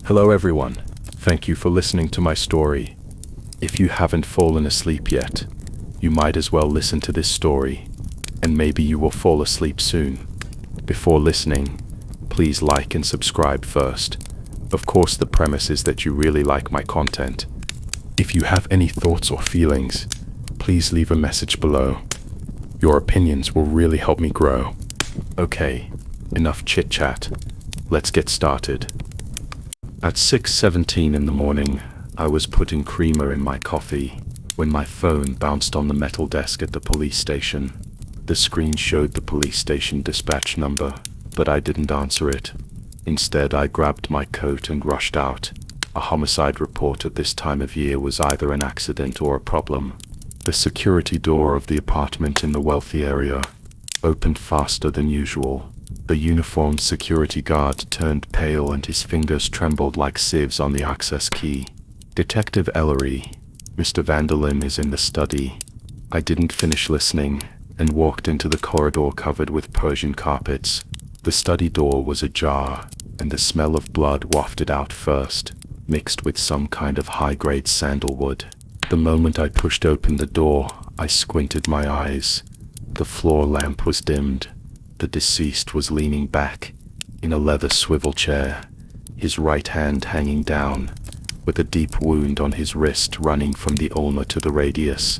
Hello everyone, thank you for listening to my story. If you haven't fallen asleep yet, you might as well listen to this story, and maybe you will fall asleep soon. Before listening, please like and subscribe first. Of course, the premise is that you really like my content. If you have any thoughts or feelings, please leave a message below. Your opinions will really help me grow. Okay, enough chit-chat. Let's get started. At 6:17 in the morning, I was putting creamer in my coffee when my phone bounced on the metal desk at the police station. The screen showed the police station dispatch number, but I didn't answer it. Instead, I grabbed my coat and rushed out. A homicide report at this time of year was either an accident or a problem. The security door of the apartment in the wealthy area opened faster than usual. The uniformed security guard turned pale and his fingers trembled like sieves on the access key. Detective Ellery, Mr. Vanderlyn is in the study. I didn't finish listening and walked into the corridor covered with Persian carpets. The study door was ajar, and the smell of blood wafted out first, mixed with some kind of high-grade sandalwood. The moment I pushed open the door, I squinted my eyes. The floor lamp was dimmed. The deceased was leaning back in a leather swivel chair, his right hand hanging down, with a deep wound on his wrist running from the ulna to the radius,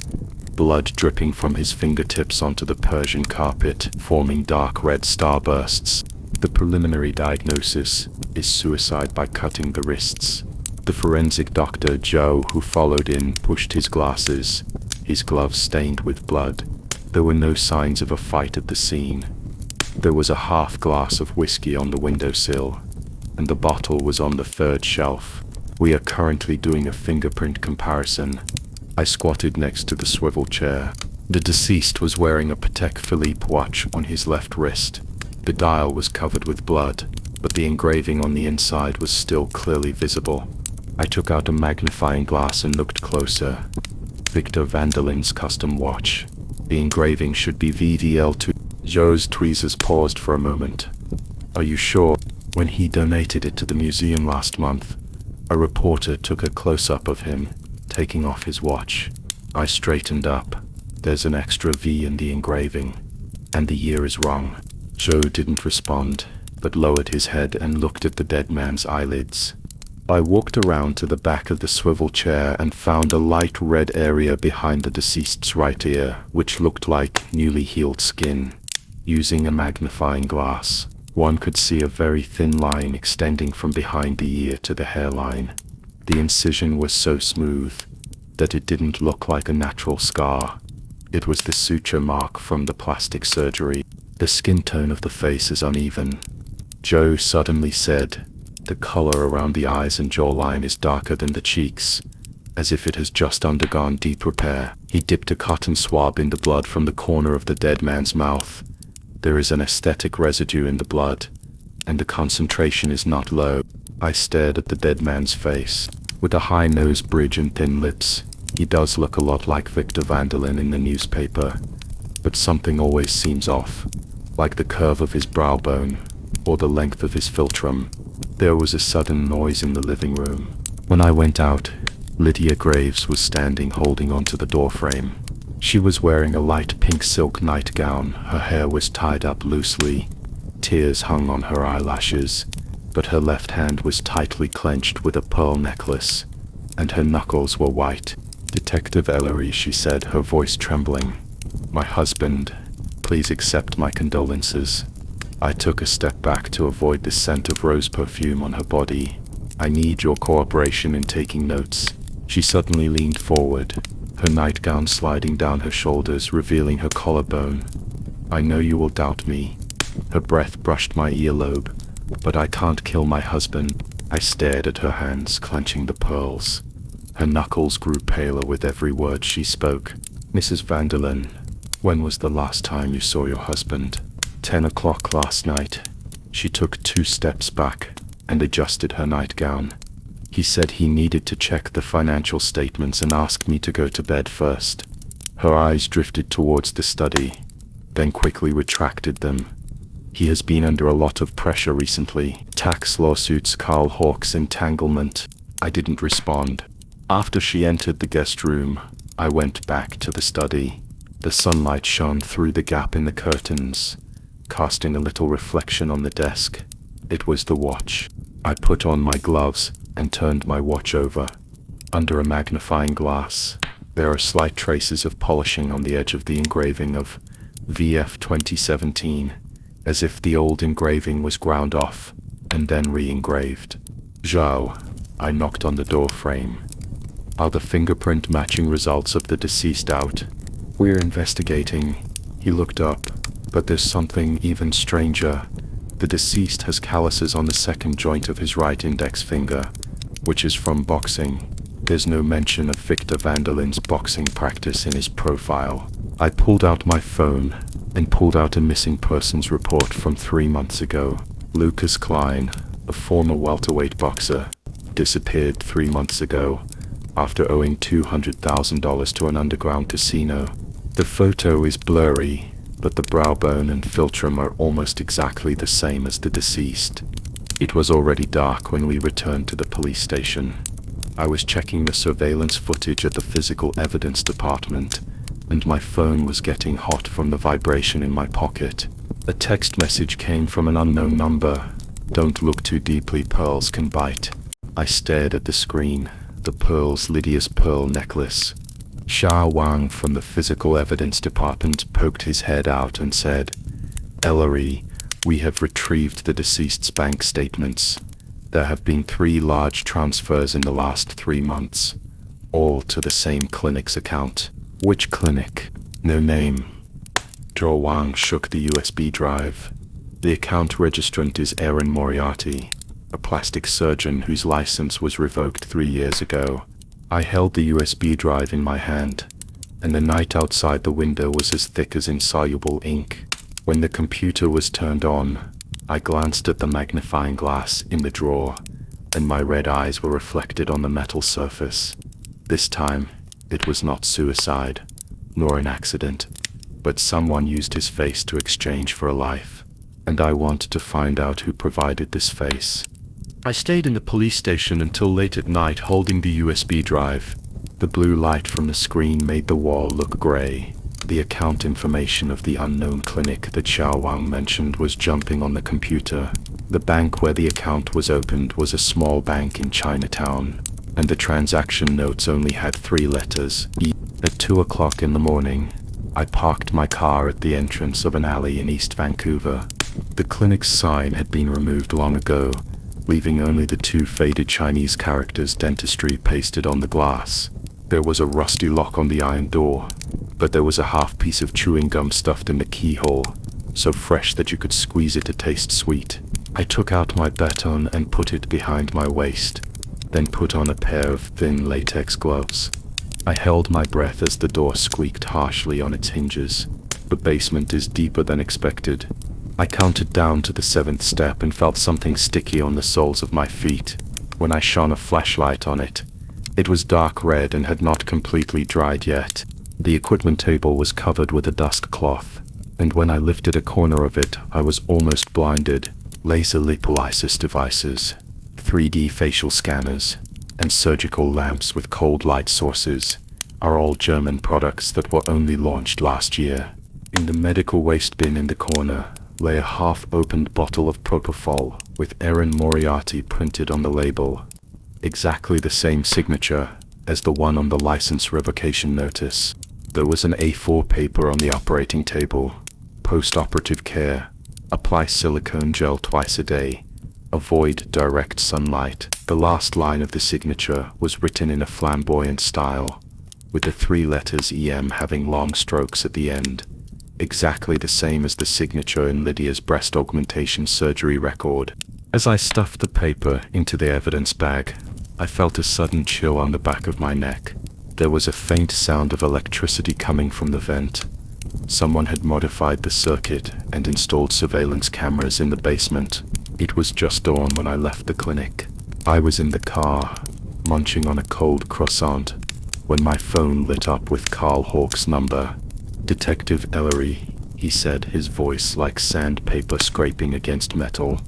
blood dripping from his fingertips onto the Persian carpet, forming dark red starbursts. The preliminary diagnosis is suicide by cutting the wrists. The forensic doctor, Joe, who followed in, pushed his glasses, his gloves stained with blood. There were no signs of a fight at the scene. There was a half glass of whiskey on the windowsill, and the bottle was on the third shelf. We are currently doing a fingerprint comparison. I squatted next to the swivel chair. The deceased was wearing a Patek Philippe watch on his left wrist. The dial was covered with blood, but the engraving on the inside was still clearly visible. I took out a magnifying glass and looked closer. Victor Vanderlyn's custom watch. The engraving should be VVL2. Joe's tweezers paused for a moment. Are you sure? When he donated it to the museum last month, a reporter took a close-up of him, taking off his watch. I straightened up. There's an extra V in the engraving, and the year is wrong. Joe didn't respond, but lowered his head and looked at the dead man's eyelids. I walked around to the back of the swivel chair and found a light red area behind the deceased's right ear, which looked like newly healed skin. Using a magnifying glass, one could see a very thin line extending from behind the ear to the hairline. The incision was so smooth that it didn't look like a natural scar. It was the suture mark from the plastic surgery. The skin tone of the face is uneven. Joe suddenly said, the color around the eyes and jawline is darker than the cheeks, as if it has just undergone deep repair. He dipped a cotton swab in the blood from the corner of the dead man's mouth. There is an aesthetic residue in the blood, and the concentration is not low. I stared at the dead man's face. With a high nose bridge and thin lips, he does look a lot like Victor Vanderlyn in the newspaper, but something always seems off, like the curve of his brow bone, or the length of his philtrum. There was a sudden noise in the living room. When I went out, Lydia Graves was standing holding onto the doorframe. She was wearing a light pink silk nightgown. Her hair was tied up loosely. Tears hung on her eyelashes, but her left hand was tightly clenched with a pearl necklace, and her knuckles were white. Detective Ellery, she said, her voice trembling. My husband, please accept my condolences. I took a step back to avoid the scent of rose perfume on her body. I need your cooperation in taking notes. She suddenly leaned forward, her nightgown sliding down her shoulders, revealing her collarbone. I know you will doubt me. Her breath brushed my earlobe. But I can't kill my husband. I stared at her hands, clenching the pearls. Her knuckles grew paler with every word she spoke. Mrs. Vanderlyn, when was the last time you saw your husband? 10 o'clock last night. She took 2 steps back and adjusted her nightgown. He said he needed to check the financial statements and asked me to go to bed first. Her eyes drifted towards the study, then quickly retracted them. He has been under a lot of pressure recently. Tax lawsuits, Carl Hawkes entanglement. I didn't respond. After she entered the guest room, I went back to the study. The sunlight shone through the gap in the curtains, casting a little reflection on the desk. It was the watch. I put on my gloves and turned my watch over. Under a magnifying glass, there are slight traces of polishing on the edge of the engraving of VF 2017, as if the old engraving was ground off and then re-engraved. Zhao, I knocked on the door frame. Are the fingerprint matching results of the deceased out? We're investigating. He looked up, but there's something even stranger. The deceased has calluses on the second joint of his right index finger, which is from boxing. There's no mention of Victor Vanderlin's boxing practice in his profile. I pulled out my phone and pulled out a missing persons report from 3 months ago. Lucas Klein, a former welterweight boxer, disappeared 3 months ago after owing $200,000 to an underground casino. The photo is blurry, but the brow bone and philtrum are almost exactly the same as the deceased. It was already dark when we returned to the police station. I was checking the surveillance footage at the physical evidence department, and my phone was getting hot from the vibration in my pocket. A text message came from an unknown number. Don't look too deeply, pearls can bite. I stared at the screen. The pearls, Lydia's pearl necklace. Xia Wang from the physical evidence department poked his head out and said, "Ellery, we have retrieved the deceased's bank statements. There have been 3 large transfers in the last 3 months, all to the same clinic's account." Which clinic? No name. Zhao Wang shook the USB drive. The account registrant is Aaron Moriarty, a plastic surgeon whose license was revoked 3 years ago. I held the USB drive in my hand, and the night outside the window was as thick as insoluble ink. When the computer was turned on, I glanced at the magnifying glass in the drawer, and my red eyes were reflected on the metal surface. This time, it was not suicide, nor an accident, but someone used his face to exchange for a life, and I wanted to find out who provided this face. I stayed in the police station until late at night holding the USB drive. The blue light from the screen made the wall look gray. The account information of the unknown clinic that Xiao Wang mentioned was jumping on the computer. The bank where the account was opened was a small bank in Chinatown, and the transaction notes only had 3 letters. At 2 o'clock in the morning, I parked my car at the entrance of an alley in East Vancouver. The clinic's sign had been removed long ago, leaving only the 2 faded Chinese characters "dentistry" pasted on the glass. There was a rusty lock on the iron door, but there was a half piece of chewing gum stuffed in the keyhole, so fresh that you could squeeze it to taste sweet. I took out my baton and put it behind my waist, then put on a pair of thin latex gloves. I held my breath as the door squeaked harshly on its hinges. The basement is deeper than expected. I counted down to the 7th step and felt something sticky on the soles of my feet. When I shone a flashlight on it, it was dark red and had not completely dried yet. The equipment table was covered with a dust cloth, and when I lifted a corner of it, I was almost blinded. Laser lipolysis devices, 3D facial scanners, and surgical lamps with cold light sources are all German products that were only launched last year. In the medical waste bin in the corner lay a half-opened bottle of propofol with Aaron Moriarty printed on the label. Exactly the same signature as the one on the license revocation notice. There was an A4 paper on the operating table. Post-operative care. Apply silicone gel twice a day. Avoid direct sunlight. The last line of the signature was written in a flamboyant style, with the 3 letters EM having long strokes at the end. Exactly the same as the signature in Lydia's breast augmentation surgery record. As I stuffed the paper into the evidence bag, I felt a sudden chill on the back of my neck. There was a faint sound of electricity coming from the vent. Someone had modified the circuit and installed surveillance cameras in the basement. It was just dawn when I left the clinic. I was in the car, munching on a cold croissant, when my phone lit up with Carl Hawkes' number. "Detective Ellery," he he said, his voice like sandpaper scraping against metal.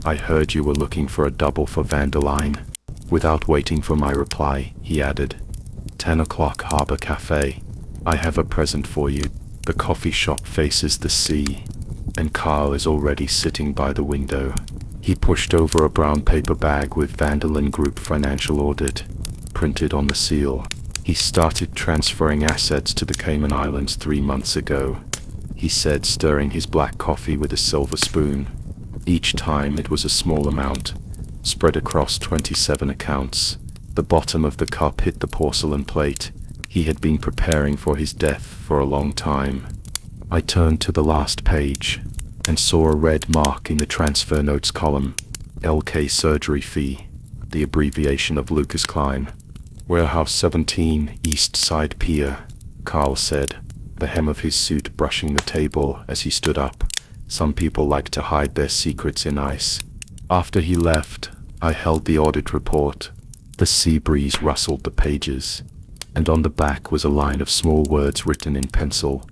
"I heard you were looking for a double for Vanderline." Without waiting for my reply, he added, 10 o'clock Harbor Cafe. "I have a present for you." The coffee shop faces the sea, and Carl is already sitting by the window. He pushed over a brown paper bag with Vanderlyn Group Financial Audit printed on the seal. "He started transferring assets to the Cayman Islands 3 months ago," he said, stirring his black coffee with a silver spoon. "Each time it was a small amount, spread across 27 accounts." The bottom of the cup hit the porcelain plate. He had been preparing for his death for a long time. I turned to the last page and saw a red mark in the transfer notes column. LK surgery fee, the abbreviation of Lucas Klein. "Warehouse 17, East Side Pier," Carl said, the hem of his suit brushing the table as he stood up. "Some people like to hide their secrets in ice." After he left, I held the audit report. The sea breeze rustled the pages, and on the back was a line of small words written in pencil.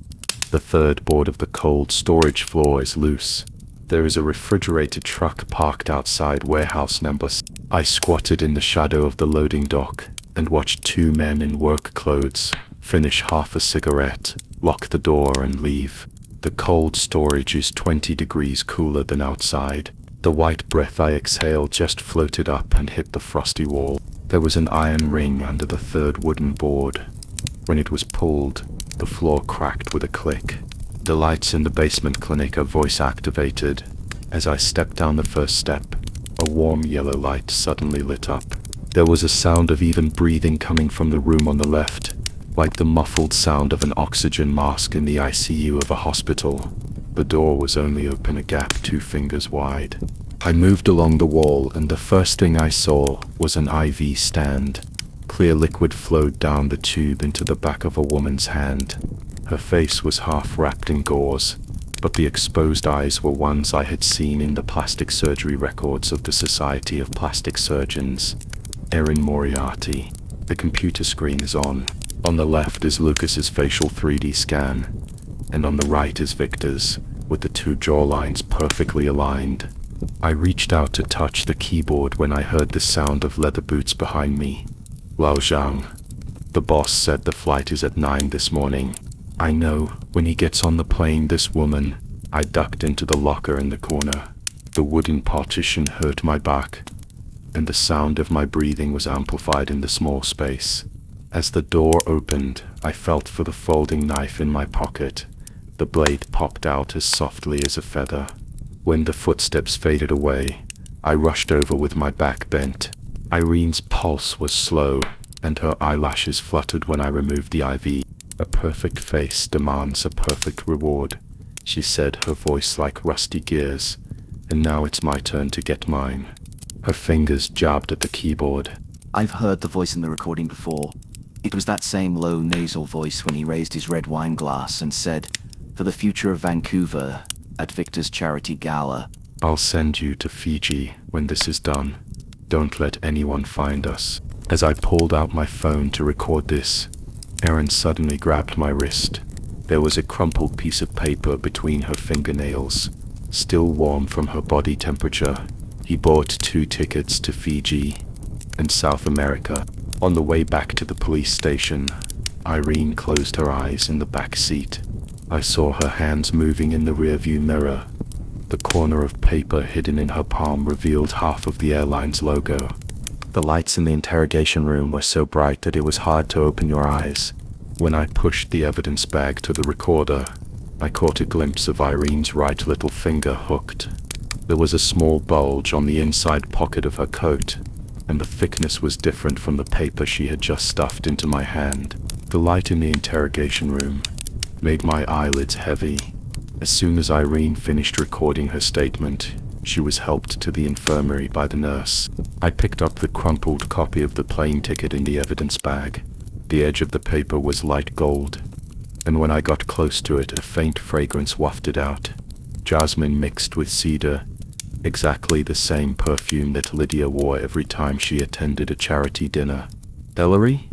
"The third board of the cold storage floor is loose. There is a refrigerated truck parked outside warehouse number." I squatted in the shadow of the loading dock and watched 2 men in work clothes finish half a cigarette, lock the door and leave. The cold storage is 20 degrees cooler than outside. The white breath I exhaled just floated up and hit the frosty wall. There was an iron ring under the third wooden board. When it was pulled, the floor cracked with a click. The lights in the basement clinic are voice activated. As I stepped down the first step, a warm yellow light suddenly lit up. There was a sound of even breathing coming from the room on the left, like the muffled sound of an oxygen mask in the ICU of a hospital. The door was only open a gap 2 fingers wide. I moved along the wall, and the first thing I saw was an IV stand. Clear liquid flowed down the tube into the back of a woman's hand. Her face was half wrapped in gauze, but the exposed eyes were ones I had seen in the plastic surgery records of the Society of Plastic Surgeons. Erin Moriarty. The computer screen is on. On the left is Lucas's facial 3D scan, and on the right is Victor's, with the 2 jawlines perfectly aligned. I reached out to touch the keyboard when I heard the sound of leather boots behind me. "Lao Zhang. The boss said the flight is at 9 this morning. I know, when he gets on the plane, this woman." I ducked into the locker in the corner. The wooden partition hurt my back, and the sound of my breathing was amplified in the small space. As the door opened, I felt for the folding knife in my pocket. The blade popped out as softly as a feather. When the footsteps faded away, I rushed over with my back bent. Irene's pulse was slow, and her eyelashes fluttered when I removed the IV. "A perfect face demands a perfect reward," she said, her voice like rusty gears. "And now it's my turn to get mine." Her fingers jabbed at the keyboard. I've heard the voice in the recording before. It was that same low nasal voice when he raised his red wine glass and said, "For the future of Vancouver," at Victor's charity gala. "I'll send you to Fiji when this is done. Don't let anyone find us." As I pulled out my phone to record this, Erin suddenly grabbed my wrist. There was a crumpled piece of paper between her fingernails, still warm from her body temperature. He bought 2 tickets to Fiji and South America. On the way back to the police station, Irene closed her eyes in the back seat. I saw her hands moving in the rearview mirror. The corner of paper hidden in her palm revealed half of the airline's logo. The lights in the interrogation room were so bright that it was hard to open your eyes. When I pushed the evidence bag to the recorder, I caught a glimpse of Irene's right little finger hooked. There was a small bulge on the inside pocket of her coat, and the thickness was different from the paper she had just stuffed into my hand. The light in the interrogation room made my eyelids heavy. As soon as Irene finished recording her statement, she was helped to the infirmary by the nurse. I picked up the crumpled copy of the plane ticket in the evidence bag. The edge of the paper was light gold, and when I got close to it, a faint fragrance wafted out. Jasmine mixed with cedar, exactly the same perfume that Lydia wore every time she attended a charity dinner. "Ellery?"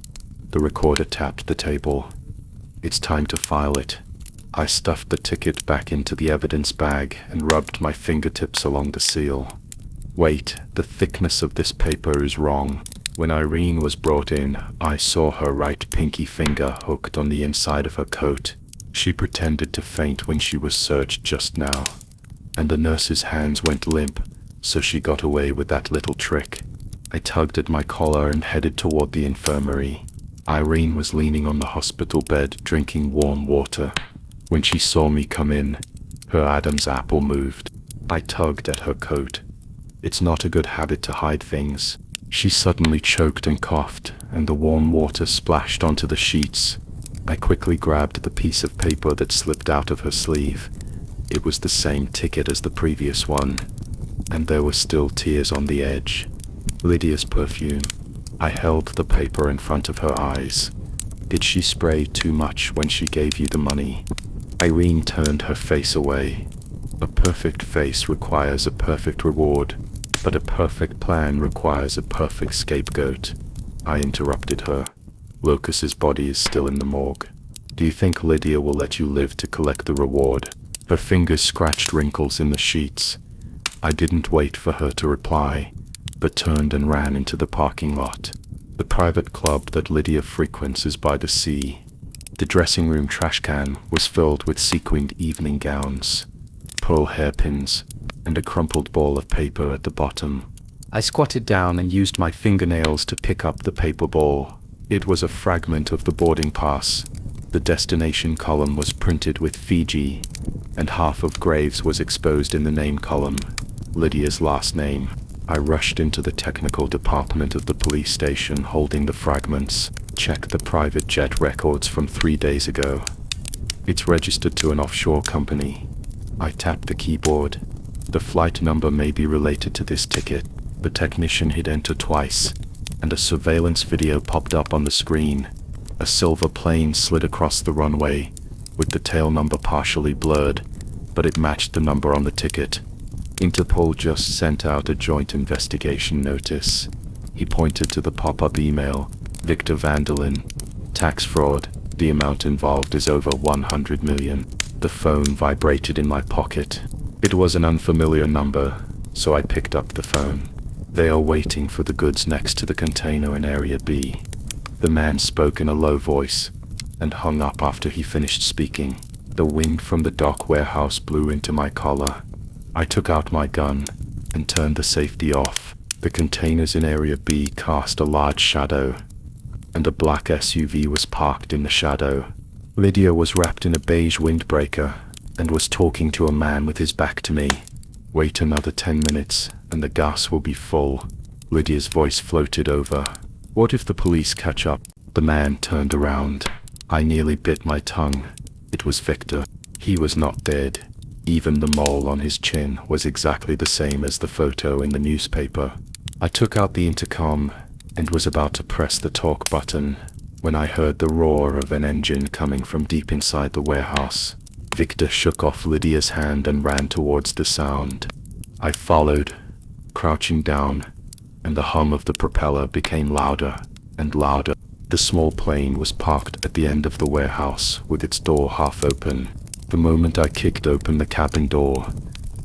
The recorder tapped the table. "It's time to file it." I stuffed the ticket back into the evidence bag and rubbed my fingertips along the seal. Wait, the thickness of this paper is wrong. When Irene was brought in, I saw her right pinky finger hooked on the inside of her coat. She pretended to faint when she was searched just now, and the nurse's hands went limp, so she got away with that little trick. I tugged at my collar and headed toward the infirmary. Irene was leaning on the hospital bed, drinking warm water. When she saw me come in, her Adam's apple moved. I tugged at her coat. It's not a good habit to hide things. She suddenly choked and coughed, and the warm water splashed onto the sheets. I quickly grabbed the piece of paper that slipped out of her sleeve. It was the same ticket as the previous one, and there were still tears on the edge. Lydia's perfume. I held the paper in front of her eyes. Did she spray too much when she gave you the money? Irene turned her face away. A perfect face requires a perfect reward, but a perfect plan requires a perfect scapegoat. I interrupted her. Lucas's body is still in the morgue. Do you think Lydia will let you live to collect the reward? Her fingers scratched wrinkles in the sheets. I didn't wait for her to reply, but turned and ran into the parking lot. The private club that Lydia frequents is by the sea. The dressing room trash can was filled with sequined evening gowns, pearl hairpins, and a crumpled ball of paper at the bottom. I squatted down and used my fingernails to pick up the paper ball. It was a fragment of the boarding pass. The destination column was printed with Fiji, and half of Graves was exposed in the name column, Lydia's last name. I rushed into the technical department of the police station holding the fragments, checked the private jet records from 3 days ago. It's registered to an offshore company. I tapped the keyboard. The flight number may be related to this ticket. The technician hit enter twice, and a surveillance video popped up on the screen. A silver plane slid across the runway, with the tail number partially blurred, but it matched the number on the ticket. Interpol just sent out a joint investigation notice. He pointed to the pop-up email. Victor Vanderlyn. Tax fraud. The amount involved is over 100 million. The phone vibrated in my pocket. It was an unfamiliar number, so I picked up the phone. They are waiting for the goods next to the container in Area B. The man spoke in a low voice, and hung up after he finished speaking. The wind from the dock warehouse blew into my collar. I took out my gun, and turned the safety off. The containers in Area B cast a large shadow, and a black SUV was parked in the shadow. Lydia was wrapped in a beige windbreaker, and was talking to a man with his back to me. Wait another 10 minutes, and the gas will be full. Lydia's voice floated over. What if the police catch up? The man turned around. I nearly bit my tongue. It was Victor. He was not dead. Even the mole on his chin was exactly the same as the photo in the newspaper. I took out the intercom, and was about to press the talk button, when I heard the roar of an engine coming from deep inside the warehouse. Victor shook off Lydia's hand and ran towards the sound. I followed, crouching down, and the hum of the propeller became louder and louder. The small plane was parked at the end of the warehouse with its door half open. The moment I kicked open the cabin door,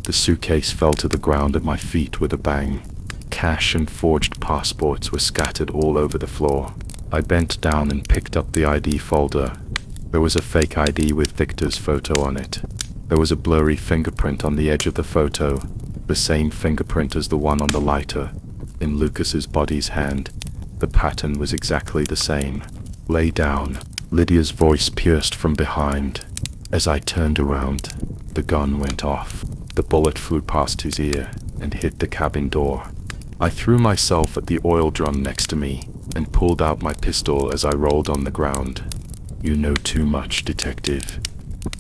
the suitcase fell to the ground at my feet with a bang. Cash and forged passports were scattered all over the floor. I bent down and picked up the ID folder. There was a fake ID with Victor's photo on it. There was a blurry fingerprint on the edge of the photo, the same fingerprint as the one on the lighter. In Lucas's body's hand, the pattern was exactly the same. Lay down. Lydia's voice pierced from behind. As I turned around, the gun went off. The bullet flew past his ear and hit the cabin door. I threw myself at the oil drum next to me and pulled out my pistol as I rolled on the ground. You know too much, detective.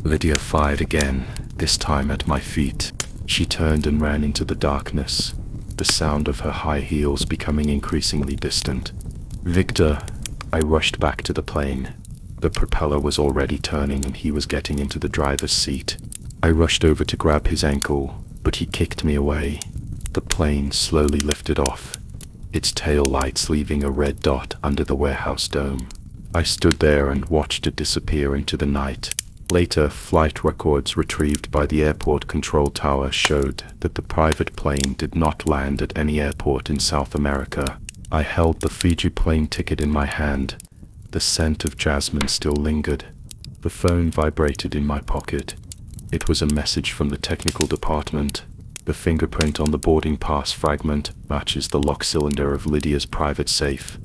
Lydia fired again, this time at my feet. She turned and ran into the darkness, the sound of her high heels becoming increasingly distant. Victor, I rushed back to the plane. The propeller was already turning and he was getting into the driver's seat. I rushed over to grab his ankle, but he kicked me away. The plane slowly lifted off, its tail lights leaving a red dot under the warehouse dome. I stood there and watched it disappear into the night. Later, flight records retrieved by the airport control tower showed that the private plane did not land at any airport in South America. I held the Fiji plane ticket in my hand. The scent of jasmine still lingered. The phone vibrated in my pocket. It was a message from the technical department. The fingerprint on the boarding pass fragment matches the lock cylinder of Lydia's private safe.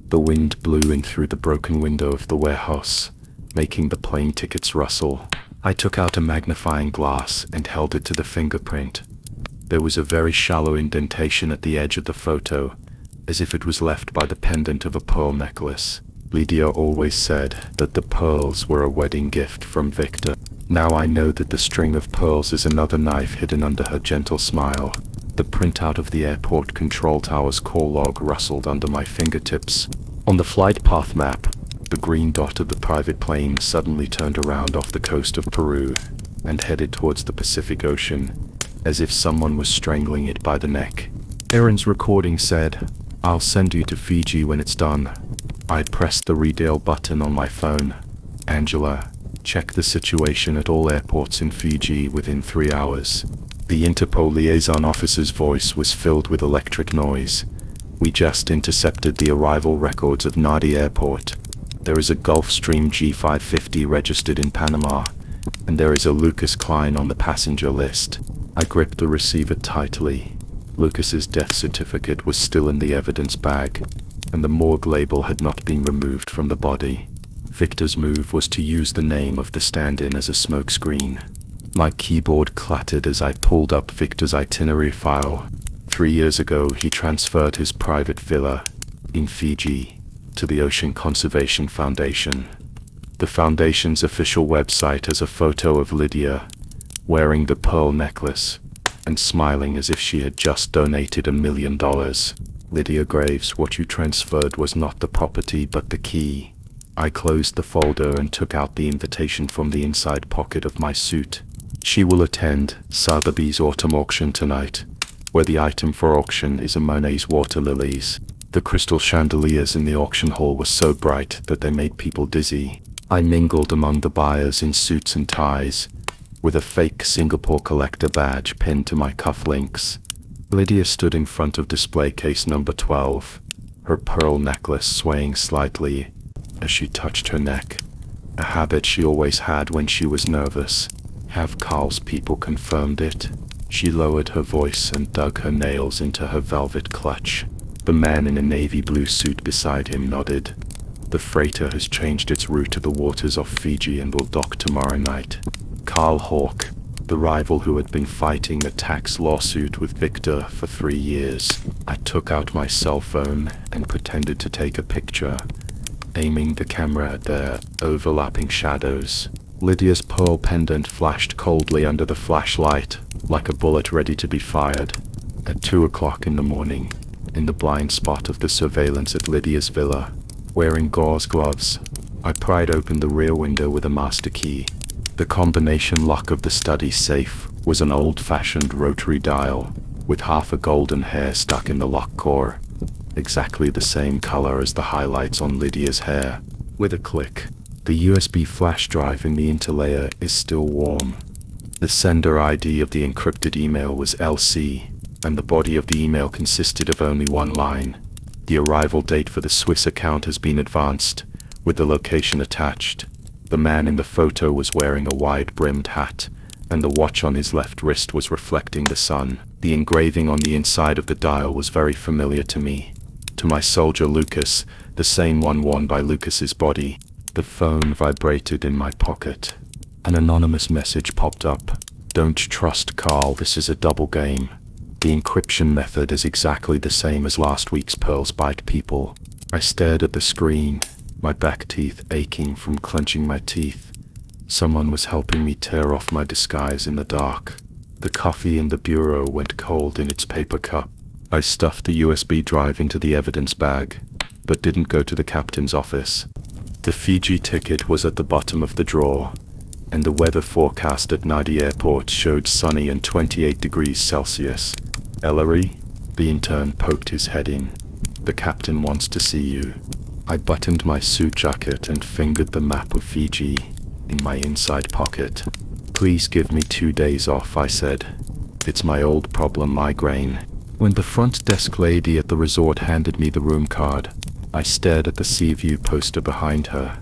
The wind blew in through the broken window of the warehouse, making the plane tickets rustle. I took out a magnifying glass and held it to the fingerprint. There was a very shallow indentation at the edge of the photo, as if it was left by the pendant of a pearl necklace. Lydia always said that the pearls were a wedding gift from Victor. Now I know that the string of pearls is another knife hidden under her gentle smile. The printout of the airport control tower's call log rustled under my fingertips. On the flight path map, the green dot of the private plane suddenly turned around off the coast of Peru and headed towards the Pacific Ocean, as if someone was strangling it by the neck. Aaron's recording said, "I'll send you to Fiji when it's done." I pressed the redial button on my phone. "Angela, check the situation at all airports in Fiji within 3 hours." The Interpol liaison officer's voice was filled with electric noise. "We just intercepted the arrival records of Nadi Airport. There is a Gulfstream G550 registered in Panama, and there is a Lucas Klein on the passenger list." I gripped the receiver tightly. Lucas's death certificate was still in the evidence bag, and the morgue label had not been removed from the body. Victor's move was to use the name of the stand-in as a smokescreen. My keyboard clattered as I pulled up Victor's itinerary file. 3 years ago, he transferred his private villa in Fiji to the Ocean Conservation Foundation. The foundation's official website has a photo of Lydia wearing the pearl necklace and smiling as if she had just donated $1 million. "Lydia Graves, what you transferred was not the property but the key." I closed the folder and took out the invitation from the inside pocket of my suit. "She will attend Sotheby's autumn auction tonight, where the item for auction is a Monet's water lilies." The crystal chandeliers in the auction hall were so bright that they made people dizzy. I mingled among the buyers in suits and ties, with a fake Singapore collector badge pinned to my cufflinks. Lydia stood in front of display case number 12, her pearl necklace swaying slightly as she touched her neck, a habit she always had when she was nervous. Have Carl's people confirmed it? She lowered her voice and dug her nails into her velvet clutch. The man in a navy blue suit beside him nodded. "The freighter has changed its route to the waters off Fiji and will dock tomorrow night." Carl Hawke, the rival who had been fighting a tax lawsuit with Victor for 3 years. I took out my cell phone and pretended to take a picture, aiming the camera at their overlapping shadows. Lydia's pearl pendant flashed coldly under the flashlight, like a bullet ready to be fired. At 2 o'clock in the morning, in the blind spot of the surveillance at Lydia's villa, wearing gauze gloves, I pried open the rear window with a master key. The combination lock of the study safe was an old-fashioned rotary dial, with half a golden hair stuck in the lock core, exactly the same color as the highlights on Lydia's hair. With a click, the USB flash drive in the interlayer is still warm. The sender ID of the encrypted email was LC, and the body of the email consisted of only one line. The arrival date for the Swiss account has been advanced, with the location attached. The man in the photo was wearing a wide-brimmed hat, and the watch on his left wrist was reflecting the sun. The engraving on the inside of the dial was very familiar to me. To my soldier Lucas, the same one worn by Lucas's body. The phone vibrated in my pocket. An anonymous message popped up. "Don't trust Carl, this is a double game. The encryption method is exactly the same as last week's Pearls Bite people." I stared at the screen, my back teeth aching from clenching my teeth. Someone was helping me tear off my disguise in the dark. The coffee in the bureau went cold in its paper cup. I stuffed the USB drive into the evidence bag, but didn't go to the captain's office. The Fiji ticket was at the bottom of the drawer, and the weather forecast at Nadi Airport showed sunny and 28 degrees Celsius. "Ellery?" The intern poked his head in. "The captain wants to see you." I buttoned my suit jacket and fingered the map of Fiji. in my inside pocket. "Please give me 2 days off," I said. "It's my old problem, migraine." When the front desk lady at the resort handed me the room card, I stared at the sea view poster behind her.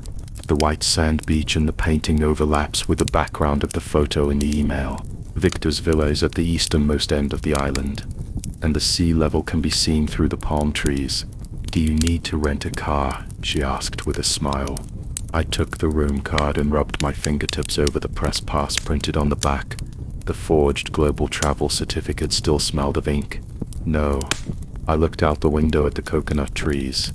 The white sand beach and the painting overlaps with the background of the photo in the email. Victor's villa is at the easternmost end of the island, and the sea level can be seen through the palm trees. "Do you need to rent a car?" she asked with a smile. I took the room card and rubbed my fingertips over the press pass printed on the back. The forged global travel certificate still smelled of ink. "No." I looked out the window at the coconut trees.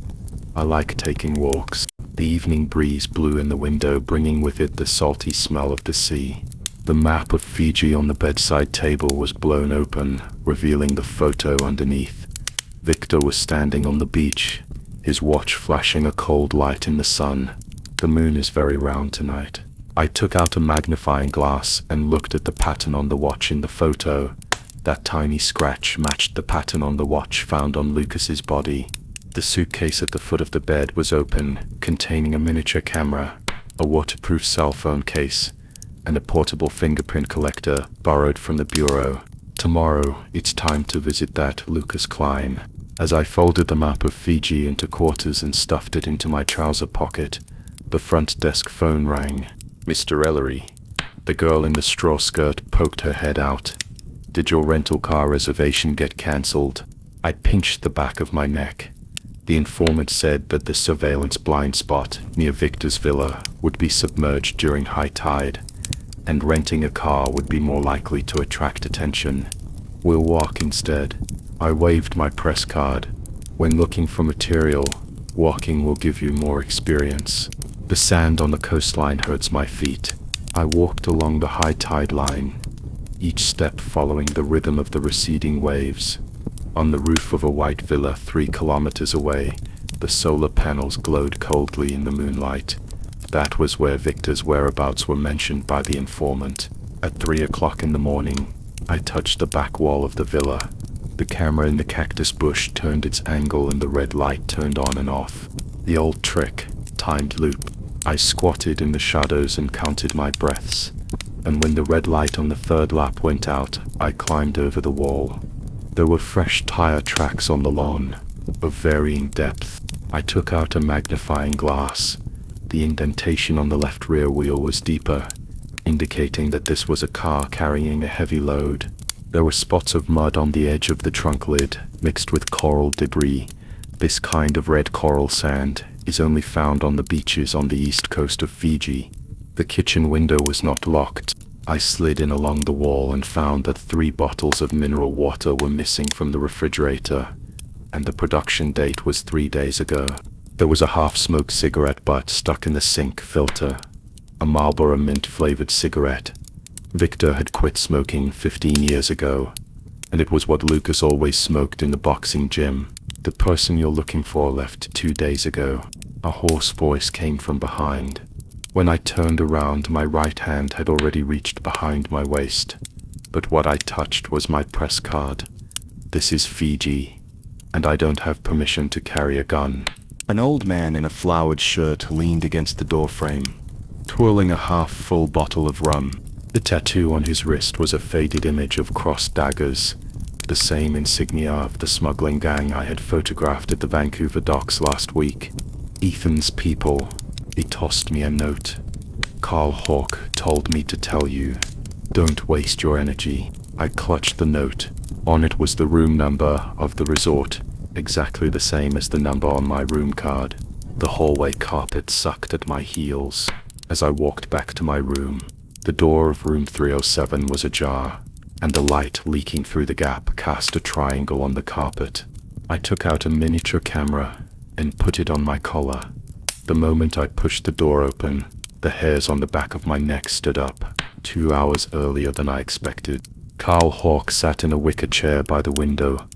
I like taking walks. The evening breeze blew in the window, bringing with it the salty smell of the sea. The map of Fiji on the bedside table was blown open, revealing the photo underneath. Victor was standing on the beach, his watch flashing a cold light in the sun. "The moon is very round tonight." I took out a magnifying glass and looked at the pattern on the watch in the photo. That tiny scratch matched the pattern on the watch found on Lucas's body. The suitcase at the foot of the bed was open, containing a miniature camera, a waterproof cell phone case, and a portable fingerprint collector borrowed from the bureau. "Tomorrow, it's time to visit that Lucas Klein." As I folded the map of Fiji into quarters and stuffed it into my trouser pocket, the front desk phone rang. "Mr. Ellery." The girl in the straw skirt poked her head out. "Did your rental car reservation get cancelled?" I pinched the back of my neck. The informant said that the surveillance blind spot near Victor's villa would be submerged during high tide, and renting a car would be more likely to attract attention. "We'll walk instead." I waved my press card. "When looking for material, walking will give you more experience. The sand on the coastline hurts my feet." I walked along the high tide line, each step following the rhythm of the receding waves. On the roof of a white villa 3 kilometers away, the solar panels glowed coldly in the moonlight. That was where Victor's whereabouts were mentioned by the informant. At 3 o'clock in the morning, I touched the back wall of the villa. The camera in the cactus bush turned its angle and the red light turned on and off. The old trick, timed loop. I squatted in the shadows and counted my breaths, and when the red light on the 3rd lap went out, I climbed over the wall. There were fresh tire tracks on the lawn, of varying depth. I took out a magnifying glass. The indentation on the left rear wheel was deeper, indicating that this was a car carrying a heavy load. There were spots of mud on the edge of the trunk lid, mixed with coral debris. This kind of red coral sand is only found on the beaches on the east coast of Fiji. The kitchen window was not locked. I slid in along the wall and found that 3 bottles of mineral water were missing from the refrigerator, and the production date was 3 days ago. There was a half-smoked cigarette butt stuck in the sink filter, a Marlboro mint-flavored cigarette. Victor had quit smoking 15 years ago, and it was what Lucas always smoked in the boxing gym. "The person you're looking for left 2 days ago." A hoarse voice came from behind. When I turned around, my right hand had already reached behind my waist, but what I touched was my press card. "This is Fiji, and I don't have permission to carry a gun." An old man in a flowered shirt leaned against the doorframe, twirling a half-full bottle of rum. The tattoo on his wrist was a faded image of crossed daggers, the same insignia of the smuggling gang I had photographed at the Vancouver docks last week. "Ethan's people." He tossed me a note. "Carl Hawke told me to tell you, don't waste your energy." I clutched the note. On it was the room number of the resort, exactly the same as the number on my room card. The hallway carpet sucked at my heels as I walked back to my room. The door of room 307 was ajar, and the light leaking through the gap cast a triangle on the carpet. I took out a miniature camera and put it on my collar. The moment I pushed the door open, the hairs on the back of my neck stood up, 2 hours earlier than I expected. Carl Hawke sat in a wicker chair by the window,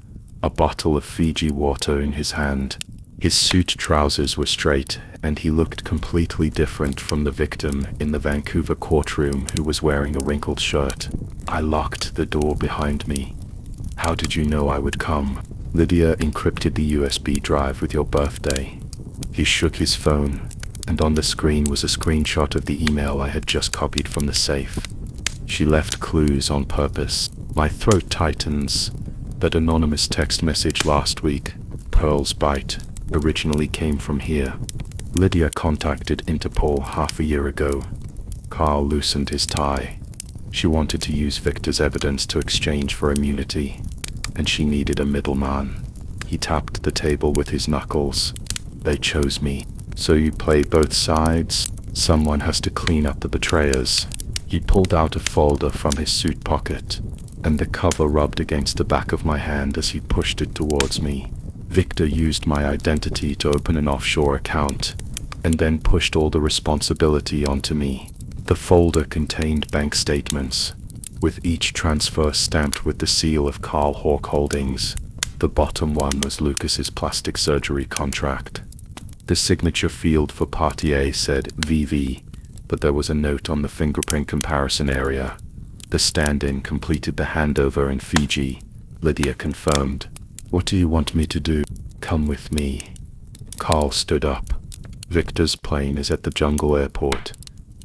a bottle of Fiji water in his hand. His suit trousers were straight, and he looked completely different from the victim in the Vancouver courtroom who was wearing a wrinkled shirt. I locked the door behind me. "How did you know I would come?" "Lydia encrypted the USB drive with your birthday." He shook his phone. and on the screen was a screenshot of the email I had just copied from the safe. She left clues on purpose. My throat tightens. That anonymous text message last week, Pearl's Bite, originally came from here. Lydia contacted Interpol half a year ago. Carl loosened his tie. She wanted to use Victor's evidence to exchange for immunity, and she needed a middleman. He tapped the table with his knuckles. They chose me. So you play both sides? Someone has to clean up the betrayers. He pulled out a folder from his suit pocket, and the cover rubbed against the back of my hand as he pushed it towards me. Victor used my identity to open an offshore account, and then pushed all the responsibility onto me. The folder contained bank statements, with each transfer stamped with the seal of Carl Hawk Holdings. The bottom one was Lucas's plastic surgery contract. The signature field for Party A said VV, but there was a note on the fingerprint comparison area. The stand-in completed the handover in Fiji. Lydia confirmed. What do you want me to do? Come with me. Carl stood up. Victor's plane is at the jungle airport,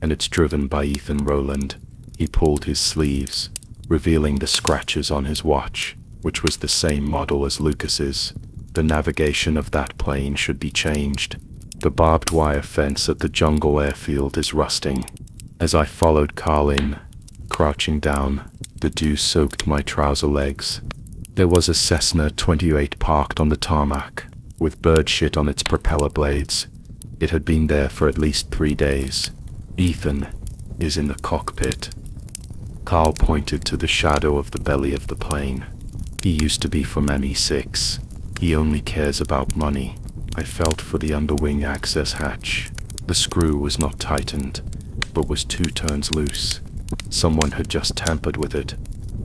and it's driven by Ethan Rowland. He pulled his sleeves, revealing the scratches on his watch, which was the same model as Lucas's. The navigation of that plane should be changed. The barbed wire fence at the jungle airfield is rusting. As I followed Carl in, crouching down, the dew soaked my trouser legs. There was a Cessna 28 parked on the tarmac, with bird shit on its propeller blades. It had been there for at least 3 days. Ethan is in the cockpit. Carl pointed to the shadow of the belly of the plane. He used to be from ME6. He only cares about money. I felt for the underwing access hatch. The screw was not tightened, but was 2 turns loose. Someone had just tampered with it.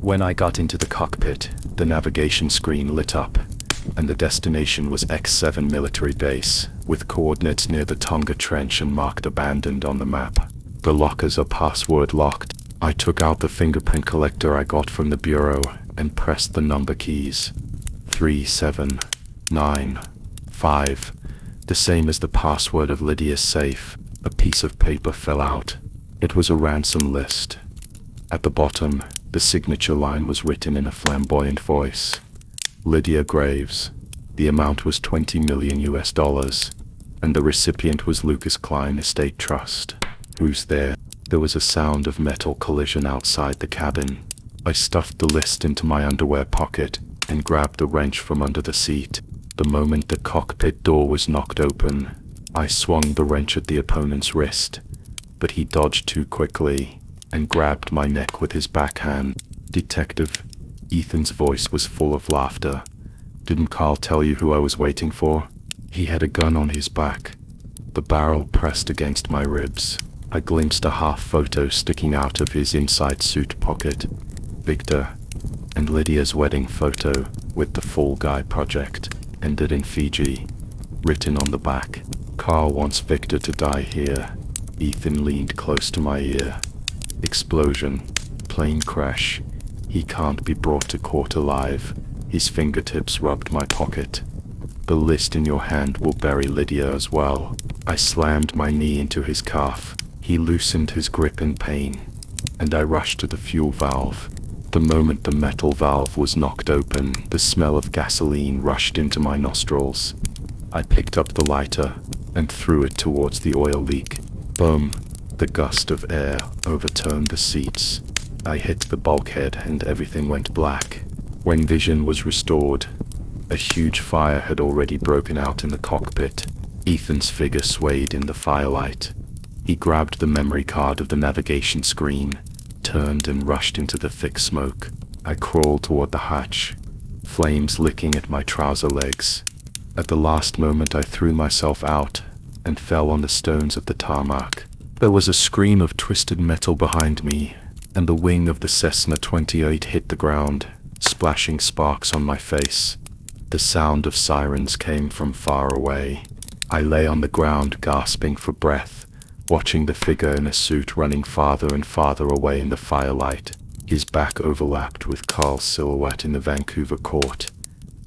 When I got into the cockpit, the navigation screen lit up, and the destination was X7 military base, with coordinates near the Tonga Trench and marked abandoned on the map. The lockers are password locked. I took out the fingerprint collector I got from the bureau and pressed the number keys. 3795. The same as the password of Lydia's safe. A piece of paper fell out. It was a ransom list. At the bottom, the signature line was written in a flamboyant voice. Lydia Graves. The amount was $20 million, and the recipient was Lucas Klein Estate Trust. Who's there? There was a sound of metal collision outside the cabin. I stuffed the list into my underwear pocket and grabbed the wrench from under the seat. The moment the cockpit door was knocked open, I swung the wrench at the opponent's wrist, but he dodged too quickly and grabbed my neck with his backhand. Detective. Ethan's voice was full of laughter. Didn't Carl tell you who I was waiting for? He had a gun on his back, the barrel pressed against my ribs. I glimpsed a half photo sticking out of his inside suit pocket. Victor and Lydia's wedding photo with the Fall Guy Project, ended in Fiji. Written on the back, Carl wants Victor to die here. Ethan leaned close to my ear. Explosion. Plane crash. He can't be brought to court alive. His fingertips rubbed my pocket. The list in your hand will bury Lydia as well. I slammed my knee into his calf. He loosened his grip in pain, and I rushed to the fuel valve. The moment the metal valve was knocked open, the smell of gasoline rushed into my nostrils. I picked up the lighter and threw it towards the oil leak. Boom! The gust of air overturned the seats. I hit the bulkhead and everything went black. When vision was restored, a huge fire had already broken out in the cockpit. Ethan's figure swayed in the firelight. He grabbed the memory card of the navigation screen, turned and rushed into the thick smoke. I crawled toward the hatch, flames licking at my trouser legs. At the last moment I threw myself out and fell on the stones of the tarmac. There was a scream of twisted metal behind me, and the wing of the Cessna 28 hit the ground, splashing sparks on my face. The sound of sirens came from far away. I lay on the ground gasping for breath, watching the figure in a suit running farther and farther away in the firelight. His back overlapped with Carl's silhouette in the Vancouver court.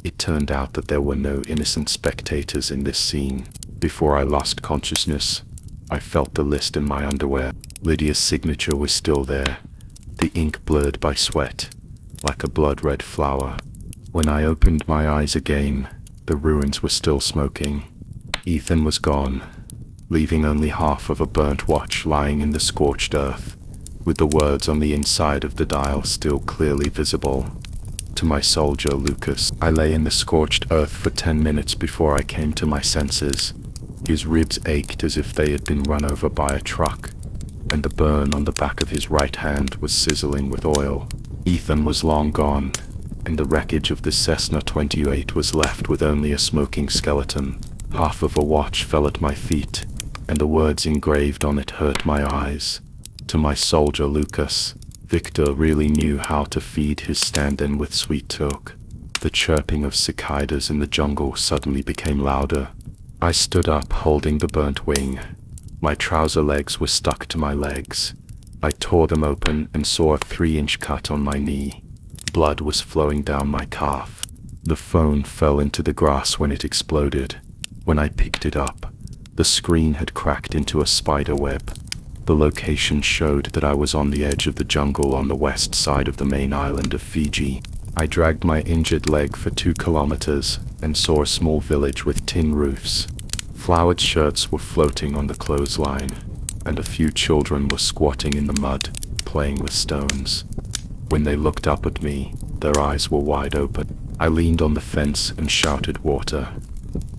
It turned out that there were no innocent spectators in this scene. Before I lost consciousness, I felt the list in my underwear. Lydia's signature was still there, the ink blurred by sweat, like a blood-red flower. When I opened my eyes again, the ruins were still smoking. Ethan was gone, leaving only half of a burnt watch lying in the scorched earth, with the words on the inside of the dial still clearly visible. To my soldier, Lucas. I lay in the scorched earth for 10 minutes before I came to my senses. His ribs ached as if they had been run over by a truck, and the burn on the back of his right hand was sizzling with oil. Ethan was long gone, and the wreckage of the Cessna 28 was left with only a smoking skeleton. Half of a watch fell at my feet, and the words engraved on it hurt my eyes. To my soldier, Lucas. Victor really knew how to feed his stand-in with sweet talk. The chirping of cicadas in the jungle suddenly became louder. I stood up, holding the burnt wing. My trouser legs were stuck to my legs. I tore them open and saw a 3-inch cut on my knee. Blood was flowing down my calf. The phone fell into the grass when it exploded. When I picked it up, the screen had cracked into a spider web. The location showed that I was on the edge of the jungle on the west side of the main island of Fiji. I dragged my injured leg for 2 kilometers and saw a small village with tin roofs. Flowered shirts were floating on the clothesline, and a few children were squatting in the mud, playing with stones. When they looked up at me, their eyes were wide open. I leaned on the fence and shouted water.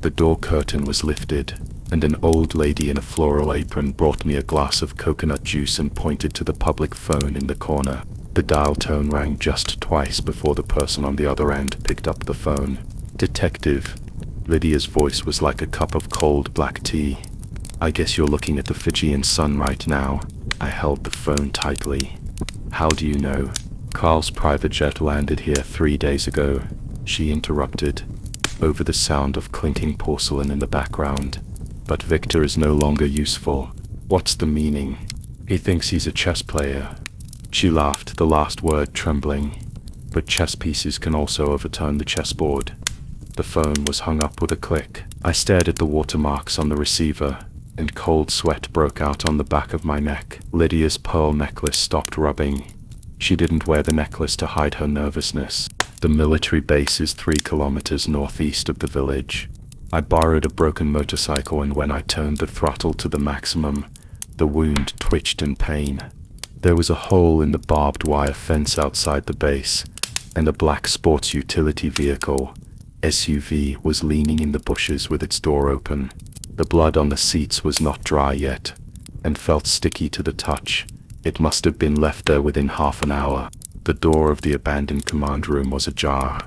The door curtain was lifted, and an old lady in a floral apron brought me a glass of coconut juice and pointed to the public phone in the corner. The dial tone rang just twice before the person on the other end picked up the phone. "Detective." Lydia's voice was like a cup of cold black tea. "I guess you're looking at the Fijian sun right now." I held the phone tightly. "How do you know?" "Carl's private jet landed here 3 days ago," she interrupted, over the sound of clinking porcelain in the background. "But Victor is no longer useful." "What's the meaning?" "He thinks he's a chess player." She laughed, the last word trembling. "But chess pieces can also overturn the chessboard." The phone was hung up with a click. I stared at the watermarks on the receiver, and cold sweat broke out on the back of my neck. Lydia's pearl necklace stopped rubbing. She didn't wear the necklace to hide her nervousness. The military base is 3 kilometers northeast of the village. I borrowed a broken motorcycle, and when I turned the throttle to the maximum, the wound twitched in pain. There was a hole in the barbed wire fence outside the base, and a black sports utility vehicle, SUV, was leaning in the bushes with its door open. The blood on the seats was not dry yet, and felt sticky to the touch. It must have been left there within half an hour. The door of the abandoned command room was ajar.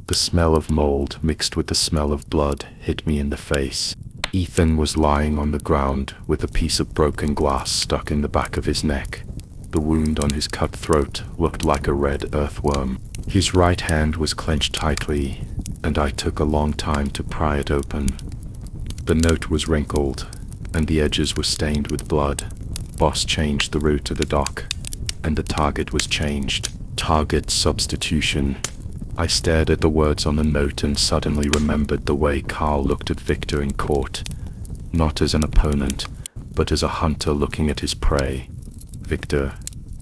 The smell of mold mixed with the smell of blood hit me in the face. Ethan was lying on the ground with a piece of broken glass stuck in the back of his neck. The wound on his cut throat looked like a red earthworm. His right hand was clenched tightly, and I took a long time to pry it open. The note was wrinkled, and the edges were stained with blood. Boss changed the route to the dock, and the target was changed. Target substitution. I stared at the words on the note and suddenly remembered the way Carl looked at Victor in court. Not as an opponent, but as a hunter looking at his prey. Victor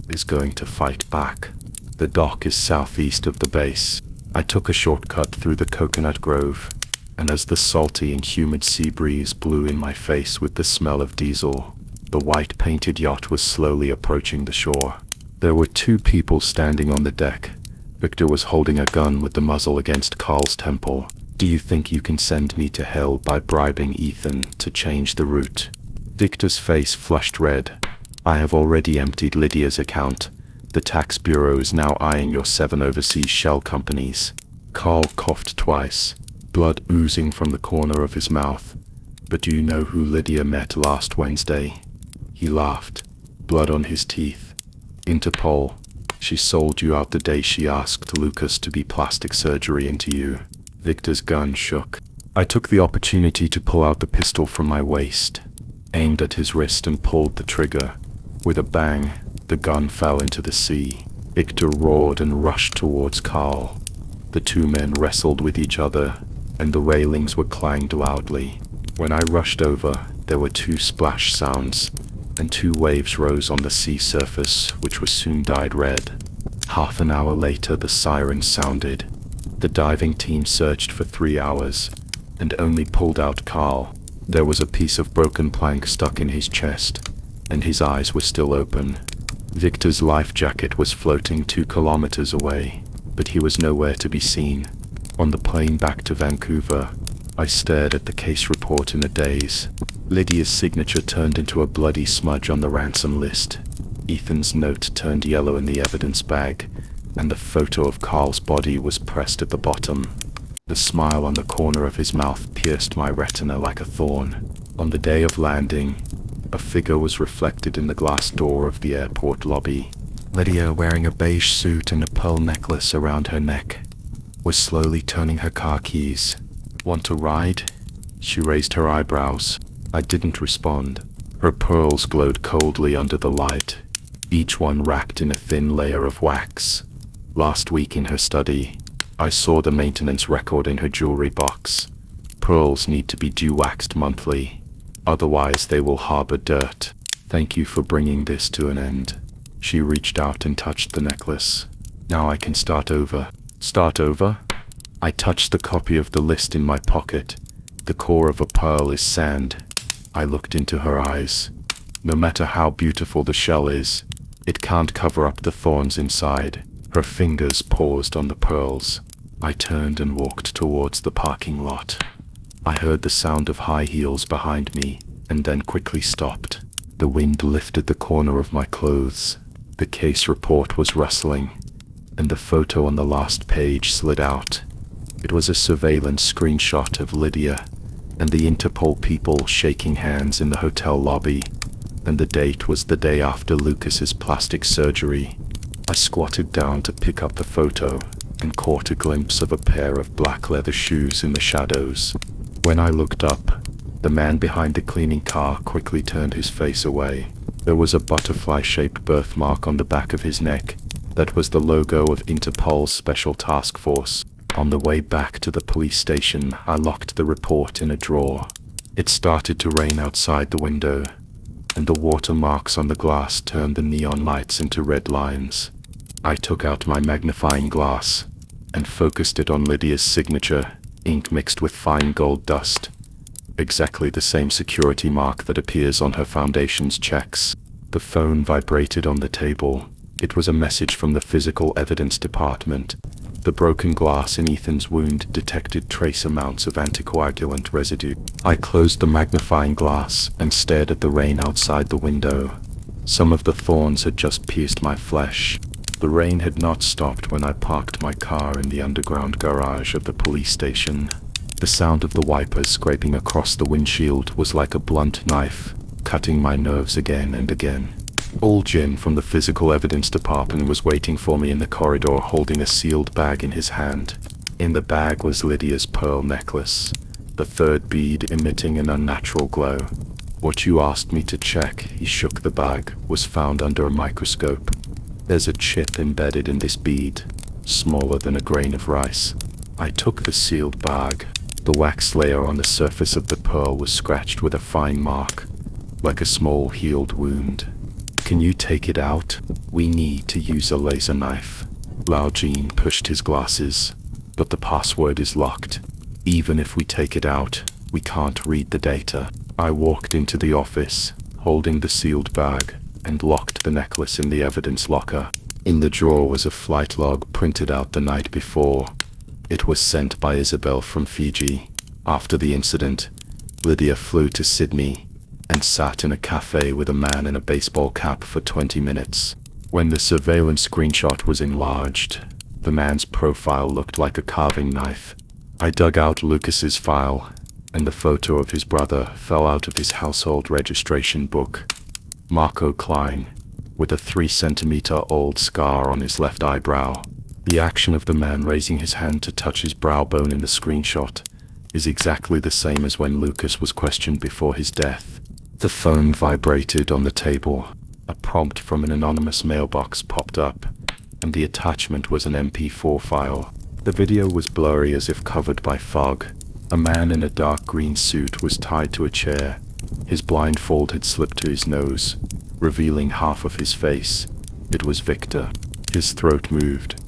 is going to fight back. The dock is southeast of the base. I took a shortcut through the coconut grove, and as the salty and humid sea breeze blew in my face with the smell of diesel, the white-painted yacht was slowly approaching the shore. There were 2 people standing on the deck. Victor was holding a gun with the muzzle against Carl's temple. "Do you think you can send me to hell by bribing Ethan to change the route?" Victor's face flushed red. "I have already emptied Lydia's account. The tax bureau is now eyeing your 7 overseas shell companies." Carl coughed twice, blood oozing from the corner of his mouth. "But do you know who Lydia met last Wednesday?" He laughed, blood on his teeth. "Interpol. She sold you out the day she asked Lucas to be plastic surgery into you." Victor's gun shook. I took the opportunity to pull out the pistol from my waist, aimed at his wrist and pulled the trigger. With a bang, the gun fell into the sea. Victor roared and rushed towards Carl. The 2 men wrestled with each other, and the railings were clanged loudly. When I rushed over, there were 2 splash sounds, and 2 waves rose on the sea surface, which was soon dyed red. Half an hour later, the sirens sounded. The diving team searched for 3 hours, and only pulled out Carl. There was a piece of broken plank stuck in his chest, and his eyes were still open. Victor's life jacket was floating 2 kilometers away, but he was nowhere to be seen. On the plane back to Vancouver, I stared at the case report in a daze. Lydia's signature turned into a bloody smudge on the ransom list. Ethan's note turned yellow in the evidence bag, and the photo of Carl's body was pressed at the bottom. The smile on the corner of his mouth pierced my retina like a thorn. On the day of landing, a figure was reflected in the glass door of the airport lobby. Lydia, wearing a beige suit and a pearl necklace around her neck, was slowly turning her car keys. "Want to ride?" She raised her eyebrows. I didn't respond. Her pearls glowed coldly under the light, each one wrapped in a thin layer of wax. Last week in her study, I saw the maintenance record in her jewelry box. Pearls need to be dewaxed monthly, otherwise they will harbor dirt. "Thank you for bringing this to an end." She reached out and touched the necklace. "Now I can start over." "Start over?" I touched the copy of the list in my pocket. "The core of a pearl is sand." I looked into her eyes. "No matter how beautiful the shell is, it can't cover up the thorns inside." Her fingers paused on the pearls. I turned and walked towards the parking lot. I heard the sound of high heels behind me, and then quickly stopped. The wind lifted the corner of my clothes. The case report was rustling, and the photo on the last page slid out. It was a surveillance screenshot of Lydia and the Interpol people shaking hands in the hotel lobby, and the date was the day after Lucas's plastic surgery. I squatted down to pick up the photo and caught a glimpse of a pair of black leather shoes in the shadows. When I looked up, the man behind the cleaning car quickly turned his face away. There was a butterfly-shaped birthmark on the back of his neck. That was the logo of Interpol's Special Task Force. On the way back to the police station, I locked the report in a drawer. It started to rain outside the window, and the watermarks on the glass turned the neon lights into red lines. I took out my magnifying glass and focused it on Lydia's signature, ink mixed with fine gold dust. Exactly the same security mark that appears on her foundation's checks. The phone vibrated on the table. It was a message from the physical evidence department. The broken glass in Ethan's wound detected trace amounts of anticoagulant residue. I closed the magnifying glass and stared at the rain outside the window. Some of the thorns had just pierced my flesh. The rain had not stopped when I parked my car in the underground garage of the police station. The sound of the wipers scraping across the windshield was like a blunt knife, cutting my nerves again and again. Old Jim from the physical evidence department was waiting for me in the corridor, holding a sealed bag in his hand. In the bag was Lydia's pearl necklace, the third bead emitting an unnatural glow. "What you asked me to check," he shook the bag, "was found under a microscope. There's a chip embedded in this bead, smaller than a grain of rice." I took the sealed bag. The wax layer on the surface of the pearl was scratched with a fine mark, like a small healed wound. "Can you take it out? We need to use a laser knife." Lao Jean pushed his glasses. "But the password is locked. Even if we take it out, we can't read the data." I walked into the office, holding the sealed bag, and locked the necklace in the evidence locker. In the drawer was a flight log printed out the night before. It was sent by Isabel from Fiji. After the incident, Lydia flew to Sydney and sat in a cafe with a man in a baseball cap for 20 minutes. When the surveillance screenshot was enlarged, the man's profile looked like a carving knife. I dug out Lucas's file, and the photo of his brother fell out of his household registration book. Marco Klein, with a 3-centimeter-old scar on his left eyebrow. The action of the man raising his hand to touch his brow bone in the screenshot is exactly the same as when Lucas was questioned before his death. The phone vibrated on the table. A prompt from an anonymous mailbox popped up, and the attachment was an MP4 file. The video was blurry as if covered by fog, A man in a dark green suit was tied to a chair. His blindfold had slipped to his nose, revealing half of his face. It was Victor. His throat moved,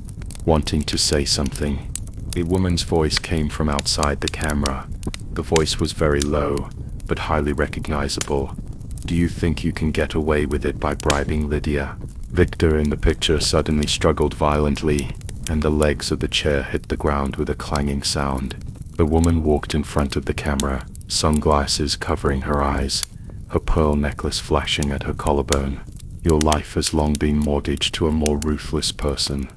wanting to say something. A woman's voice came from outside the camera. The voice was very low, but highly recognizable. "Do you think you can get away with it by bribing Lydia?" Victor in the picture suddenly struggled violently, and the legs of the chair hit the ground with a clanging sound. The woman walked in front of the camera, sunglasses covering her eyes, her pearl necklace flashing at her collarbone. "Your life has long been mortgaged to a more ruthless person."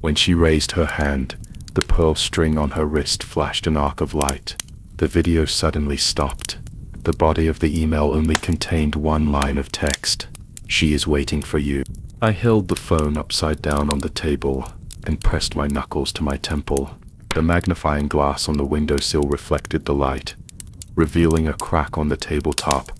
When she raised her hand, the pearl string on her wrist flashed an arc of light. The video suddenly stopped. The body of the email only contained one line of text. "She is waiting for you." I held the phone upside down on the table and pressed my knuckles to my temple. The magnifying glass on the windowsill reflected the light, revealing a crack on the tabletop.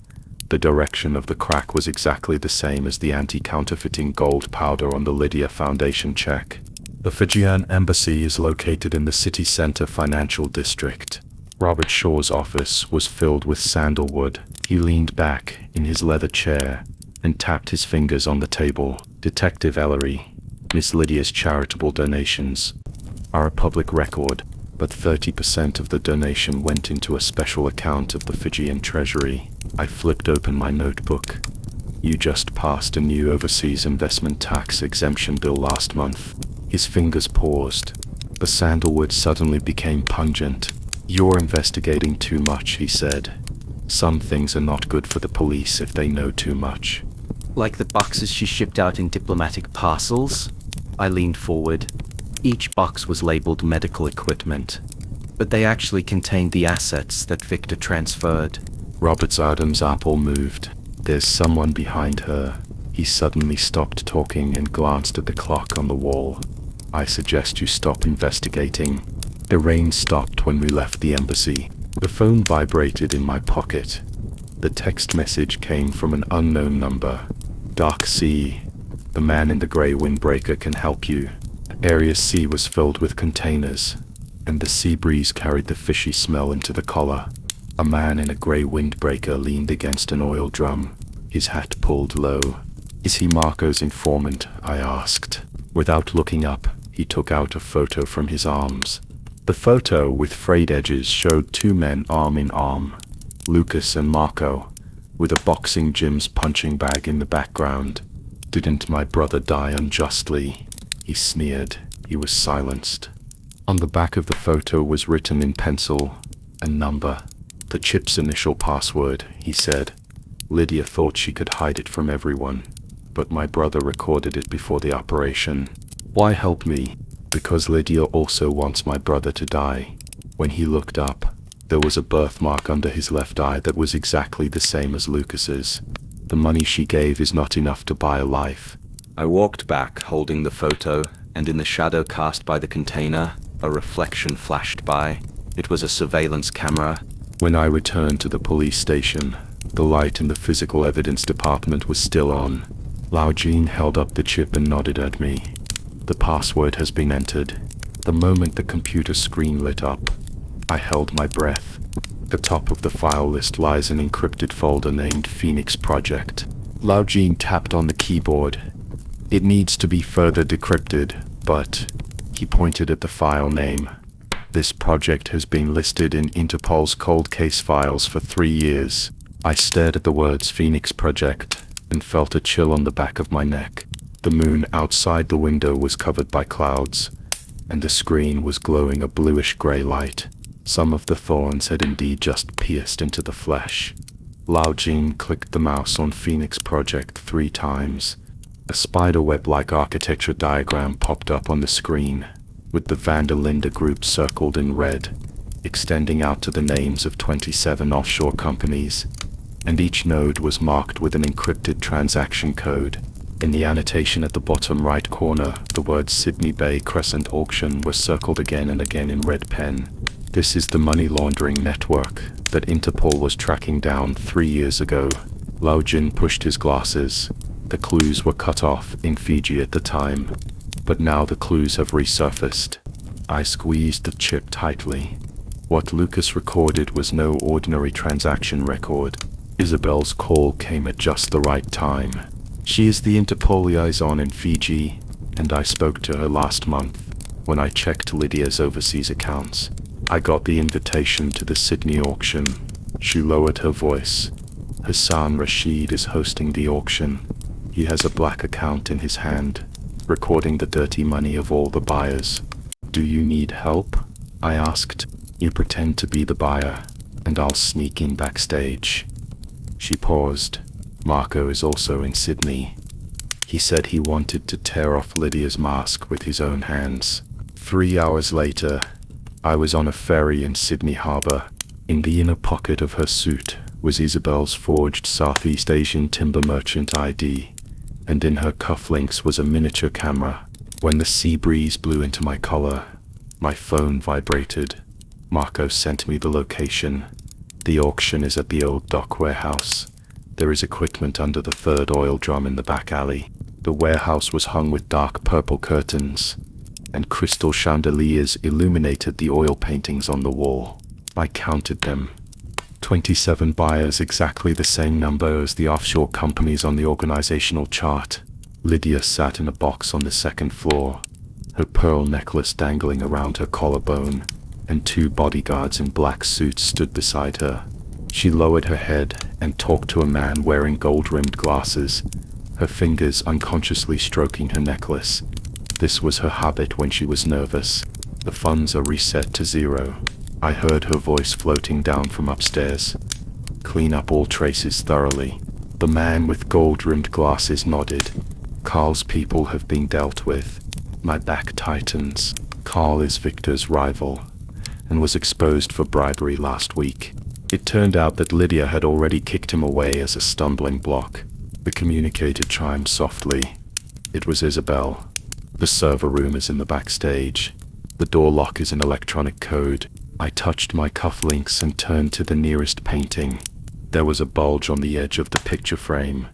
The direction of the crack was exactly the same as the anti-counterfeiting gold powder on the Lydia Foundation check. The Fijian embassy is located in the city center financial district. Robert Shaw's office was filled with sandalwood. He leaned back in his leather chair and tapped his fingers on the table. "Detective Ellery, Miss Lydia's charitable donations are a public record, but 30% of the donation went into a special account of the Fijian Treasury." I flipped open my notebook. "You just passed a new overseas investment tax exemption bill last month." His fingers paused. The sandalwood suddenly became pungent. "You're investigating too much," he said. "Some things are not good for the police if they know too much." Like the boxes she shipped out in diplomatic parcels? I leaned forward. Each box was labeled medical equipment, but they actually contained the assets that Victor transferred. Robert's Adam's apple moved. "There's someone behind her." He suddenly stopped talking and glanced at the clock on the wall. "I suggest you stop investigating." The rain stopped when we left the embassy. The phone vibrated in my pocket. The text message came from an unknown number. "Dark Sea. The man in the gray windbreaker can help you." Area C was filled with containers, and the sea breeze carried the fishy smell into the collar. A man in a gray windbreaker leaned against an oil drum, his hat pulled low. "Is he Marco's informant?" I asked. Without looking up, he took out a photo from his arms. The photo, with frayed edges, showed two men arm in arm, Lucas and Marco, with a boxing gym's punching bag in the background. "Didn't my brother die unjustly?" He sneered. He was silenced. On the back of the photo was written in pencil a number. "The chip's initial password," he said. "Lydia thought she could hide it from everyone, but my brother recorded it before the operation." "Why help me?" "Because Lydia also wants my brother to die." When he looked up, there was a birthmark under his left eye that was exactly the same as Lucas's. "The money she gave is not enough to buy a life." I walked back, holding the photo, and in the shadow cast by the container, a reflection flashed by. It was a surveillance camera. When I returned to the police station, the light in the physical evidence department was still on. Lao Jean held up the chip and nodded at me. "The password has been entered." The moment the computer screen lit up, I held my breath. The top of the file list lies an encrypted folder named Phoenix Project. Lao Jean tapped on the keyboard. "It needs to be further decrypted, but..." He pointed at the file name. "This project has been listed in Interpol's cold case files for 3 years." I stared at the words Phoenix Project and felt a chill on the back of my neck. The moon outside the window was covered by clouds, and the screen was glowing a bluish-gray light. Some of the thorns had indeed just pierced into the flesh. Lao Jean clicked the mouse on Phoenix Project 3 times. A spiderweb-like architecture diagram popped up on the screen, with the Van der Linde group circled in red, extending out to the names of 27 offshore companies, and each node was marked with an encrypted transaction code. In the annotation at the bottom right corner, the words Sydney Bay Crescent Auction were circled again and again in red pen. This is the money laundering network that Interpol was tracking down 3 years ago. Lao Jin pushed his glasses. The clues were cut off in Fiji at the time, but now the clues have resurfaced. I squeezed the chip tightly. What Lucas recorded was no ordinary transaction record. Isabel's call came at just the right time. She is the Interpol liaison in Fiji, and I spoke to her last month when I checked Lydia's overseas accounts. I got the invitation to the Sydney auction. She lowered her voice. Hassan Rashid is hosting the auction. He has a black account in his hand, recording the dirty money of all the buyers. Do you need help? I asked. You pretend to be the buyer, and I'll sneak in backstage. She paused. Marco is also in Sydney. He said he wanted to tear off Lydia's mask with his own hands. 3 hours later, I was on a ferry in Sydney Harbour. In the inner pocket of her suit was Isabel's forged Southeast Asian timber merchant ID, and in her cufflinks was a miniature camera. When the sea breeze blew into my collar, my phone vibrated. Marco sent me the location. The auction is at the old dock warehouse. There is equipment under the third oil drum in the back alley. The warehouse was hung with dark purple curtains, and crystal chandeliers illuminated the oil paintings on the wall. I counted them. 27 buyers, exactly the same number as the offshore companies on the organizational chart. Lydia sat in a box on the second floor, her pearl necklace dangling around her collarbone, and 2 bodyguards in black suits stood beside her. She lowered her head and talked to a man wearing gold-rimmed glasses, her fingers unconsciously stroking her necklace. This was her habit when she was nervous. The funds are reset to 0. I heard her voice floating down from upstairs. Clean up all traces thoroughly. The man with gold-rimmed glasses nodded. Carl's people have been dealt with. My back tightens. Carl is Victor's rival, and was exposed for bribery last week. It turned out that Lydia had already kicked him away as a stumbling block. The communicator chimed softly. It was Isabel. The server room is in the backstage. The door lock is an electronic code. I touched my cufflinks and turned to the nearest painting. There was a bulge on the edge of the picture frame.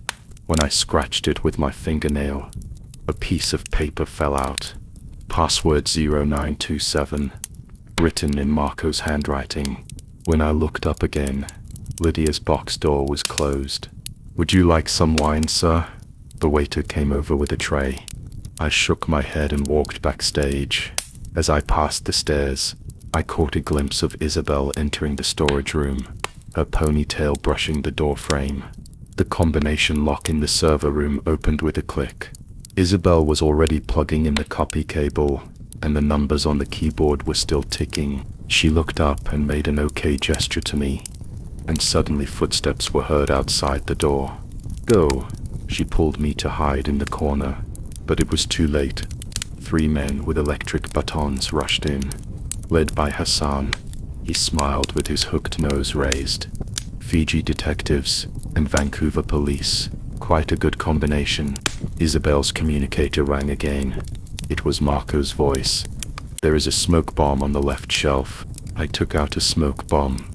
When I scratched it with my fingernail, a piece of paper fell out. Password 0927, written in Marco's handwriting. When I looked up again, Lydia's box door was closed. Would you like some wine, sir? The waiter came over with a tray. I shook my head and walked backstage. As I passed the stairs, I caught a glimpse of Isabel entering the storage room, her ponytail brushing the door frame. The combination lock in the server room opened with a click. Isabel was already plugging in the copy cable, and the numbers on the keyboard were still ticking. She looked up and made an okay gesture to me, and suddenly footsteps were heard outside the door. Go. She pulled me to hide in the corner, but it was too late. 3 men with electric batons rushed in, led by Hassan. He smiled with his hooked nose raised. Fiji detectives and Vancouver police. Quite a good combination. Isabel's communicator rang again. It was Marco's voice. There is a smoke bomb on the left shelf. I took out a smoke bomb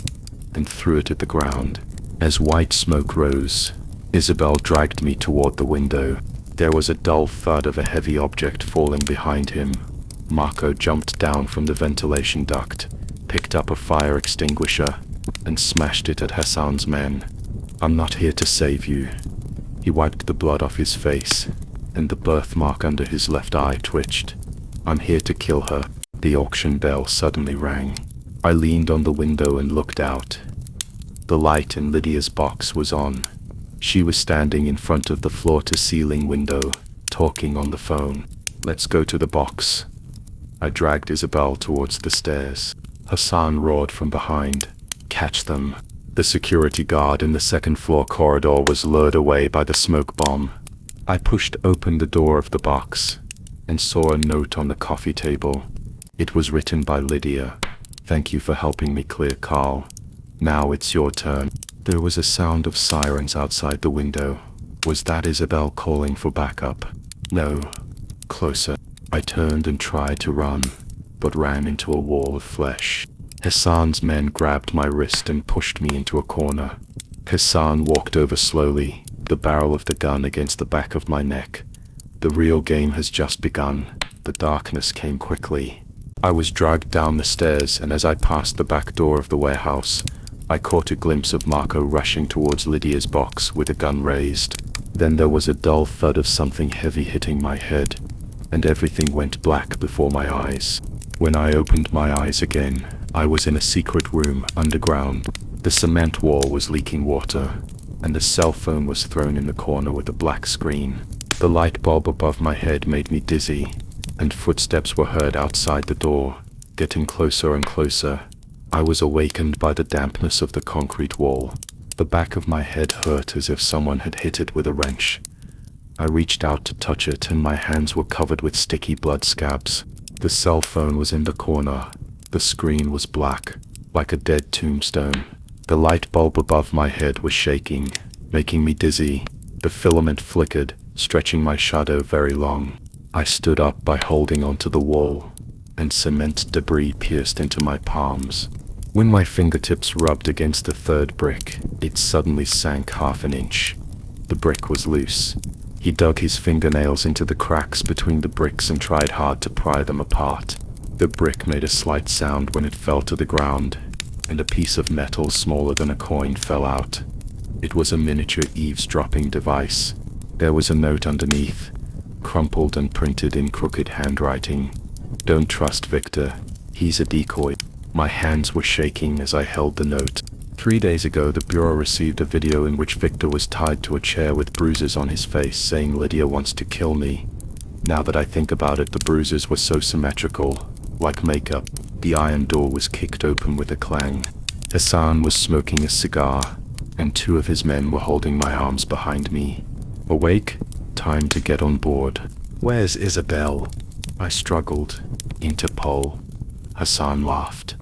and threw it at the ground. As white smoke rose, Isabel dragged me toward the window. There was a dull thud of a heavy object falling behind him. Marco jumped down from the ventilation duct, picked up a fire extinguisher, and smashed it at Hassan's men. I'm not here to save you. He wiped the blood off his face, and the birthmark under his left eye twitched. I'm here to kill her. The auction bell suddenly rang. I leaned on the window and looked out. The light in Lydia's box was on. She was standing in front of the floor-to-ceiling window, talking on the phone. Let's go to the box. I dragged Isabel towards the stairs. Hassan roared from behind. Catch them. The security guard in the second-floor corridor was lured away by the smoke bomb. I pushed open the door of the box and saw a note on the coffee table. It was written by Lydia. Thank you for helping me clear Carl. Now it's your turn. There was a sound of sirens outside the window. Was that Isabel calling for backup? No. Closer. I turned and tried to run, but ran into a wall of flesh. Hassan's men grabbed my wrist and pushed me into a corner. Hassan walked over slowly, the barrel of the gun against the back of my neck. The real game has just begun. The darkness came quickly. I was dragged down the stairs, and as I passed the back door of the warehouse, I caught a glimpse of Marco rushing towards Lydia's box with a gun raised. Then there was a dull thud of something heavy hitting my head, and everything went black before my eyes. When I opened my eyes again, I was in a secret room underground. The cement wall was leaking water, and a cell phone was thrown in the corner with a black screen. The light bulb above my head made me dizzy, and footsteps were heard outside the door, getting closer and closer. I was awakened by the dampness of the concrete wall. The back of my head hurt as if someone had hit it with a wrench. I reached out to touch it, and my hands were covered with sticky blood scabs. The cell phone was in the corner. The screen was black, like a dead tombstone. The light bulb above my head was shaking, making me dizzy. The filament flickered, stretching my shadow very long. I stood up by holding onto the wall, and cement debris pierced into my palms. When my fingertips rubbed against the third brick, it suddenly sank half an inch. The brick was loose. He dug his fingernails into the cracks between the bricks and tried hard to pry them apart. The brick made a slight sound when it fell to the ground, and a piece of metal smaller than a coin fell out. It was a miniature eavesdropping device. There was a note underneath, crumpled and printed in crooked handwriting. "Don't trust Victor. He's a decoy." My hands were shaking as I held the note. 3 days ago, the Bureau received a video in which Victor was tied to a chair with bruises on his face, saying, "Lydia wants to kill me." Now that I think about it, the bruises were so symmetrical, like makeup. The iron door was kicked open with a clang. Hassan was smoking a cigar, and 2 of his men were holding my arms behind me. Awake? Time to get on board. "Where's Isabel?" I struggled. "Interpol." Hassan laughed.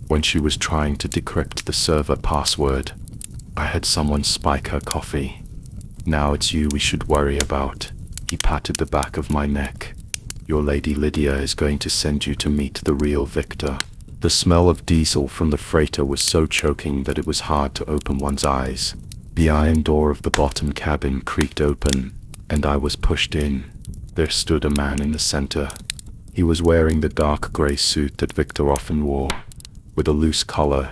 "When she was trying to decrypt the server password, I had someone spike her coffee. Now it's you we should worry about." He patted the back of my neck. "Your lady Lydia is going to send you to meet the real Victor." The smell of diesel from the freighter was so choking that it was hard to open one's eyes. The iron door of the bottom cabin creaked open, and I was pushed in. There stood a man in the center. He was wearing the dark gray suit that Victor often wore, with a loose collar,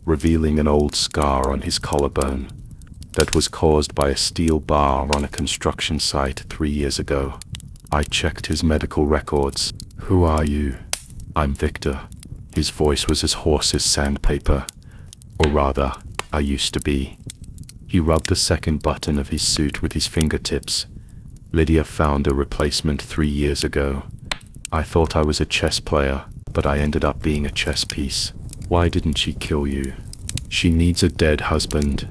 revealing an old scar on his collarbone that was caused by a steel bar on a construction site 3 years ago. I checked his medical records. "Who are you?" "I'm Victor." His voice was as hoarse as sandpaper. Or rather, I used to be. He rubbed the second button of his suit with his fingertips. "Lydia found a replacement 3 years ago. I thought I was a chess player, but I ended up being a chess piece." "Why didn't she kill you?" "She needs a dead husband."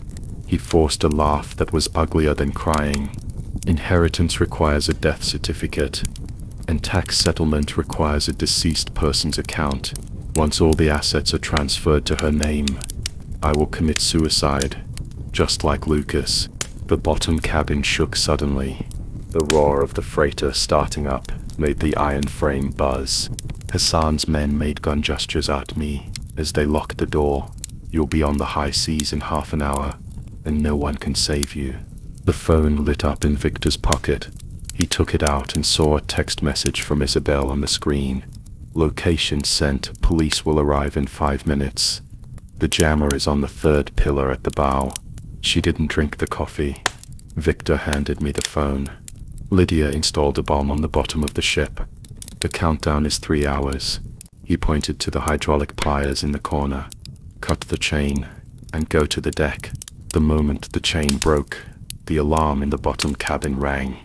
He forced a laugh that was uglier than crying. "Inheritance requires a death certificate, and tax settlement requires a deceased person's account. Once all the assets are transferred to her name, I will commit suicide, just like Lucas." The bottom cabin shook suddenly. The roar of the freighter starting up made the iron frame buzz. Hassan's men made gun gestures at me as they locked the door. "You'll be on the high seas in half an hour, and no one can save you." The phone lit up in Victor's pocket. He took it out and saw a text message from Isabel on the screen. "Location sent. Police will arrive in 5 minutes. The jammer is on the 3rd pillar at the bow." She didn't drink the coffee. Victor handed me the phone. "Lydia installed a bomb on the bottom of the ship. The countdown is 3 hours. He pointed to the hydraulic pliers in the corner. "Cut the chain, and go to the deck." The moment the chain broke, the alarm in the bottom cabin rang.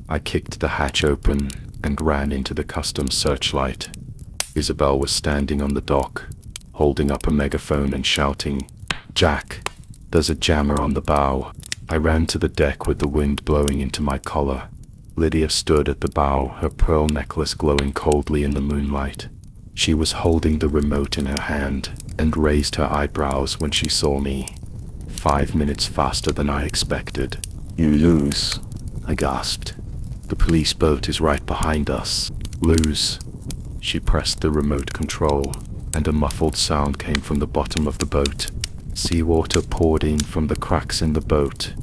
I kicked the hatch open and ran into the customs searchlight. Isabel was standing on the dock, holding up a megaphone and shouting, "Jack, there's a jammer on the bow." I ran to the deck with the wind blowing into my collar. Lydia stood at the bow, her pearl necklace glowing coldly in the moonlight. She was holding the remote in her hand and raised her eyebrows when she saw me. 5 minutes faster than I expected. "You lose," I gasped. "The police boat is right behind us." "Lose." She pressed the remote control, and a muffled sound came from the bottom of the boat. Seawater poured in from the cracks in the boat.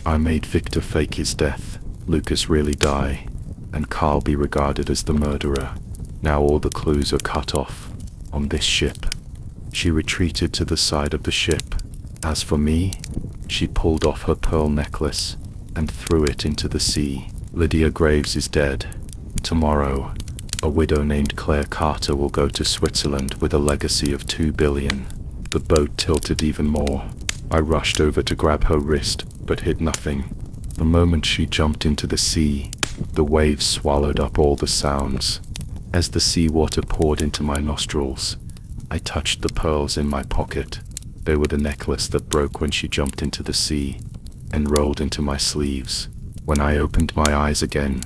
I made Victor fake his death, Lucas really die, and Carl be regarded as the murderer. Now all the clues are cut off. On this ship. She retreated to the side of the ship. As for me, she pulled off her pearl necklace and threw it into the sea. Lydia Graves is dead. Tomorrow, a widow named Claire Carter will go to Switzerland with a legacy of $2 billion. The boat tilted even more. I rushed over to grab her wrist, but hit nothing. The moment she jumped into the sea, the waves swallowed up all the sounds. As the seawater poured into my nostrils, I touched the pearls in my pocket. They were the necklace that broke when she jumped into the sea and rolled into my sleeves. When I opened my eyes again,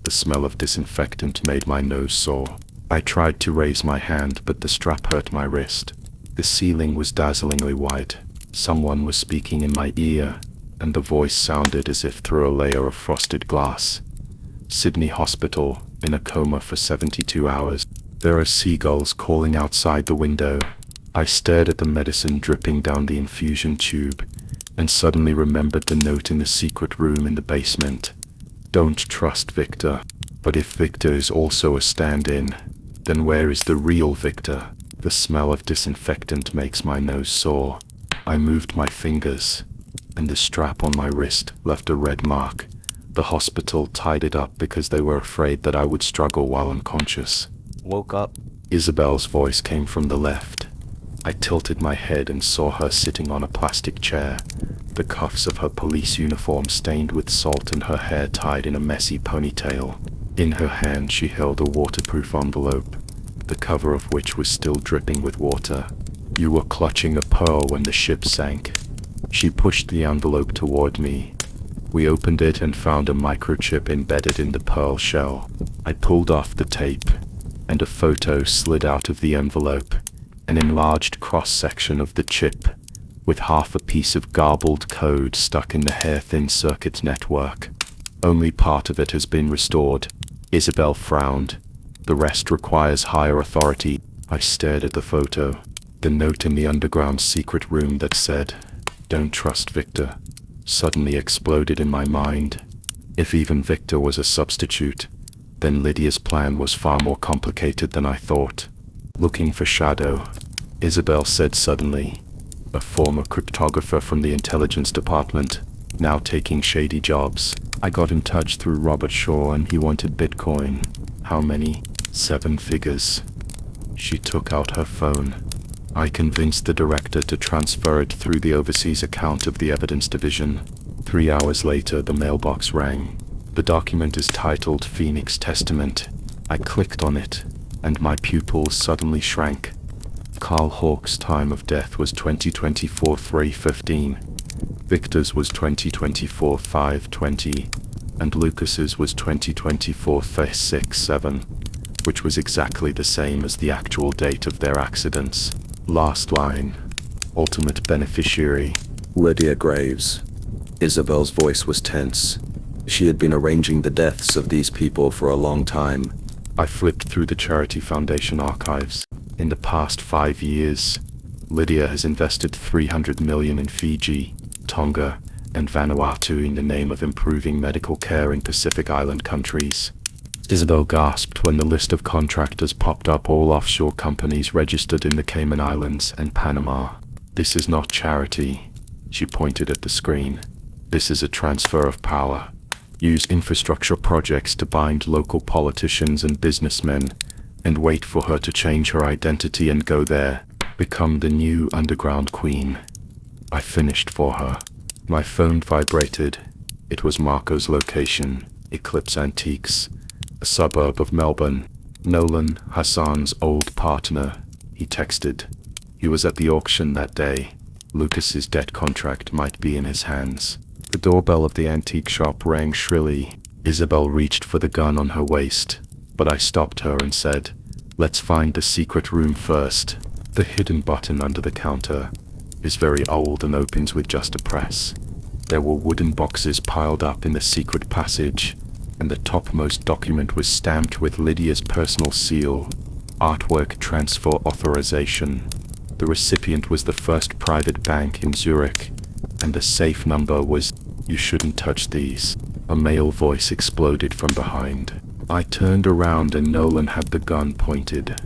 the smell of disinfectant made my nose sore. I tried to raise my hand, but the strap hurt my wrist. The ceiling was dazzlingly white. Someone was speaking in my ear, and the voice sounded as if through a layer of frosted glass. Sydney Hospital, in a coma for 72 hours. There are seagulls calling outside the window. I stared at the medicine dripping down the infusion tube, and suddenly remembered the note in the secret room in the basement. Don't trust Victor. But if Victor is also a stand-in, then where is the real Victor? The smell of disinfectant makes my nose sore. I moved my fingers, and the strap on my wrist left a red mark. The hospital tied it up because they were afraid that I would struggle while unconscious. Woke up. Isabel's voice came from the left. I tilted my head and saw her sitting on a plastic chair, the cuffs of her police uniform stained with salt and her hair tied in a messy ponytail. In her hand she held a waterproof envelope, the cover of which was still dripping with water. You were clutching a pearl when the ship sank. She pushed the envelope toward me. We opened it and found a microchip embedded in the pearl shell. I pulled off the tape, and a photo slid out of the envelope, an enlarged cross-section of the chip, with half a piece of garbled code stuck in the hair-thin circuit network. Only part of it has been restored. Isabel frowned. The rest requires higher authority. I stared at the photo. The note in the underground secret room that said, "Don't trust Victor," suddenly exploded in my mind. If even Victor was a substitute, then Lydia's plan was far more complicated than I thought. Looking for Shadow, Isabel said suddenly, a former cryptographer from the intelligence department, now taking shady jobs. I got in touch through Robert Shaw and he wanted Bitcoin. How many? 7 figures. She took out her phone. I convinced the director to transfer it through the overseas account of the evidence division. 3 hours later, the mailbox rang. The document is titled Phoenix Testament. I clicked on it, and my pupils suddenly shrank. Carl Hawk's time of death was 2024 3:15. Victor's was 2024 5:20, and Lucas's was 2024 6:7, which was exactly the same as the actual date of their accidents. Last line. Ultimate beneficiary. Lydia Graves. Isabel's voice was tense. She had been arranging the deaths of these people for a long time. I flipped through the Charity Foundation archives. In the past 5 years, Lydia has invested $300 million in Fiji, Tonga, and Vanuatu in the name of improving medical care in Pacific Island countries. Isabel gasped when the list of contractors popped up, all offshore companies registered in the Cayman Islands and Panama. This is not charity. She pointed at the screen. This is a transfer of power. Use infrastructure projects to bind local politicians and businessmen, and wait for her to change her identity and go there, become the new underground queen. I finished for her. My phone vibrated. It was Marco's location, Eclipse Antiques, a suburb of Melbourne. Nolan, Hassan's old partner, he texted. He was at the auction that day. Lucas's debt contract might be in his hands. The doorbell of the antique shop rang shrilly. Isabel reached for the gun on her waist, but I stopped her and said, "Let's find the secret room first." The hidden button under the counter is very old and opens with just a press. There were wooden boxes piled up in the secret passage, and the topmost document was stamped with Lydia's personal seal, artwork transfer authorization. The recipient was the First Private Bank in Zurich, and the safe number was, "You shouldn't touch these." A male voice exploded from behind. I turned around and Nolan had the gun pointed.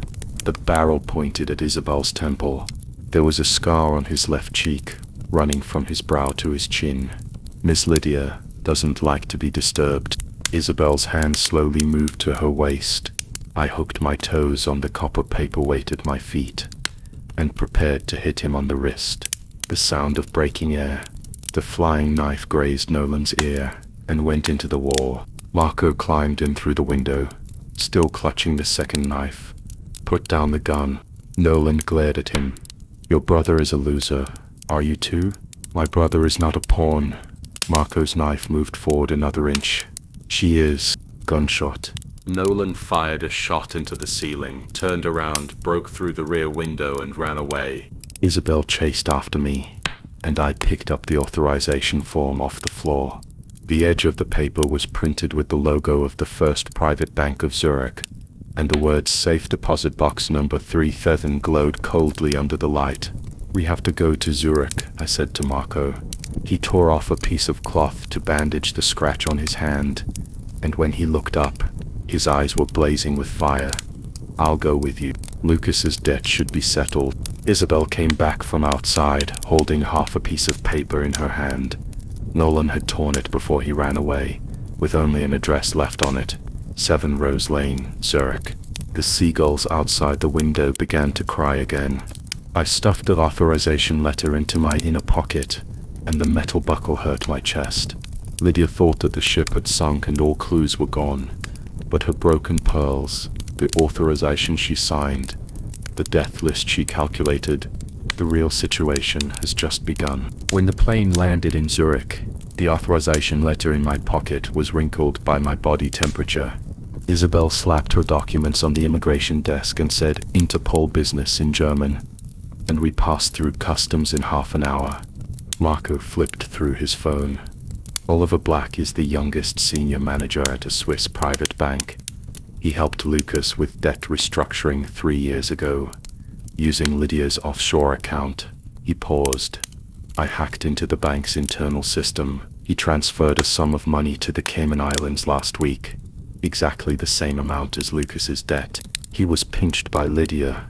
The barrel pointed at Isabel's temple. There was a scar on his left cheek, running from his brow to his chin. Miss Lydia doesn't like to be disturbed. Isabel's hand slowly moved to her waist. I hooked my toes on the copper paperweight at my feet and prepared to hit him on the wrist. The sound of breaking air. The flying knife grazed Nolan's ear and went into the wall. Marco climbed in through the window, still clutching the second knife. Put down the gun. Nolan glared at him. Your brother is a loser. Are you too? My brother is not a pawn. Marco's knife moved forward another inch. She is. Gunshot. Nolan fired a shot into the ceiling, turned around, broke through the rear window and ran away. Isabel chased after me, and I picked up the authorization form off the floor. The edge of the paper was printed with the logo of the First Private Bank of Zurich, and the words Safe Deposit Box Number 3000 glowed coldly under the light. We have to go to Zurich, I said to Marco. He tore off a piece of cloth to bandage the scratch on his hand, and when he looked up, his eyes were blazing with fire. I'll go with you. Lucas's debt should be settled. Isabel came back from outside, holding half a piece of paper in her hand. Nolan had torn it before he ran away, with only an address left on it. 7 Rose Lane, Zurich. The seagulls outside the window began to cry again. I stuffed the authorization letter into my inner pocket, and the metal buckle hurt my chest. Lydia thought that the ship had sunk and all clues were gone, but her broken pearls, the authorization she signed, the death list she calculated, the real situation has just begun. When the plane landed in Zurich, the authorization letter in my pocket was wrinkled by my body temperature. Isabel slapped her documents on the immigration desk and said Interpol business in German, and we passed through customs in half an hour. Marco flipped through his phone. Oliver Black is the youngest senior manager at a Swiss private bank. He helped Lucas with debt restructuring 3 years ago, using Lydia's offshore account. He paused. I hacked into the bank's internal system. He transferred a sum of money to the Cayman Islands last week, exactly the same amount as Lucas's debt. He was pinched by Lydia.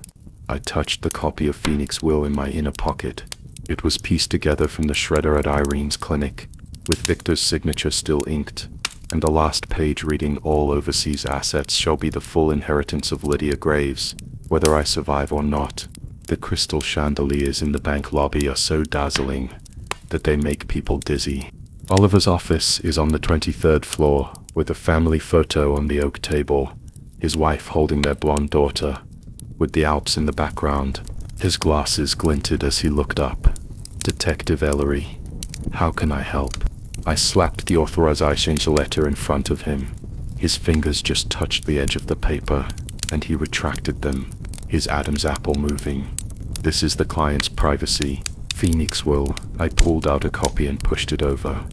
I touched the copy of Phoenix' will in my inner pocket. It was pieced together from the shredder at Irene's clinic, with Victor's signature still inked, and the last page reading all overseas assets shall be the full inheritance of Lydia Graves, whether I survive or not. The crystal chandeliers in the bank lobby are so dazzling that they make people dizzy. Oliver's office is on the 23rd floor, with a family photo on the oak table, his wife holding their blonde daughter, with the Alps in the background. His glasses glinted as he looked up. Detective Ellery, how can I help? I slapped the authorization letter in front of him. His fingers just touched the edge of the paper, and he retracted them, his Adam's apple moving. This is the client's privacy. Phoenix will. I pulled out a copy and pushed it over.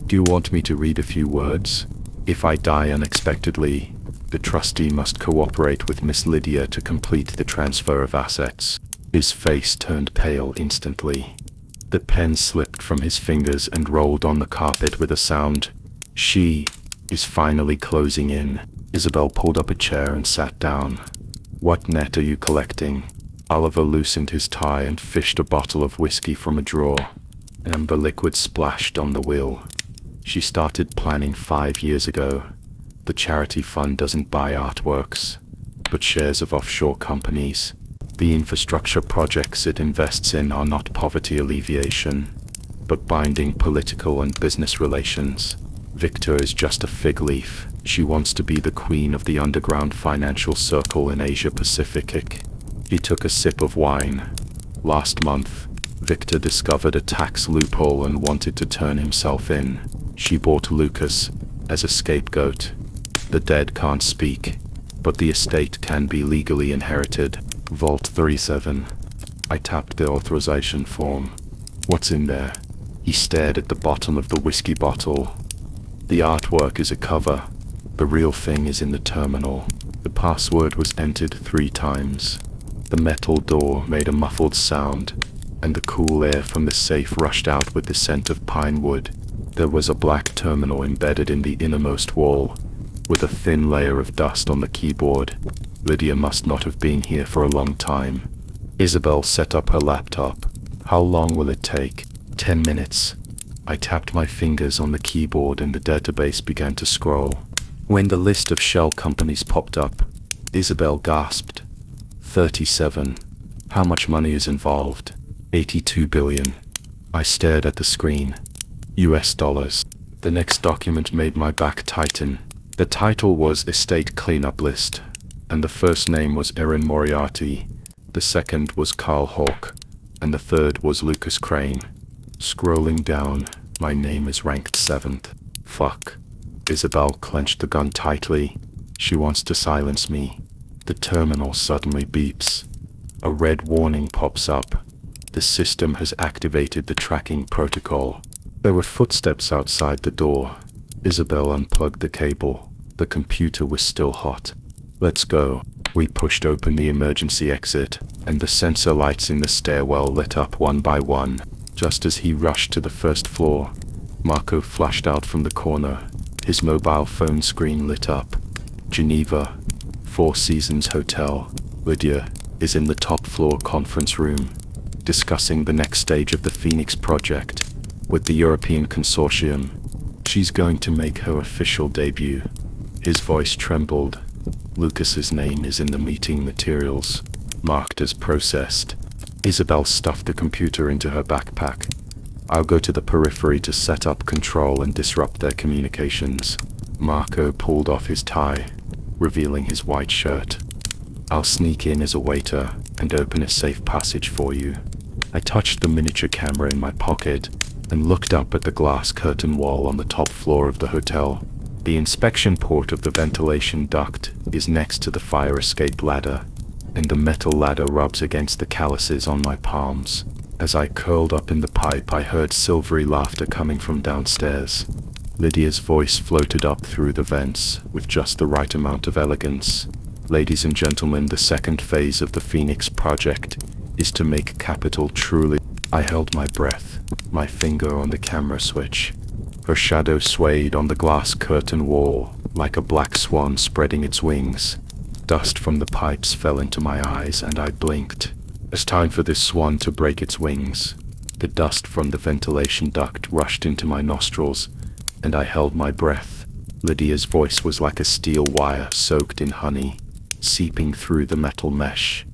Do you want me to read a few words? If I die unexpectedly, the trustee must cooperate with Miss Lydia to complete the transfer of assets. His face turned pale instantly. The pen slipped from his fingers and rolled on the carpet with a sound. She is finally closing in. Isabel pulled up a chair and sat down. What net are you collecting? Oliver loosened his tie and fished a bottle of whiskey from a drawer. Amber liquid splashed on the wheel. She started planning 5 years ago. The charity fund doesn't buy artworks, but shares of offshore companies. The infrastructure projects it invests in are not poverty alleviation, but binding political and business relations. Victor is just a fig leaf. She wants to be the queen of the underground financial circle in Asia Pacific. He took a sip of wine. Last month, Victor discovered a tax loophole and wanted to turn himself in. She bought Lucas as a scapegoat. The dead can't speak, but the estate can be legally inherited. Vault 37. I tapped the authorization form. What's in there? He stared at the bottom of the whiskey bottle. The artwork is a cover. The real thing is in the terminal. The password was entered 3 times. The metal door made a muffled sound, and the cool air from the safe rushed out with the scent of pine wood. There was a black terminal embedded in the innermost wall, with a thin layer of dust on the keyboard. Lydia must not have been here for a long time. Isabel set up her laptop. How long will it take? 10 minutes. I tapped my fingers on the keyboard and the database began to scroll. When the list of shell companies popped up, Isabel gasped. 37. How much money is involved? 82 billion. I stared at the screen. US dollars. The next document made my back tighten. The title was Estate Cleanup List, and the first name was Erin Moriarty, the second was Carl Hawke, and the third was Lucas Crane. Scrolling down, my name is ranked 7th. Fuck. Isabel clenched the gun tightly. She wants to silence me. The terminal suddenly beeps. A red warning pops up. The system has activated the tracking protocol. There were footsteps outside the door. Isabel unplugged the cable. The computer was still hot. Let's go. We pushed open the emergency exit, and the sensor lights in the stairwell lit up one by one. Just as he rushed to the first floor, Marco flashed out from the corner. His mobile phone screen lit up. Geneva, Four Seasons Hotel. Lydia is in the top floor conference room, discussing the next stage of the Phoenix project with the European Consortium. She's going to make her official debut. His voice trembled. Lucas's name is in the meeting materials, marked as processed. Isabel stuffed the computer into her backpack. I'll go to the periphery to set up control and disrupt their communications. Marco pulled off his tie, revealing his white shirt. I'll sneak in as a waiter and open a safe passage for you. I touched the miniature camera in my pocket and looked up at the glass curtain wall on the top floor of the hotel. The inspection port of the ventilation duct is next to the fire escape ladder, and the metal ladder rubs against the calluses on my palms. As I curled up in the pipe, I heard silvery laughter coming from downstairs. Lydia's voice floated up through the vents with just the right amount of elegance. Ladies and gentlemen, the second phase of the Phoenix project is to make capital truly. I held my breath, my finger on the camera switch. Her shadow swayed on the glass curtain wall like a black swan spreading its wings. Dust from the pipes fell into my eyes and I blinked. It's time for this swan to break its wings. The dust from the ventilation duct rushed into my nostrils, and I held my breath. Lydia's voice was like a steel wire soaked in honey, seeping through the metal mesh.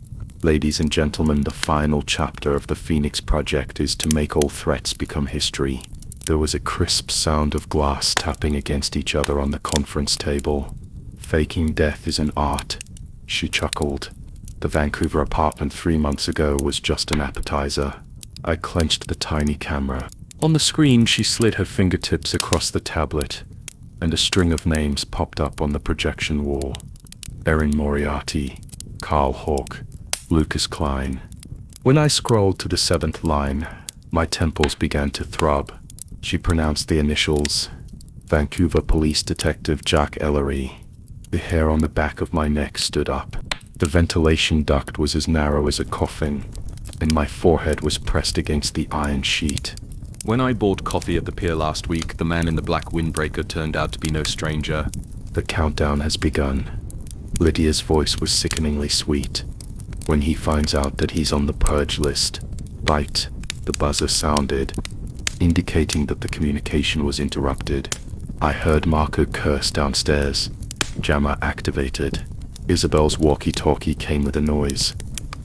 Ladies and gentlemen, the final chapter of the Phoenix project is to make all threats become history. There was a crisp sound of glass tapping against each other on the conference table. Faking death is an art, she chuckled. The Vancouver apartment 3 months ago was just an appetizer. I clenched the tiny camera. On the screen, she slid her fingertips across the tablet, and a string of names popped up on the projection wall. Erin Moriarty, Carl Hawke, Lucas Klein. When I scrolled to the 7th line, my temples began to throb. She pronounced the initials, Vancouver Police Detective Jack Ellery. The hair on the back of my neck stood up. The ventilation duct was as narrow as a coffin, and my forehead was pressed against the iron sheet. When I bought coffee at the pier last week, the man in the black windbreaker turned out to be no stranger. The countdown has begun. Lydia's voice was sickeningly sweet. When he finds out that he's on the purge list, bite, the buzzer sounded, indicating that the communication was interrupted. I heard Marco curse downstairs. Jammer activated. Isabel's walkie-talkie came with a noise.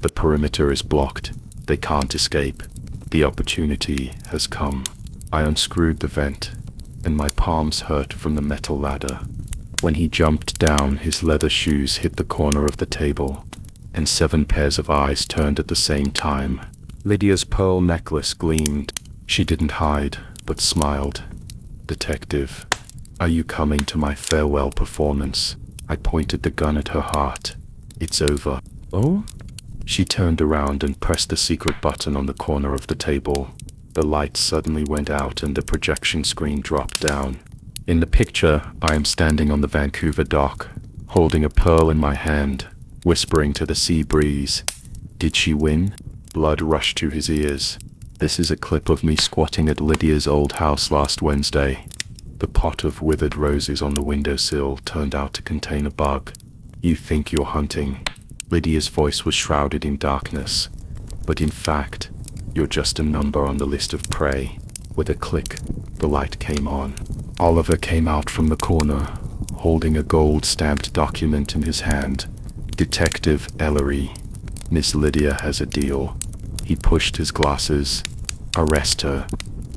The perimeter is blocked. They can't escape. The opportunity has come. I unscrewed the vent, and my palms hurt from the metal ladder. When he jumped down, his leather shoes hit the corner of the table, and 7 pairs of eyes turned at the same time. Lydia's pearl necklace gleamed. She didn't hide, but smiled. Detective, are you coming to my farewell performance? I pointed the gun at her heart. It's over. Oh? She turned around and pressed the secret button on the corner of the table. The lights suddenly went out and the projection screen dropped down. In the picture, I am standing on the Vancouver dock, holding a pearl in my hand, whispering to the sea breeze. Did she win? Blood rushed to his ears. This is a clip of me squatting at Lydia's old house last Wednesday. The pot of withered roses on the windowsill turned out to contain a bug. You think you're hunting. Lydia's voice was shrouded in darkness. But in fact, you're just a number on the list of prey. With a click, the light came on. Oliver came out from the corner, holding a gold-stamped document in his hand. Detective Ellery. Miss Lydia has a deal. He pushed his glasses. Arrest her.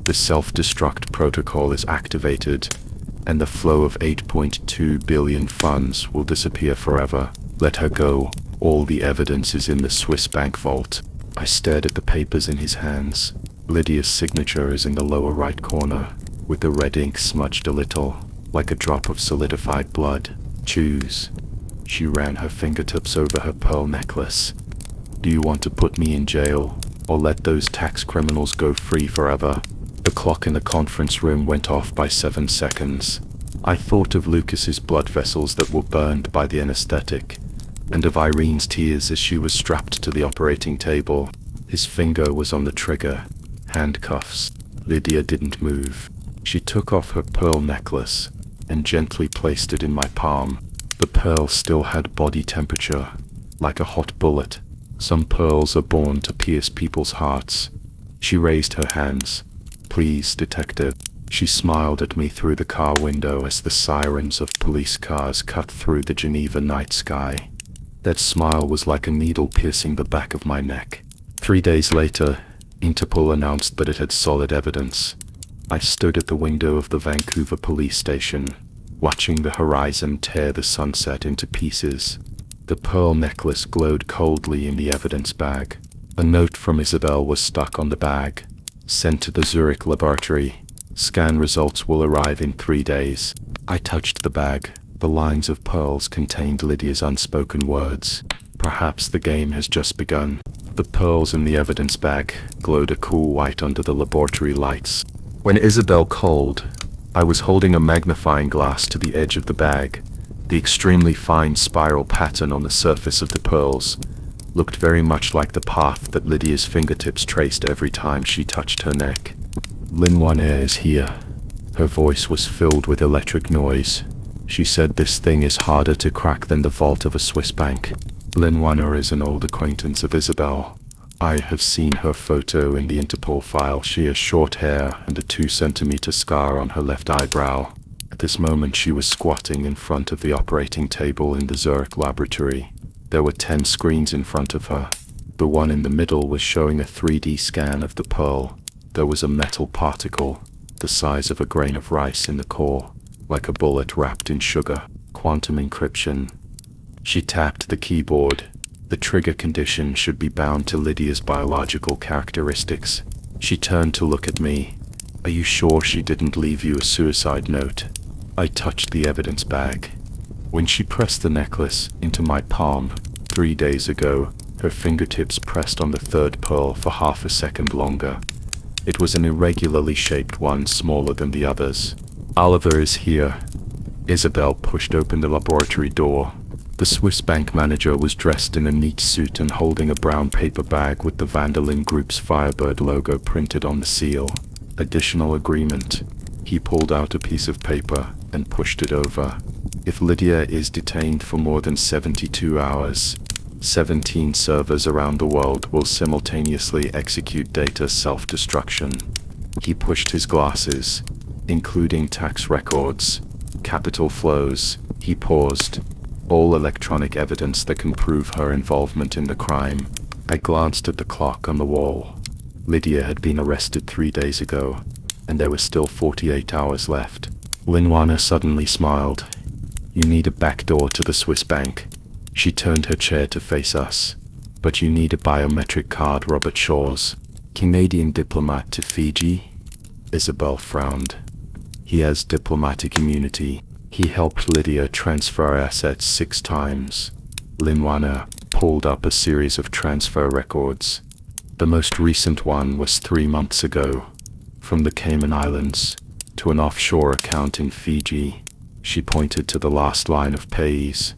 The self-destruct protocol is activated, and the flow of 8.2 billion funds will disappear forever. Let her go. All the evidence is in the Swiss bank vault. I stared at the papers in his hands. Lydia's signature is in the lower right corner, with the red ink smudged a little, like a drop of solidified blood. Choose. She ran her fingertips over her pearl necklace. Do you want to put me in jail, or let those tax criminals go free forever? The clock in the conference room went off by 7 seconds. I thought of Lucas's blood vessels that were burned by the anesthetic, and of Irene's tears as she was strapped to the operating table. His finger was on the trigger. Handcuffs. Lydia didn't move. She took off her pearl necklace and gently placed it in my palm. The pearl still had body temperature, like a hot bullet. Some pearls are born to pierce people's hearts. She raised her hands. Please, detective. She smiled at me through the car window as the sirens of police cars cut through the Geneva night sky. That smile was like a needle piercing the back of my neck. 3 days later, Interpol announced that it had solid evidence. I stood at the window of the Vancouver police station, watching the horizon tear the sunset into pieces. The pearl necklace glowed coldly in the evidence bag. A note from Isabel was stuck on the bag. Sent to the Zurich laboratory. Scan results will arrive in 3 days. I touched the bag. The lines of pearls contained Lydia's unspoken words. Perhaps the game has just begun. The pearls in the evidence bag glowed a cool white under the laboratory lights. When Isabel called, I was holding a magnifying glass to the edge of the bag. The extremely fine spiral pattern on the surface of the pearls looked very much like the path that Lydia's fingertips traced every time she touched her neck. Lin Waner is here. Her voice was filled with electric noise. She said this thing is harder to crack than the vault of a Swiss bank. Lin Waner is an old acquaintance of Isabel. I have seen her photo in the Interpol file. She has short hair and a 2-centimeter scar on her left eyebrow. At this moment she was squatting in front of the operating table in the Zurich laboratory. There were 10 screens in front of her. The one in the middle was showing a 3D scan of the pearl. There was a metal particle, the size of a grain of rice in the core, like a bullet wrapped in sugar. Quantum encryption. She tapped the keyboard. The trigger condition should be bound to Lydia's biological characteristics. She turned to look at me. Are you sure she didn't leave you a suicide note? I touched the evidence bag. When she pressed the necklace into my palm 3 days ago, her fingertips pressed on the third pearl for half a second longer. It was an irregularly shaped one, smaller than the others. Oliver is here. Isabel pushed open the laboratory door. The Swiss bank manager was dressed in a neat suit and holding a brown paper bag with the Vanderlyn Group's Firebird logo printed on the seal. Additional agreement. He pulled out a piece of paper and pushed it over. If Lydia is detained for more than 72 hours, 17 servers around the world will simultaneously execute data self-destruction. He pushed his glasses, including tax records, capital flows. He paused. All electronic evidence that can prove her involvement in the crime. I glanced at the clock on the wall. Lydia had been arrested 3 days ago, and there were still 48 hours left. Lin Waner suddenly smiled. You need a back door to the Swiss bank. She turned her chair to face us. But you need a biometric card, Robert Shaw's. Canadian diplomat to Fiji? Isabel frowned. He has diplomatic immunity. He helped Lydia transfer assets 6 times. Lin Waner pulled up a series of transfer records. The most recent one was 3 months ago, from the Cayman Islands to an offshore account in Fiji. She pointed to the last line of payees.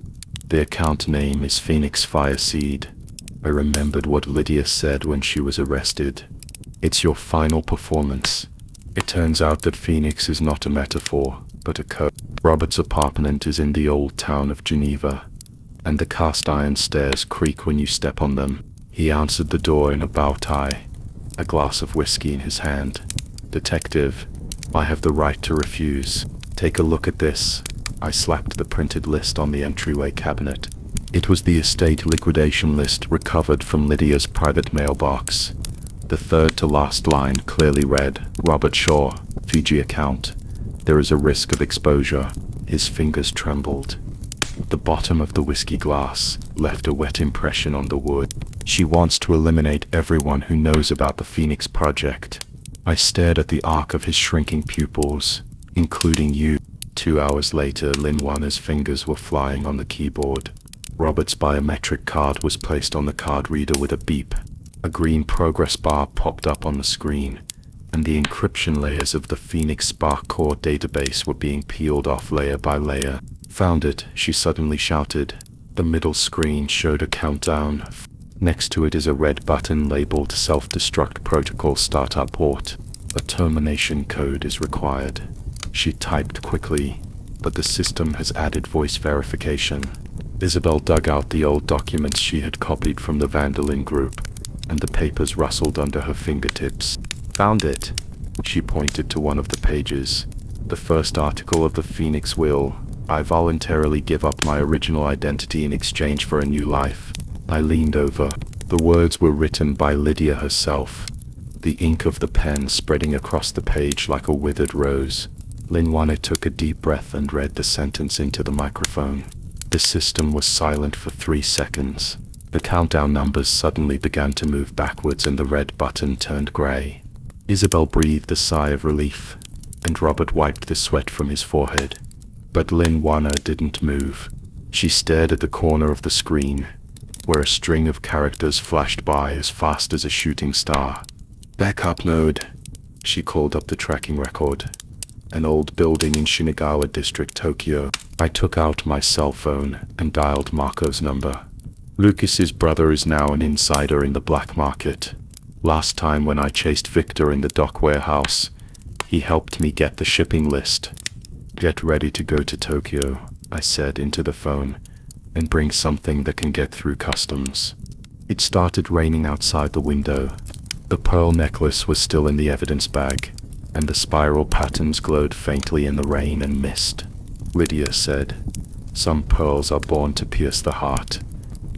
The account name is Phoenix Fireseed. I remembered what Lydia said when she was arrested. It's your final performance. It turns out that Phoenix is not a metaphor, but a code. Robert's apartment is in the old town of Geneva, and the cast iron stairs creak when you step on them. He answered the door in a bow tie, a glass of whiskey in his hand. Detective, I have the right to refuse. Take a look at this. I slapped the printed list on the entryway cabinet. It was the estate liquidation list recovered from Lydia's private mailbox. The third to last line clearly read, Robert Shaw, Fiji account. There is a risk of exposure. His fingers trembled. The bottom of the whiskey glass left a wet impression on the wood. She wants to eliminate everyone who knows about the Phoenix Project. I stared at the arc of his shrinking pupils, including you. 2 hours later, Lin Wanner's fingers were flying on the keyboard. Robert's biometric card was placed on the card reader with a beep. A green progress bar popped up on the screen, and the encryption layers of the Phoenix Spark Core database were being peeled off layer by layer. Found it, she suddenly shouted. The middle screen showed a countdown. Next to it is a red button labeled Self-Destruct Protocol Startup Port. A termination code is required. She typed quickly, but the system has added voice verification. Isabel dug out the old documents she had copied from the Vandalin group, and the papers rustled under her fingertips. Found it. She pointed to one of the pages. The first article of the Phoenix Will. I voluntarily give up my original identity in exchange for a new life. I leaned over. The words were written by Lydia herself, the ink of the pen spreading across the page like a withered rose. Lin Wanner took a deep breath and read the sentence into the microphone. The system was silent for 3 seconds. The countdown numbers suddenly began to move backwards and the red button turned gray. Isabel breathed a sigh of relief, and Robert wiped the sweat from his forehead. But Lin Wanner didn't move. She stared at the corner of the screen, where a string of characters flashed by as fast as a shooting star. Backup node. She called up the tracking record. An old building in Shinagawa District, Tokyo. I took out my cell phone and dialed Marco's number. Lucas's brother is now an insider in the black market. Last time when I chased Victor in the dock warehouse, he helped me get the shipping list. Get ready to go to Tokyo, I said into the phone, and bring something that can get through customs. It started raining outside the window. The pearl necklace was still in the evidence bag, and the spiral patterns glowed faintly in the rain and mist. Lydia said, "Some pearls are born to pierce the heart."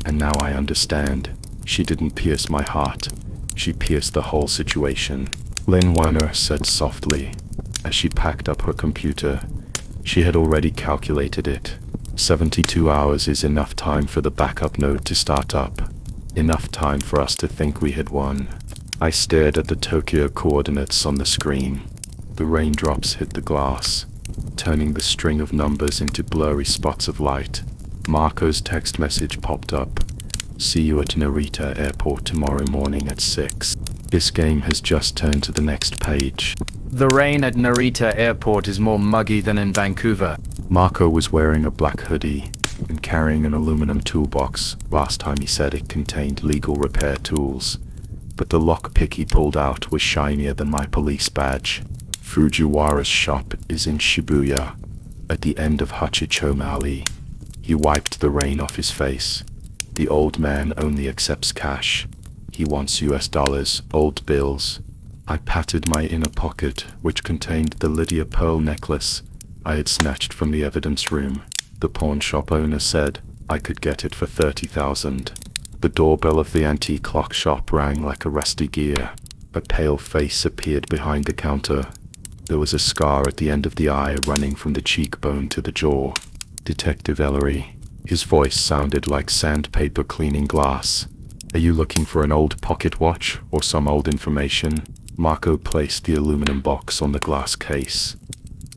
And now I understand. She didn't pierce my heart. She pierced the whole situation. Lin Wanner said softly, as she packed up her computer. She had already calculated it. 72 hours is enough time for the backup node to start up. Enough time for us to think we had won. I stared at the Tokyo coordinates on the screen. The raindrops hit the glass, turning the string of numbers into blurry spots of light. Marco's text message popped up. See you at Narita Airport tomorrow morning at 6. This game has just turned to the next page. The rain at Narita Airport is more muggy than in Vancouver. Marco was wearing a black hoodie and carrying an aluminum toolbox. Last time he said it contained legal repair tools, but the lockpick he pulled out was shinier than my police badge. Fujiwara's shop is in Shibuya, at the end of Hachichome Alley. He wiped the rain off his face. The old man only accepts cash. He wants US dollars, old bills. I patted my inner pocket, which contained the Lydia pearl necklace I had snatched from the evidence room. The pawn shop owner said I could get it for 30,000. The doorbell of the antique clock shop rang like a rusty gear. A pale face appeared behind the counter. There was a scar at the end of the eye running from the cheekbone to the jaw. Detective Ellery. His voice sounded like sandpaper cleaning glass. Are you looking for an old pocket watch or some old information? Marco placed the aluminum box on the glass case.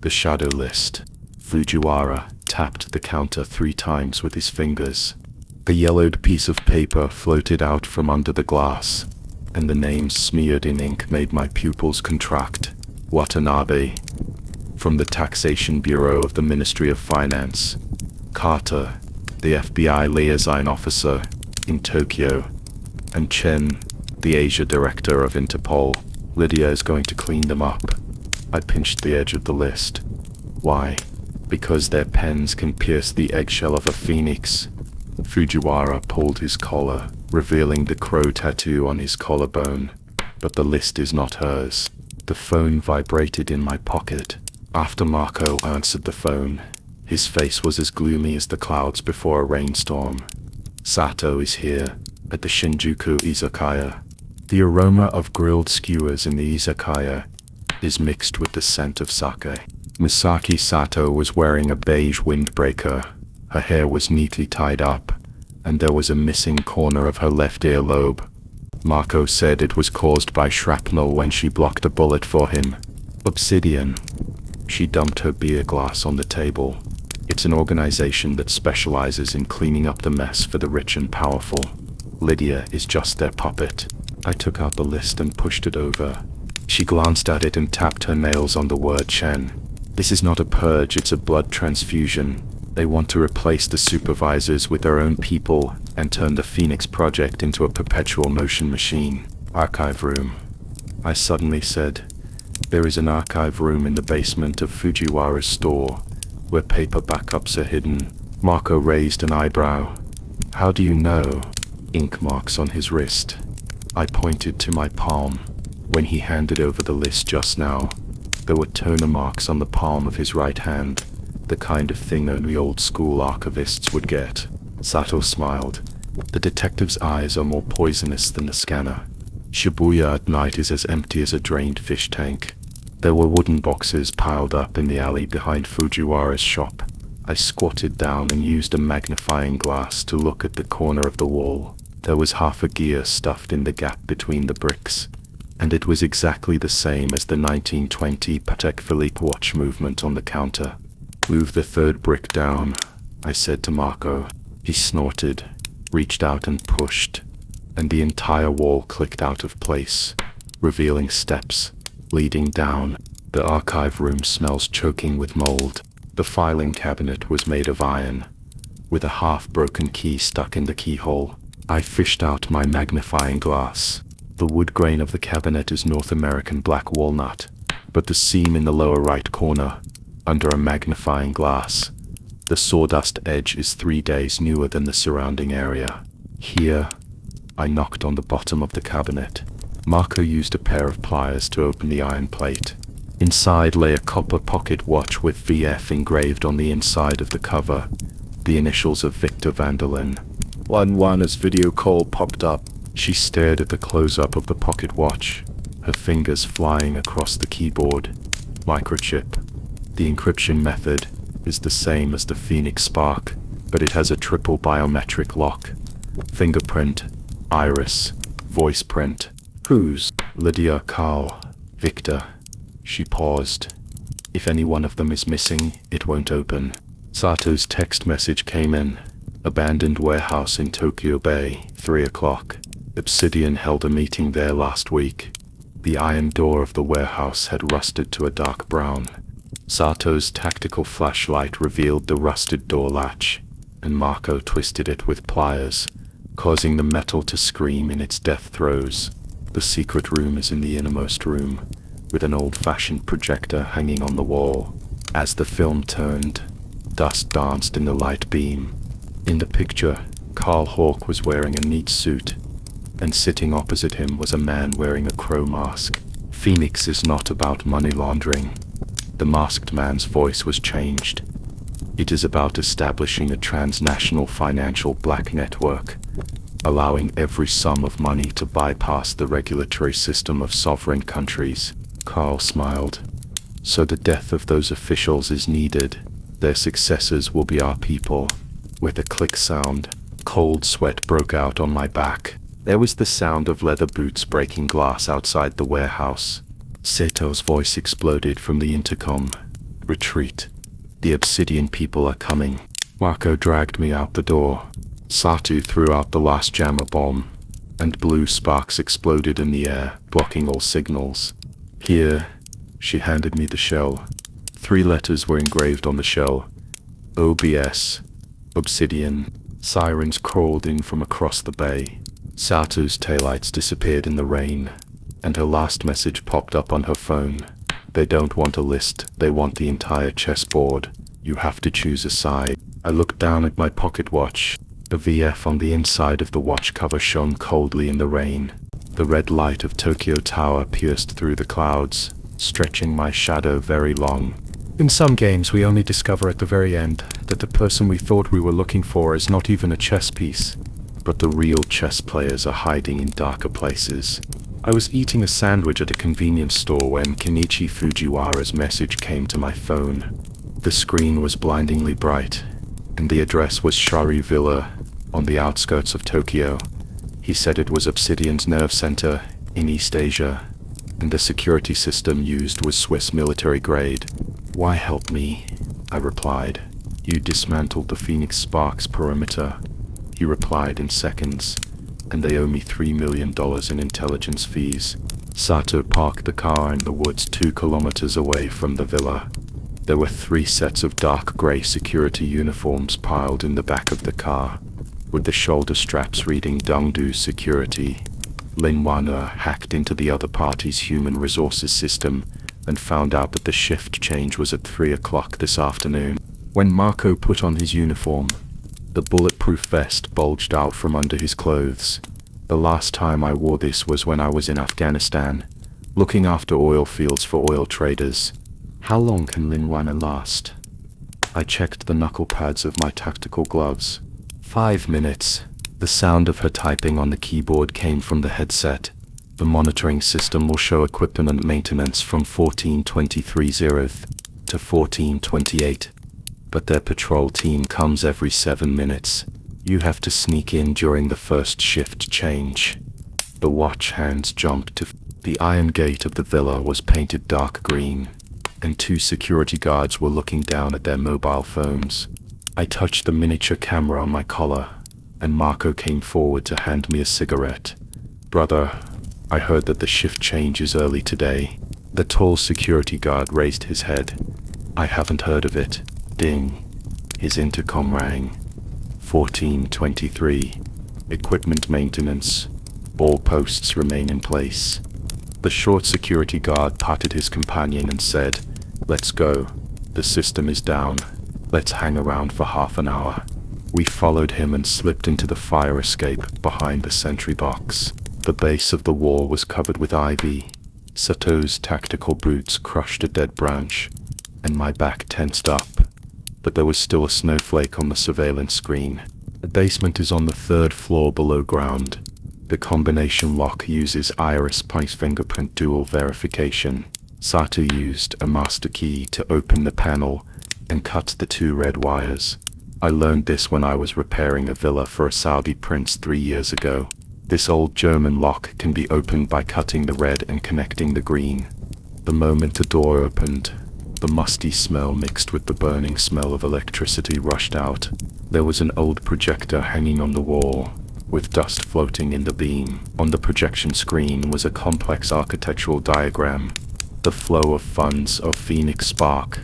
The shadow list. Fujiwara tapped the counter 3 times with his fingers. A yellowed piece of paper floated out from under the glass, and the names smeared in ink made my pupils contract. Watanabe, from the Taxation Bureau of the Ministry of Finance. Carter, the FBI liaison officer in Tokyo. And Chen, the Asia director of Interpol. Lydia is going to clean them up. I pinched the edge of the list. Why? Because their pens can pierce the eggshell of a phoenix. Fujiwara pulled his collar, revealing the crow tattoo on his collarbone. But the list is not hers. The phone vibrated in my pocket. After Marco answered the phone, his face was as gloomy as the clouds before a rainstorm. Sato is here, at the Shinjuku Izakaya. The aroma of grilled skewers in the izakaya is mixed with the scent of sake. Misaki Sato was wearing a beige windbreaker. Her hair was neatly tied up, and there was a missing corner of her left earlobe. Marco said it was caused by shrapnel when she blocked a bullet for him. Obsidian. She dumped her beer glass on the table. It's an organization that specializes in cleaning up the mess for the rich and powerful. Lydia is just their puppet. I took out the list and pushed it over. She glanced at it and tapped her nails on the word Chen. This is not a purge, it's a blood transfusion. They want to replace the supervisors with their own people and turn the Phoenix Project into a perpetual motion machine. Archive room. I suddenly said, there is an archive room in the basement of Fujiwara's store, where paper backups are hidden. Marco raised an eyebrow. How do you know? Ink marks on his wrist. I pointed to my palm. When he handed over the list just now, there were toner marks on the palm of his right hand, the kind of thing only old-school archivists would get. Sato smiled. The detective's eyes are more poisonous than the scanner. Shibuya at night is as empty as a drained fish tank. There were wooden boxes piled up in the alley behind Fujiwara's shop. I squatted down and used a magnifying glass to look at the corner of the wall. There was half a gear stuffed in the gap between the bricks, and it was exactly the same as the 1920 Patek Philippe watch movement on the counter. Move the third brick down, I said to Marco. He snorted, reached out and pushed, and the entire wall clicked out of place, revealing steps leading down. The archive room smells choking with mold. The filing cabinet was made of iron, with a half-broken key stuck in the keyhole. I fished out my magnifying glass. The wood grain of the cabinet is North American black walnut, but the seam in the lower right corner, under a magnifying glass, the sawdust edge is 3 days newer than the surrounding area. Here, I knocked on the bottom of the cabinet. Marco used a pair of pliers to open the iron plate. Inside lay a copper pocket watch with VF engraved on the inside of the cover, the initials of Victor Vanderlyn. Juana's video call popped up. She stared at the close-up of the pocket watch, her fingers flying across the keyboard. Microchip. The encryption method is the same as the Phoenix Spark, but it has a triple biometric lock. Fingerprint, iris, voice print. Whose? Lydia, Carl, Victor. She paused. If any one of them is missing, it won't open. Sato's text message came in. Abandoned warehouse in Tokyo Bay, 3 o'clock. Obsidian held a meeting there last week. The iron door of the warehouse had rusted to a dark brown. Sato's tactical flashlight revealed the rusted door latch, and Marco twisted it with pliers, causing the metal to scream in its death throes. The secret room is in the innermost room, with an old-fashioned projector hanging on the wall. As the film turned, dust danced in the light beam. In the picture, Carl Hawke was wearing a neat suit, and sitting opposite him was a man wearing a crow mask. Phoenix is not about money laundering. The masked man's voice was changed. It is about establishing a transnational financial black network, allowing every sum of money to bypass the regulatory system of sovereign countries. Carl smiled. So the death of those officials is needed. Their successors will be our people. With a click sound, cold sweat broke out on my back. There was the sound of leather boots breaking glass outside the warehouse. Sato's voice exploded from the intercom. Retreat. The Obsidian people are coming. Marco dragged me out the door. Sato threw out the last jammer bomb, and blue sparks exploded in the air, blocking all signals. Here, she handed me the shell. 3 letters were engraved on the shell. OBS. Obsidian. Sirens crawled in from across the bay. Sato's taillights disappeared in the rain, and her last message popped up on her phone. They don't want a list, they want the entire chessboard. You have to choose a side. I looked down at my pocket watch. The VF on the inside of the watch cover shone coldly in the rain. The red light of Tokyo Tower pierced through the clouds, stretching my shadow very long. In some games we only discover at the very end that the person we thought we were looking for is not even a chess piece, but the real chess players are hiding in darker places. I was eating a sandwich at a convenience store when Kenichi Fujiwara's message came to my phone. The screen was blindingly bright, and the address was Shari Villa, on the outskirts of Tokyo. He said it was Obsidian's nerve center in East Asia, and the security system used was Swiss military grade. Why help me? I replied. You dismantled the Phoenix Sparks perimeter. He replied in seconds, and they owe me $3 million in intelligence fees. Sato parked the car in the woods 2 kilometers away from the villa. There were 3 sets of dark gray security uniforms piled in the back of the car, with the shoulder straps reading Dongdu Security. Lin Wana hacked into the other party's human resources system and found out that the shift change was at 3 o'clock this afternoon. When Marco put on his uniform, the bulletproof vest bulged out from under his clothes. The last time I wore this was when I was in Afghanistan, looking after oil fields for oil traders. How long can Lin Wana last? I checked the knuckle pads of my tactical gloves. 5 minutes. The sound of her typing on the keyboard came from the headset. The monitoring system will show equipment maintenance from 14:23 to 14:28. But their patrol team comes every 7 minutes. You have to sneak in during the first shift change. The watch hands jumped to the iron gate of the villa was painted dark green, and 2 security guards were looking down at their mobile phones. I touched the miniature camera on my collar, and Marco came forward to hand me a cigarette. Brother, I heard that the shift change is early today. The tall security guard raised his head. I haven't heard of it. Ding. His intercom rang. 14:23. Equipment maintenance. All posts remain in place. The short security guard patted his companion and said, "Let's go. The system is down. Let's hang around for half an hour." We followed him and slipped into the fire escape behind the sentry box. The base of the wall was covered with ivy. Sato's tactical boots crushed a dead branch, and my back tensed up. But there was still a snowflake on the surveillance screen. The basement is on the 3rd floor below ground. The combination lock uses iris pice fingerprint dual verification. Sato used a master key to open the panel and cut the 2 red wires. I learned this when I was repairing a villa for a Saudi prince 3 years ago. This old German lock can be opened by cutting the red and connecting the green. The moment the door opened, the musty smell mixed with the burning smell of electricity rushed out. There was an old projector hanging on the wall, with dust floating in the beam. On the projection screen was a complex architectural diagram. The flow of funds of Phoenix Spark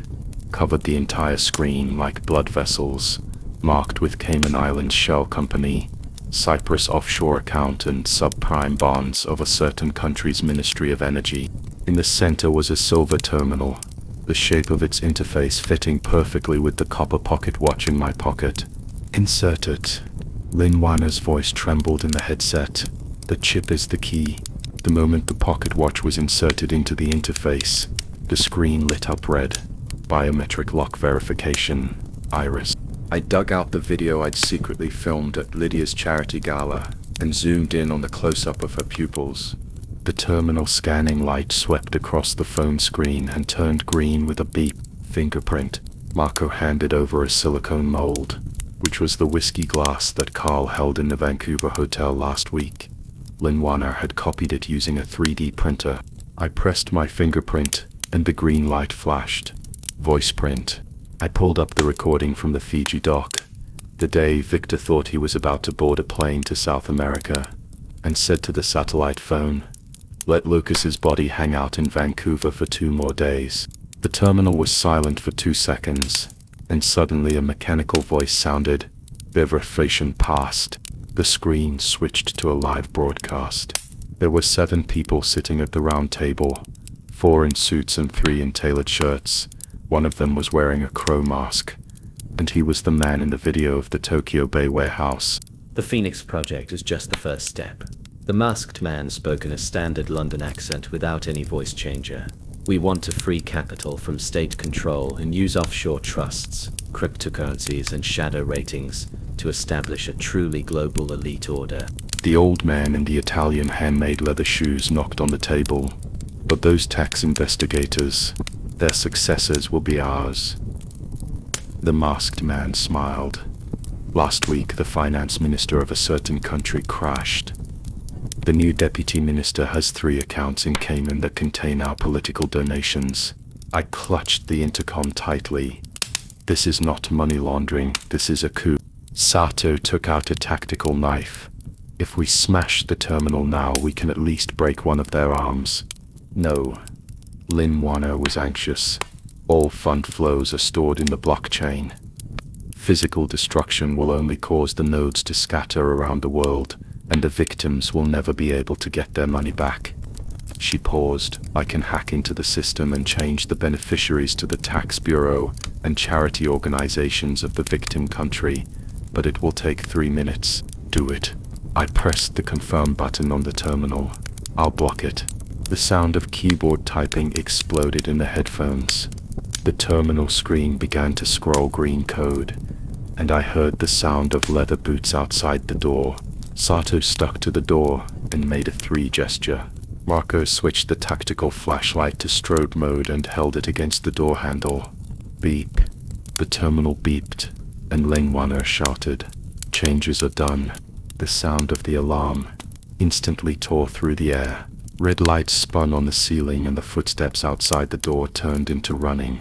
covered the entire screen like blood vessels, marked with Cayman Islands Shell Company, Cyprus offshore account and subprime bonds of a certain country's Ministry of Energy. In the center was a silver terminal, the shape of its interface fitting perfectly with the copper pocket watch in my pocket. "Insert it." Lin Wana's voice trembled in the headset. "The chip is the key." The moment the pocket watch was inserted into the interface, the screen lit up red. Biometric lock verification. Iris. I dug out the video I'd secretly filmed at Lydia's charity gala and zoomed in on the close-up of her pupils. The terminal scanning light swept across the phone screen and turned green with a beep. Fingerprint. Marco handed over a silicone mold, which was the whiskey glass that Carl held in the Vancouver hotel last week. Lin Wana had copied it using a 3D printer. I pressed my fingerprint, and the green light flashed. Voice print. I pulled up the recording from the Fiji dock, the day Victor thought he was about to board a plane to South America, and said to the satellite phone, "Let Lucas's body hang out in Vancouver for 2 more days." The terminal was silent for 2 seconds, and suddenly a mechanical voice sounded. Verification passed. The screen switched to a live broadcast. There were 7 people sitting at the round table, 4 in suits and 3 in tailored shirts. One of them was wearing a crow mask, and he was the man in the video of the Tokyo Bay warehouse. The Phoenix Project is just the first step. The masked man spoke in a standard London accent without any voice changer. We want to free capital from state control and use offshore trusts, cryptocurrencies, and shadow ratings to establish a truly global elite order. The old man in the Italian handmade leather shoes knocked on the table. But those tax investigators, their successors will be ours. The masked man smiled. Last week, the finance minister of a certain country crashed. The new deputy minister has 3 accounts in Cayman that contain our political donations. I clutched the intercom tightly. This is not money laundering, this is a coup. Sato took out a tactical knife. If we smash the terminal now, we can at least break one of their arms. No. Lin Wana was anxious. All fund flows are stored in the blockchain. Physical destruction will only cause the nodes to scatter around the world, and the victims will never be able to get their money back. She paused. I can hack into the system and change the beneficiaries to the tax bureau and charity organizations of the victim country, but it will take 3 minutes. Do it. I pressed the confirm button on the terminal. I'll block it. The sound of keyboard typing exploded in the headphones. The terminal screen began to scroll green code, and I heard the sound of leather boots outside the door. Sato stuck to the door and made a 3 gesture. Marco switched the tactical flashlight to strobe mode and held it against the door handle. Beep. The terminal beeped, and Lin Wana shouted, "Changes are done." The sound of the alarm instantly tore through the air. Red lights spun on the ceiling and the footsteps outside the door turned into running.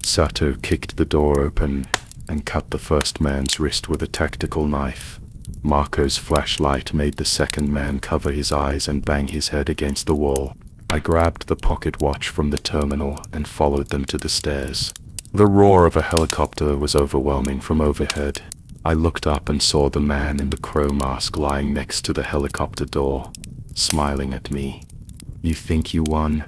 Sato kicked the door open and cut the first man's wrist with a tactical knife. Marco's flashlight made the second man cover his eyes and bang his head against the wall. I grabbed the pocket watch from the terminal and followed them to the stairs. The roar of a helicopter was overwhelming from overhead. I looked up and saw the man in the crow mask lying next to the helicopter door, smiling at me. "You think you won?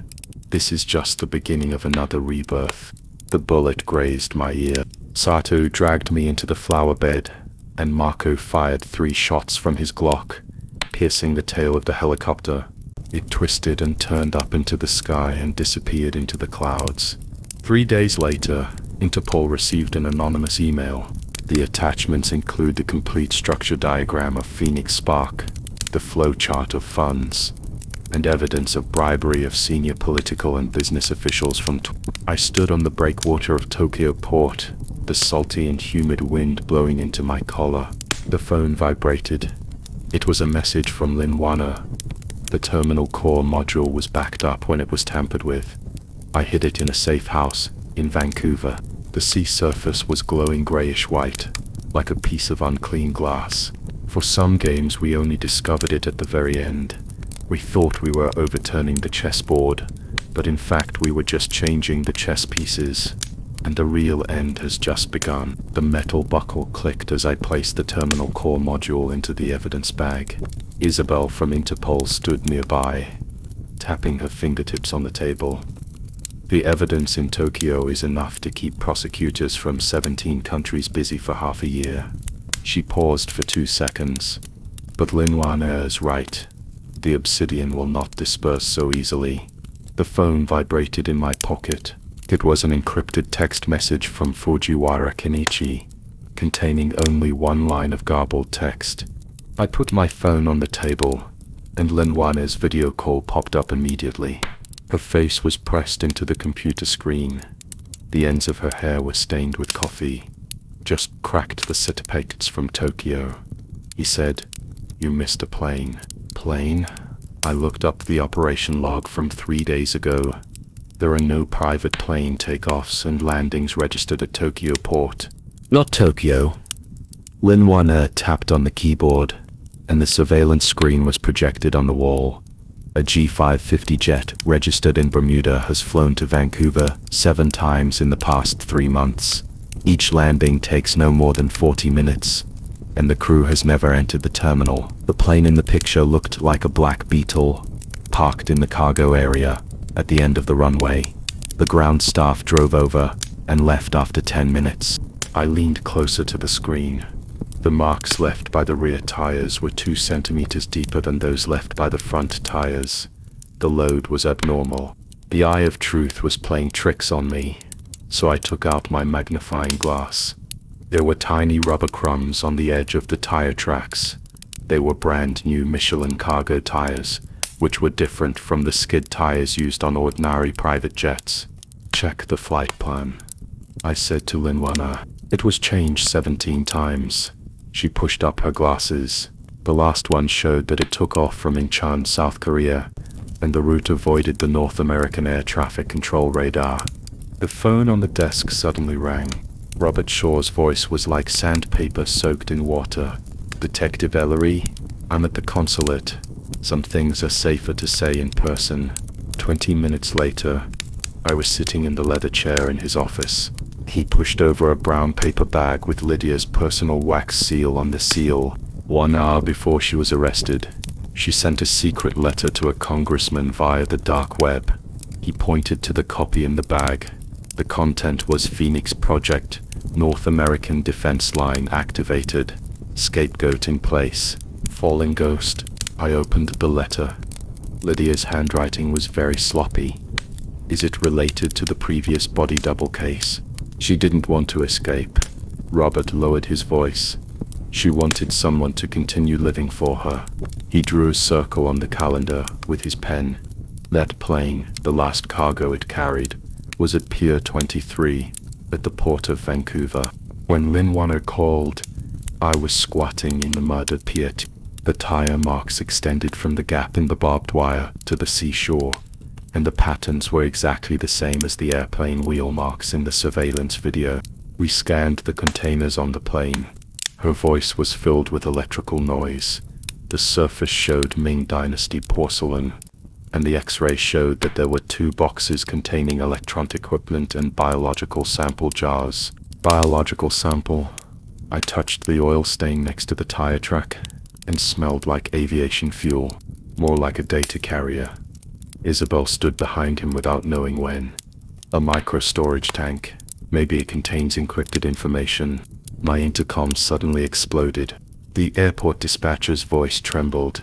This is just the beginning of another rebirth." The bullet grazed my ear. Sato dragged me into the flower bed, and Marco fired 3 shots from his Glock, piercing the tail of the helicopter. It twisted and turned up into the sky and disappeared into the clouds. 3 days later, Interpol received an anonymous email. The attachments include the complete structure diagram of Phoenix Spark, the flowchart of funds, and evidence of bribery of senior political and business officials from I stood on the breakwater of Tokyo port, the salty and humid wind blowing into my collar. The phone vibrated. It was a message from Lin Wana. The terminal core module was backed up when it was tampered with. I hid it in a safe house in Vancouver. The sea surface was glowing grayish-white, like a piece of unclean glass. For some games we only discovered it at the very end. We thought we were overturning the chessboard, but in fact we were just changing the chess pieces. And the real end has just begun. The metal buckle clicked as I placed the terminal core module into the evidence bag. Isabel from Interpol stood nearby, tapping her fingertips on the table. The evidence in Tokyo is enough to keep prosecutors from 17 countries busy for half a year. She paused for 2 seconds. But Lin Wana is right. The obsidian will not disperse so easily. The phone vibrated in my pocket. It was an encrypted text message from Fujiwara Kenichi, containing only 1 line of garbled text. I put my phone on the table, and Lin Wana's video call popped up immediately. Her face was pressed into the computer screen. The ends of her hair were stained with coffee. "Just cracked the certificates from Tokyo," he said. "You missed a plane." "Plane?" I looked up the operation log from 3 days ago. There are no private plane takeoffs and landings registered at Tokyo port. Not Tokyo. Lin Wana tapped on the keyboard, and the surveillance screen was projected on the wall. A G550 jet registered in Bermuda has flown to Vancouver 7 times in the past 3 months. Each landing takes no more than 40 minutes, and the crew has never entered the terminal. The plane in the picture looked like a black Beetle, parked in the cargo area, at the end of the runway. The ground staff drove over and left after 10 minutes. I leaned closer to the screen. The marks left by the rear tires were 2 centimeters deeper than those left by the front tires. The load was abnormal. The eye of truth was playing tricks on me, so I took out my magnifying glass. There were tiny rubber crumbs on the edge of the tire tracks. They were brand new Michelin cargo tires, which were different from the skid tires used on ordinary private jets. "Check the flight plan," I said to Linwana. It was changed 17 times. She pushed up her glasses. The last one showed that it took off from Incheon, South Korea, and the route avoided the North American air traffic control radar. The phone on the desk suddenly rang. Robert Shaw's voice was like sandpaper soaked in water. "Detective Ellery, I'm at the consulate. Some things are safer to say in person." 20 minutes later, I was sitting in the leather chair in his office. He pushed over a brown paper bag with Lydia's personal wax seal on the seal. 1 hour before she was arrested, she sent a secret letter to a congressman via the dark web. He pointed to the copy in the bag. The content was Phoenix Project, North American Defense Line activated, scapegoat in place, falling ghost. I opened the letter. Lydia's handwriting was very sloppy. "Is it related to the previous body double case? She didn't want to escape." Robert lowered his voice. "She wanted someone to continue living for her." He drew a circle on the calendar with his pen. That plane, the last cargo it carried, was at Pier 23, at the port of Vancouver. When Lin Wanner called, I was squatting in the mud at Pier 2. The tire marks extended from the gap in the barbed wire to the seashore, and the patterns were exactly the same as the airplane wheel marks in the surveillance video. We scanned the containers on the plane. Her voice was filled with electrical noise. The surface showed Ming Dynasty porcelain, and the X-ray showed that there were 2 boxes containing electronic equipment and biological sample jars. Biological sample. I touched the oil stain next to the tire track, and smelled like aviation fuel, more like a data carrier. Isabel stood behind him without knowing when. "A micro-storage tank. Maybe it contains encrypted information." My intercom suddenly exploded. The airport dispatcher's voice trembled.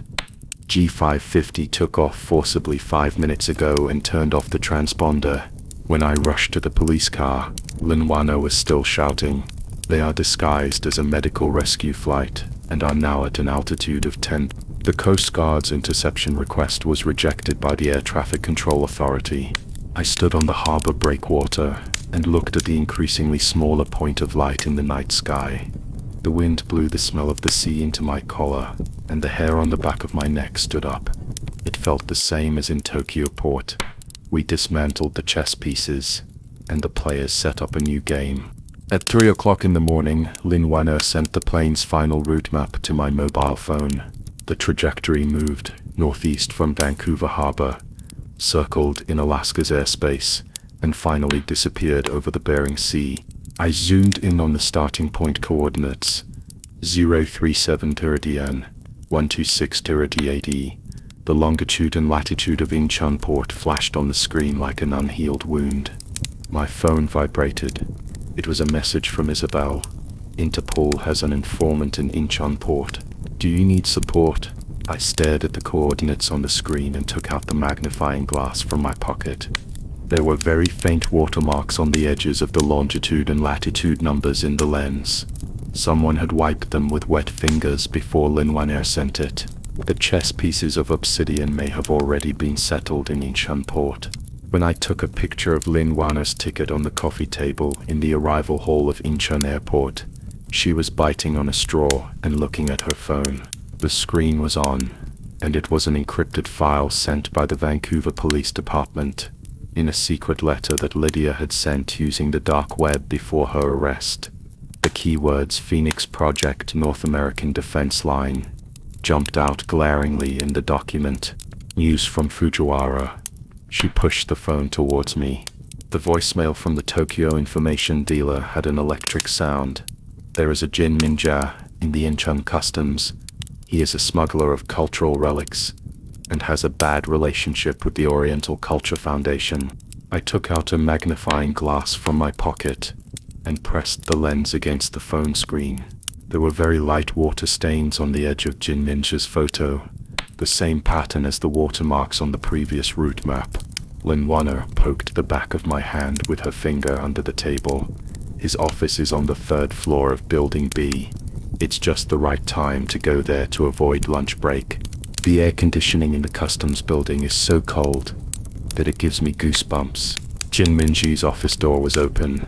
"G550 took off forcibly 5 minutes ago and turned off the transponder." When I rushed to the police car, Linwana was still shouting. "They are disguised as a medical rescue flight and are now at an altitude of 10. The Coast Guard's interception request was rejected by the Air Traffic Control Authority. I stood on the harbor breakwater and looked at the increasingly smaller point of light in the night sky. The wind blew the smell of the sea into my collar, and the hair on the back of my neck stood up. It felt the same as in Tokyo Port. We dismantled the chess pieces, and the players set up a new game. At 3 o'clock in the morning, Lin Wanner sent the plane's final route map to my mobile phone. The trajectory moved northeast from Vancouver Harbor, circled in Alaska's airspace, and finally disappeared over the Bering Sea. I zoomed in on the starting point coordinates: 037 Tiridian, 126 Tiridiade. The longitude and latitude of Incheon Port flashed on the screen like an unhealed wound. My phone vibrated. It was a message from Isabel. "Interpol has an informant in Incheon Port. Do you need support?" I stared at the coordinates on the screen and took out the magnifying glass from my pocket. There were very faint watermarks on the edges of the longitude and latitude numbers in the lens. Someone had wiped them with wet fingers before Lin Wanner sent it. The chess pieces of obsidian may have already been settled in Incheon Port. When I took a picture of Lin Wanner's ticket on the coffee table in the arrival hall of Incheon Airport, she was biting on a straw and looking at her phone. The screen was on, and it was an encrypted file sent by the Vancouver Police Department in a secret letter that Lydia had sent using the dark web before her arrest. The keywords Phoenix Project North American Defense Line jumped out glaringly in the document. News from Fujiwara. She pushed the phone towards me. The voicemail from the Tokyo information dealer had an electric sound. "There is a Jin Minja in the Incheon customs. He is a smuggler of cultural relics. and has a bad relationship with the Oriental Culture Foundation. I took out a magnifying glass from my pocket and pressed the lens against the phone screen. There were very light water stains on the edge of Jin Minja's photo, the same pattern as the watermarks on the previous route map. Lin Wanner poked the back of my hand with her finger under the table. His office is on the 3rd floor of Building B. It's just the right time to go there to avoid lunch break. The air conditioning in the customs building is so cold that it gives me goosebumps. Jin Minji's office door was open.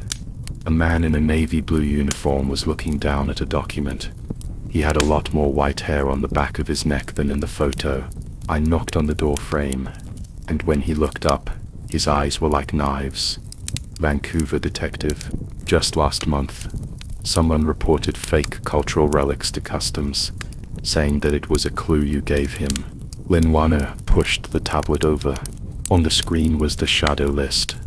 A man in a navy blue uniform was looking down at a document. He had a lot more white hair on the back of his neck than in the photo. I knocked on the door frame, and when he looked up, his eyes were like knives. Vancouver detective. Just last month, someone reported fake cultural relics to customs, saying that it was a clue you gave him. Lin Wanner pushed the tablet over. On the screen was the shadow list,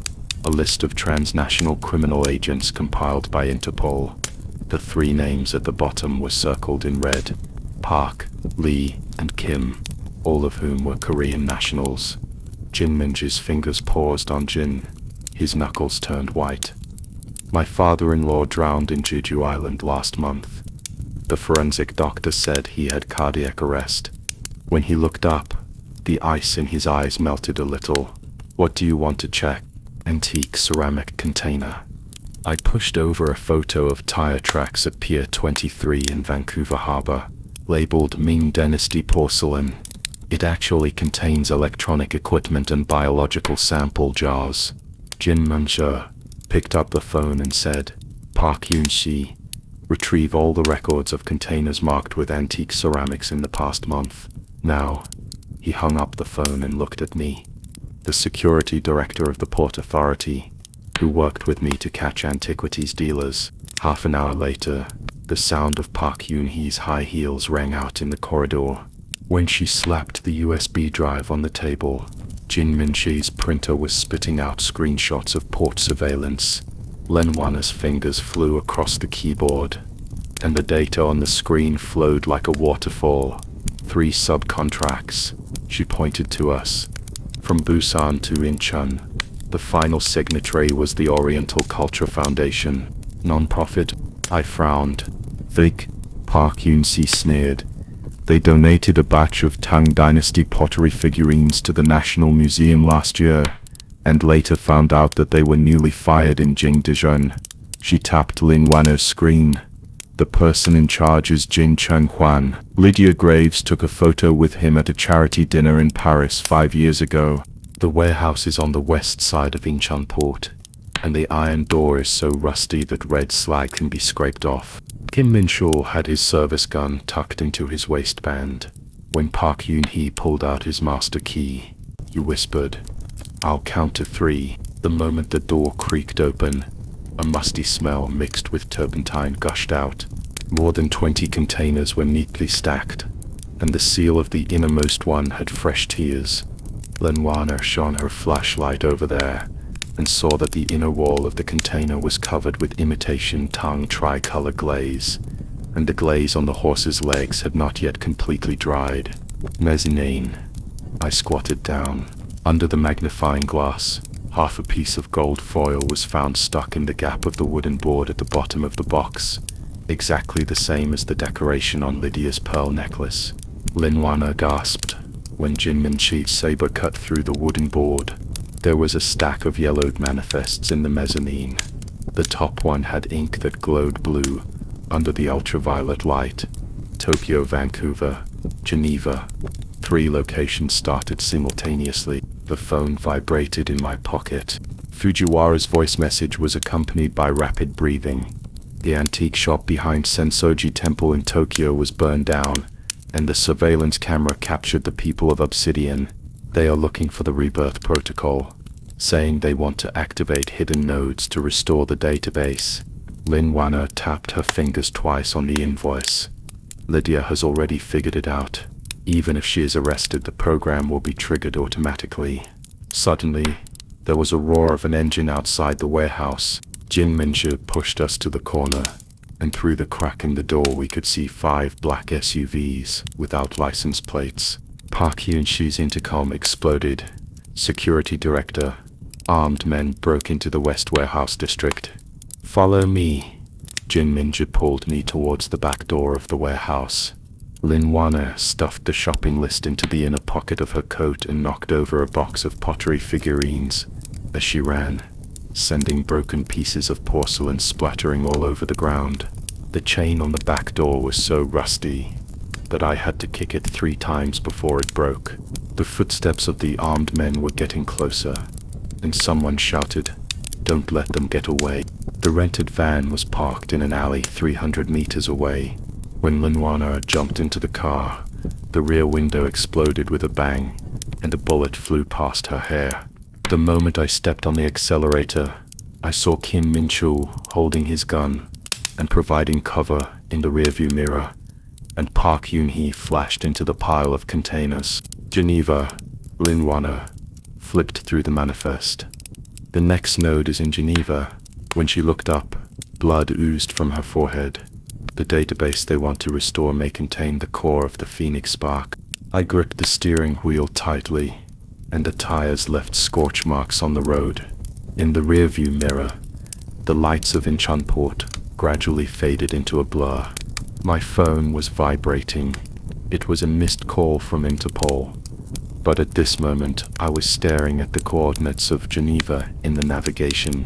a list of transnational criminal agents compiled by Interpol. The 3 names at the bottom were circled in red: Park, Lee, and Kim, all of whom were Korean nationals. Jin Minji's fingers paused on Jin. His knuckles turned white. My father-in-law drowned in Jeju Island last month. The forensic doctor said he had cardiac arrest. When he looked up, the ice in his eyes melted a little. What do you want to check? Antique ceramic container. I pushed over a photo of tire tracks at Pier 23 in Vancouver Harbor, labeled Ming Dynasty porcelain. It actually contains electronic equipment and biological sample jars. Jin Minja picked up the phone and said, Park Yoon-si, retrieve all the records of containers marked with antique ceramics in the past month. Now. He hung up the phone and looked at me. The security director of the Port Authority, who worked with me to catch antiquities dealers. Half an hour later, the sound of Park Yoon-hee's high heels rang out in the corridor. When she slapped the USB drive on the table, Jin Minji's printer was spitting out screenshots of port surveillance. Lin Wanner's fingers flew across the keyboard, and the data on the screen flowed like a waterfall. 3 subcontracts, she pointed to us. From Busan to Incheon. The final signatory was the Oriental Culture Foundation, non-profit. I frowned. Fake? Park Yoon-si sneered. They donated a batch of Tang Dynasty pottery figurines to the National Museum last year, and later found out that they were newly fired in Jingdezhen. She tapped Lin Wanner's screen. The person in charge is Jin Cheng-hwan. Lydia Graves took a photo with him at a charity dinner in Paris 5 years ago. The warehouse is on the west side of Incheon Port, and the iron door is so rusty that red slag can be scraped off. Kim Min-chul had his service gun tucked into his waistband. When Park Yoon-hee pulled out his master key, he whispered, I'll count to 3. The moment the door creaked open, a musty smell mixed with turpentine gushed out. More than 20 containers were neatly stacked, and the seal of the innermost one had fresh tears. Lin Wanner shone her flashlight over there, and saw that the inner wall of the container was covered with imitation Tang tricolor glaze, and the glaze on the horse's legs had not yet completely dried. Mezzanine. I squatted down. Under the magnifying glass, half a piece of gold foil was found stuck in the gap of the wooden board at the bottom of the box, exactly the same as the decoration on Lydia's pearl necklace. Lin Wanner gasped when Jin Minji's saber cut through the wooden board. There was a stack of yellowed manifests in the mezzanine. The top one had ink that glowed blue under the ultraviolet light. Tokyo, Vancouver, Geneva. 3 locations started simultaneously. The phone vibrated in my pocket. Fujiwara's voice message was accompanied by rapid breathing. The antique shop behind Sensoji Temple in Tokyo was burned down, and the surveillance camera captured the people of Obsidian. They are looking for the rebirth protocol, saying they want to activate hidden nodes to restore the database. Lin Wanner tapped her fingers twice on the invoice. Lydia has already figured it out. Even if she is arrested, the program will be triggered automatically. Suddenly, there was a roar of an engine outside the warehouse. Jin Minja pushed us to the corner, and through the crack in the door we could see 5 black SUVs without license plates, Park Hyun-soo's intercom exploded. Security director. Armed men broke into the West Warehouse district. Follow me. Jin Minja pulled me towards the back door of the warehouse. Lin Wana stuffed the shopping list into the inner pocket of her coat and knocked over a box of pottery figurines as she ran, sending broken pieces of porcelain splattering all over the ground. The chain on the back door was so rusty that I had to kick it 3 times before it broke. The footsteps of the armed men were getting closer, and someone shouted, "Don't let them get away." The rented van was parked in an alley 300 meters away. When Linwana jumped into the car, the rear window exploded with a bang, and a bullet flew past her hair. The moment I stepped on the accelerator, I saw Kim Min-chul holding his gun and providing cover in the rearview mirror, and Park Hyun-hee flashed into the pile of containers. Geneva, Linwana flipped through the manifest. The next node is in Geneva. When she looked up, blood oozed from her forehead. The database they want to restore may contain the core of the Phoenix Spark. I gripped the steering wheel tightly, and the tires left scorch marks on the road. In the rearview mirror, the lights of Incheonport gradually faded into a blur. My phone was vibrating. It was a missed call from Interpol. But at this moment, I was staring at the coordinates of Geneva in the navigation,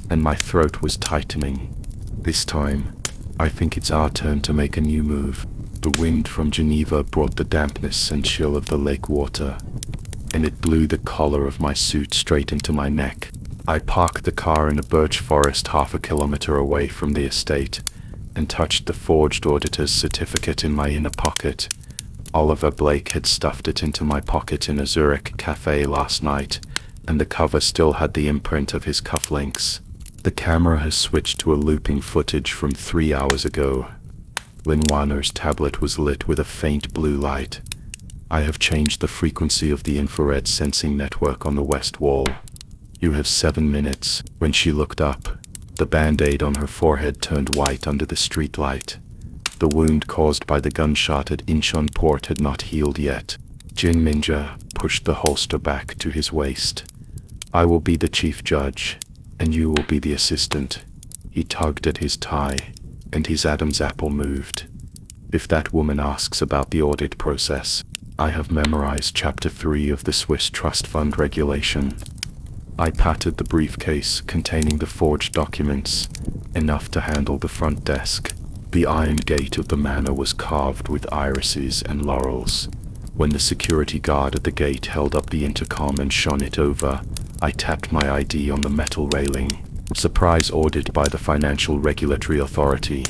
and my throat was tightening. This time, I think it's our turn to make a new move. The wind from Geneva brought the dampness and chill of the lake water, and it blew the collar of my suit straight into my neck. I parked the car in a birch forest half a kilometer away from the estate, and touched the forged auditor's certificate in my inner pocket. Oliver Blake had stuffed it into my pocket in a Zurich cafe last night, and the cover still had the imprint of his cufflinks. The camera has switched to a looping footage from 3 hours ago. Lin Waner's tablet was lit with a faint blue light. I have changed the frequency of the infrared sensing network on the west wall. You have 7 minutes. When she looked up, the band-aid on her forehead turned white under the street light. The wound caused by the gunshot at Incheonport had not healed yet. Jin Minja pushed the holster back to his waist. I will be the chief judge, and you will be the assistant. He tugged at his tie, and his Adam's apple moved. If that woman asks about the audit process, I have memorized Chapter 3 of the Swiss Trust Fund Regulation. I patted the briefcase containing the forged documents, enough to handle the front desk. The iron gate of the manor was carved with irises and laurels. When the security guard at the gate held up the intercom and shone it over, I tapped my ID on the metal railing. Surprise audit by the Financial Regulatory Authority.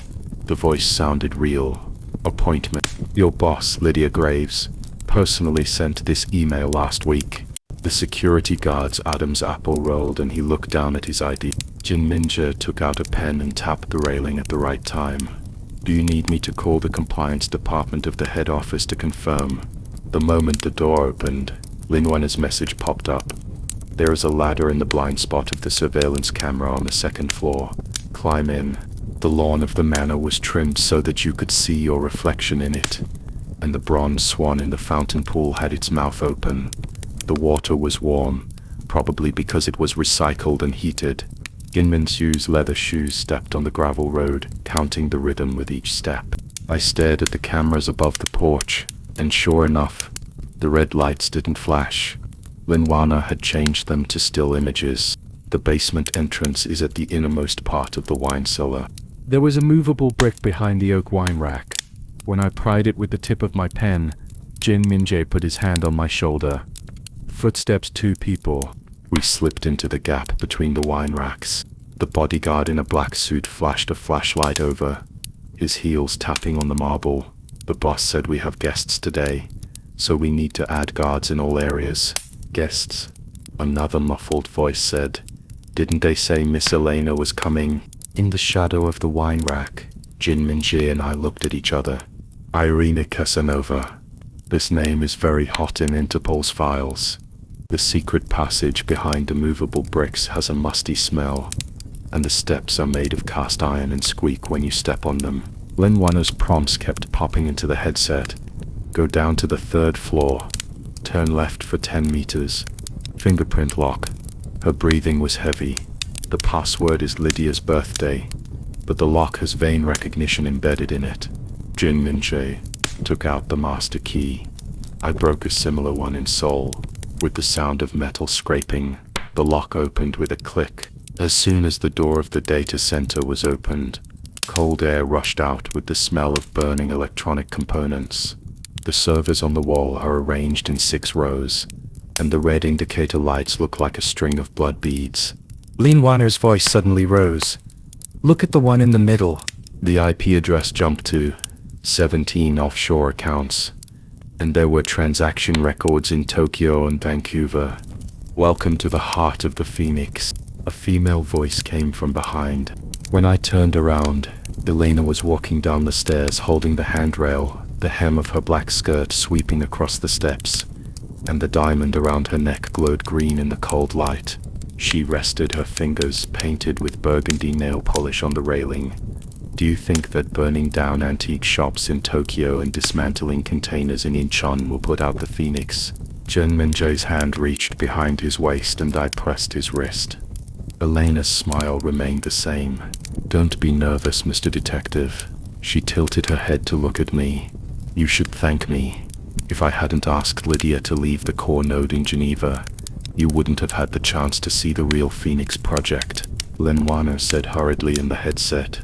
The voice sounded real. Appointment. Your boss, Lydia Graves, personally sent this email last week. The security guard's Adam's apple rolled and he looked down at his ID. Jin Minja took out a pen and tapped the railing at the right time. Do you need me to call the compliance department of the head office to confirm? The moment the door opened, Lin Wen's message popped up. There is a ladder in the blind spot of the surveillance camera on the 2nd floor. Climb in. The lawn of the manor was trimmed so that you could see your reflection in it, and the bronze swan in the fountain pool had its mouth open. The water was warm, probably because it was recycled and heated. Jin Min-soo's leather shoes stepped on the gravel road, counting the rhythm with each step. I stared at the cameras above the porch, and sure enough, the red lights didn't flash. Lin Wana had changed them to still images. The basement entrance is at the innermost part of the wine cellar. There was a movable brick behind the oak wine rack. When I pried it with the tip of my pen, Jin Min-jae put his hand on my shoulder. Footsteps, 2 people. We slipped into the gap between the wine racks. The bodyguard in a black suit flashed a flashlight over, his heels tapping on the marble. The boss said we have guests today, so we need to add guards in all areas. Guests? Another muffled voice said. Didn't they say Miss Elena was coming? In the shadow of the wine rack, Jin Min-jae and I looked at each other. Irina Casanova. This name is very hot in Interpol's files. The secret passage behind the movable bricks has a musty smell, and the steps are made of cast iron and squeak when you step on them. Lin Waner's prompts kept popping into the headset. Go down to the 3rd floor. Turn left for 10 meters. Fingerprint lock. Her breathing was heavy. The password is Lydia's birthday, but the lock has vein recognition embedded in it. Jin Min-jae took out the master key. I broke a similar one in Seoul. With the sound of metal scraping, the lock opened with a click. As soon as the door of the data center was opened, cold air rushed out with the smell of burning electronic components. The servers on the wall are arranged in 6 rows, and the red indicator lights look like a string of blood beads. Lin Wanner's voice suddenly rose. "Look at the one in the middle." The IP address jumped to 17 offshore accounts, and there were transaction records in Tokyo and Vancouver. "Welcome to the heart of the Phoenix." A female voice came from behind. When I turned around, Elena was walking down the stairs holding the handrail, the hem of her black skirt sweeping across the steps, and the diamond around her neck glowed green in the cold light. She rested her fingers painted with burgundy nail polish on the railing. "Do you think that burning down antique shops in Tokyo and dismantling containers in Incheon will put out the Phoenix?" Jin Min-jae's hand reached behind his waist and I pressed his wrist. Elena's smile remained the same. "Don't be nervous, Mr. Detective." She tilted her head to look at me. "You should thank me. If I hadn't asked Lydia to leave the core node in Geneva, you wouldn't have had the chance to see the real Phoenix project," Lin Wanner said hurriedly in the headset.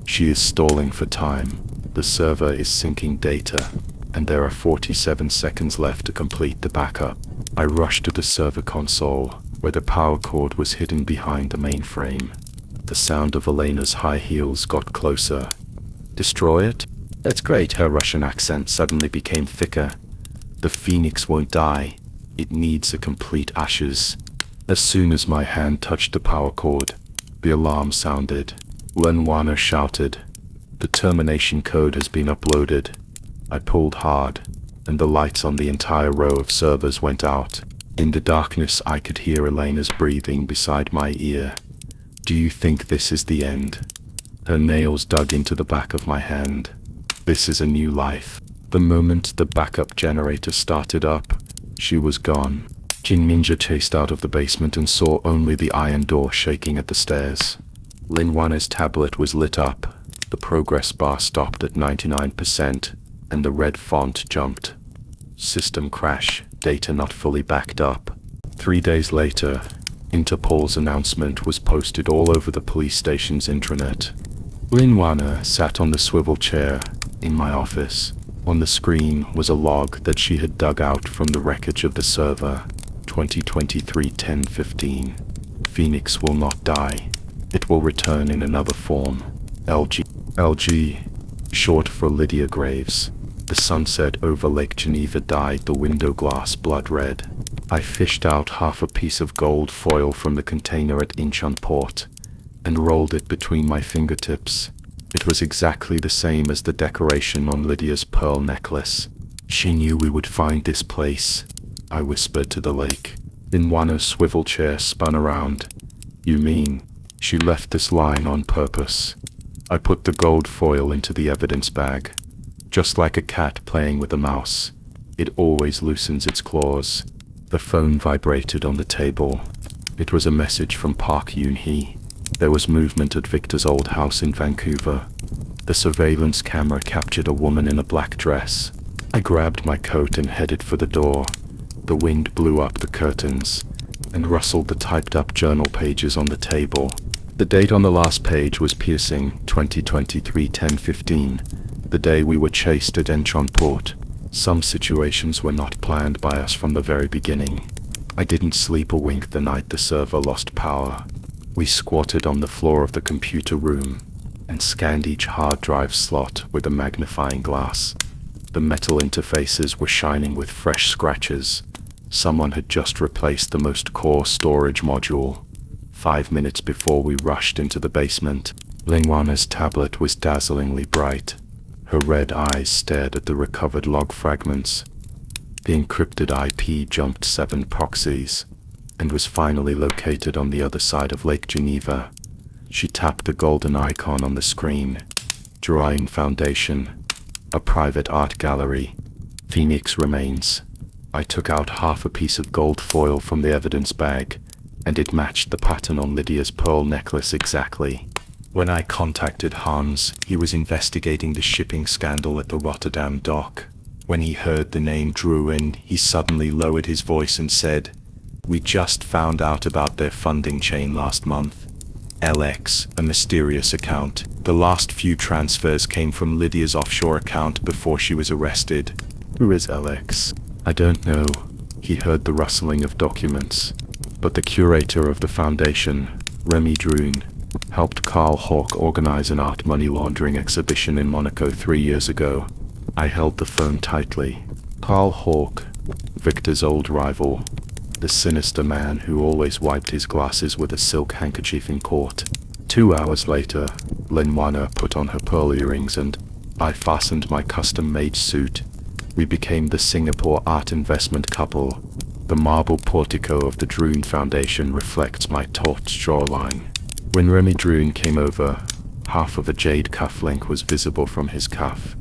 "She is stalling for time. The server is syncing data, and there are 47 seconds left to complete the backup." I rushed to the server console, where the power cord was hidden behind the mainframe. The sound of Elena's high heels got closer. "Destroy it? That's great." Her Russian accent suddenly became thicker. "The Phoenix won't die. It needs a complete ashes." As soon as my hand touched the power cord, the alarm sounded. Lin Wanner shouted, "The termination code has been uploaded." I pulled hard, and the lights on the entire row of servers went out. In the darkness I could hear Elena's breathing beside my ear. "Do you think this is the end?" Her nails dug into the back of my hand. "This is a new life." The moment the backup generator started up, she was gone. Jin Min-jae chased out of the basement and saw only the iron door shaking at the stairs. Lin Wanner's tablet was lit up. The progress bar stopped at 99%, and the red font jumped. "System crash. Data not fully backed up." 3 days later, Interpol's announcement was posted all over the police station's intranet. Lin Wanner sat on the swivel chair in my office. On the screen was a log that she had dug out from the wreckage of the server. 2023-10-15. "Phoenix will not die. It will return in another form. LG, short for Lydia Graves. The sunset over Lake Geneva dyed the window glass blood red." I fished out half a piece of gold foil from the container at Incheon port and rolled it between my fingertips. It was exactly the same as the decoration on Lydia's pearl necklace. "She knew we would find this place," I whispered to the lake. Lin Wanner's swivel chair spun around. "You mean she left this line on purpose?" I put the gold foil into the evidence bag. Just like a cat playing with a mouse, it always loosens its claws. The phone vibrated on the table. It was a message from Park Yoon-hee. There was movement at Victor's old house in Vancouver. The surveillance camera captured a woman in a black dress. I grabbed my coat and headed for the door. The wind blew up the curtains and rustled the typed-up journal pages on the table. The date on the last page was piercing, 2023-10-15, the day we were chased at Incheon port. Some situations were not planned by us from the very beginning. I didn't sleep a wink the night the server lost power. We squatted on the floor of the computer room and scanned each hard drive slot with a magnifying glass. The metal interfaces were shining with fresh scratches. Someone had just replaced the most core storage module. 5 minutes before we rushed into the basement, Lin Wanner's tablet was dazzlingly bright. Her red eyes stared at the recovered log fragments. The encrypted IP jumped 7 proxies and was finally located on the other side of Lake Geneva. She tapped the golden icon on the screen. Drawing Foundation. A private art gallery. Phoenix remains. I took out half a piece of gold foil from the evidence bag, and it matched the pattern on Lydia's pearl necklace exactly. When I contacted Hans, he was investigating the shipping scandal at the Rotterdam dock. When he heard the name Druin, he suddenly lowered his voice and said, "We just found out about their funding chain last month. LX, a mysterious account. The last few transfers came from Lydia's offshore account before she was arrested." Who is LX? I don't know. He heard the rustling of documents. But the curator of the foundation, Remy Druin, helped Carl Hawk organize an art money laundering exhibition in Monaco 3 years ago. I held the phone tightly. Carl Hawk, Victor's old rival, the sinister man who always wiped his glasses with a silk handkerchief in court. 2 hours later, Lenwana put on her pearl earrings and I fastened my custom-made suit. We became the Singapore art investment couple. The marble portico of the Druin Foundation reflects my taut jawline. When Remy Druin came over, half of a jade cufflink was visible from his cuff,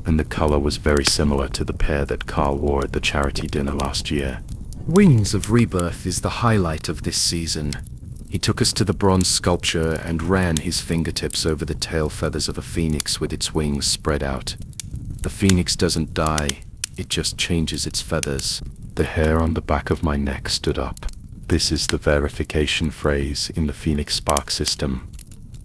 and the color was very similar to the pair that Carl wore at the charity dinner last year. Wings of Rebirth is the highlight of this season. He took us to the bronze sculpture and ran his fingertips over the tail feathers of a phoenix with its wings spread out. The phoenix doesn't die, it just changes its feathers. The hair on the back of my neck stood up. This is the verification phrase in the Phoenix Spark system.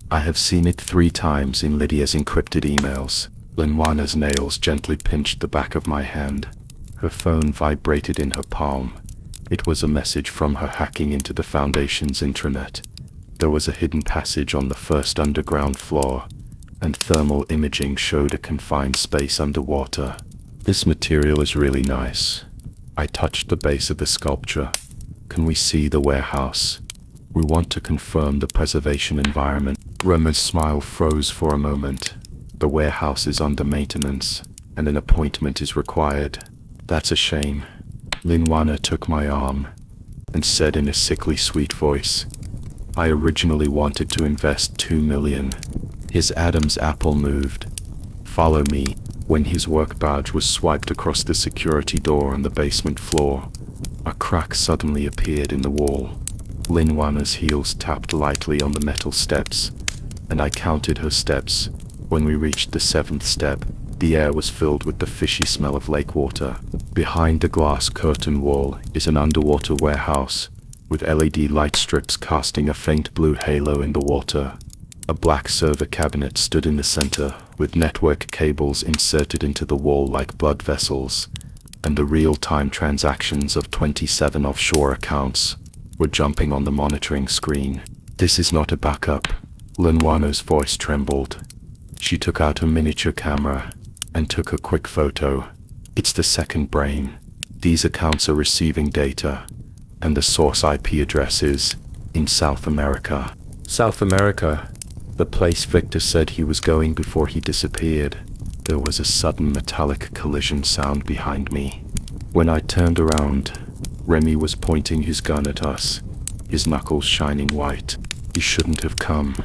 I have seen it 3 times in Lydia's encrypted emails. Lenwana's nails gently pinched the back of my hand. Her phone vibrated in her palm. It was a message from her hacking into the Foundation's intranet. There was a hidden passage on the first underground floor, and thermal imaging showed a confined space underwater. This material is really nice. I touched the base of the sculpture. Can we see the warehouse? We want to confirm the preservation environment. Rema's smile froze for a moment. The warehouse is under maintenance, and an appointment is required. That's a shame. Lenwana took my arm and said in a sickly sweet voice, "I originally wanted to invest 2 million. His Adam's apple moved. Follow me." When his work badge was swiped across the security door on the basement floor, a crack suddenly appeared in the wall. Lenwana's heels tapped lightly on the metal steps, and I counted her steps. When we reached the 7th step, the air was filled with the fishy smell of lake water. Behind the glass curtain wall is an underwater warehouse, with LED light strips casting a faint blue halo in the water. A black server cabinet stood in the center, with network cables inserted into the wall like blood vessels, and the real-time transactions of 27 offshore accounts were jumping on the monitoring screen. "This is not a backup." Lenwana's voice trembled. She took out a miniature camera and took a quick photo. "It's the second brain. These accounts are receiving data, and the source IP address is in South America." South America? The place Victor said he was going before he disappeared. There was a sudden metallic collision sound behind me. When I turned around, Remy was pointing his gun at us, his knuckles shining white. He shouldn't have come.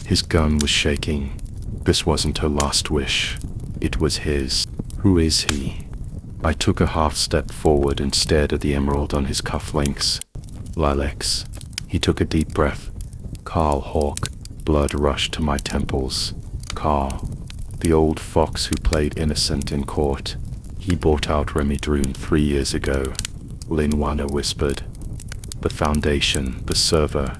His gun was shaking. This wasn't her last wish. It was his. Who is he? I took a half step forward and stared at the emerald on his cufflinks. Lilacs. He took a deep breath. Carl Hawk. Blood rushed to my temples. Carl. The old fox who played innocent in court. He bought out Remy Druin 3 years ago. Lenwana whispered. The Foundation, the server,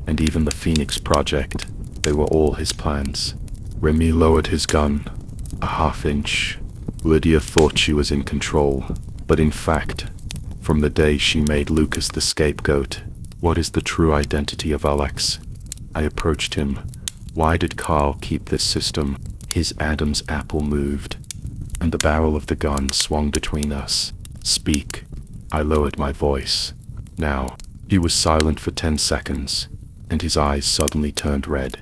and even the Phoenix Project, they were all his plans. Remy lowered his gun, a half-inch. Lydia thought she was in control, but in fact, from the day she made Lucas the scapegoat, what is the true identity of Alex? I approached him. Why did Carl keep this system? His Adam's apple moved, and the barrel of the gun swung between us. Speak. I lowered my voice. Now, he was silent for 10 seconds, and his eyes suddenly turned red,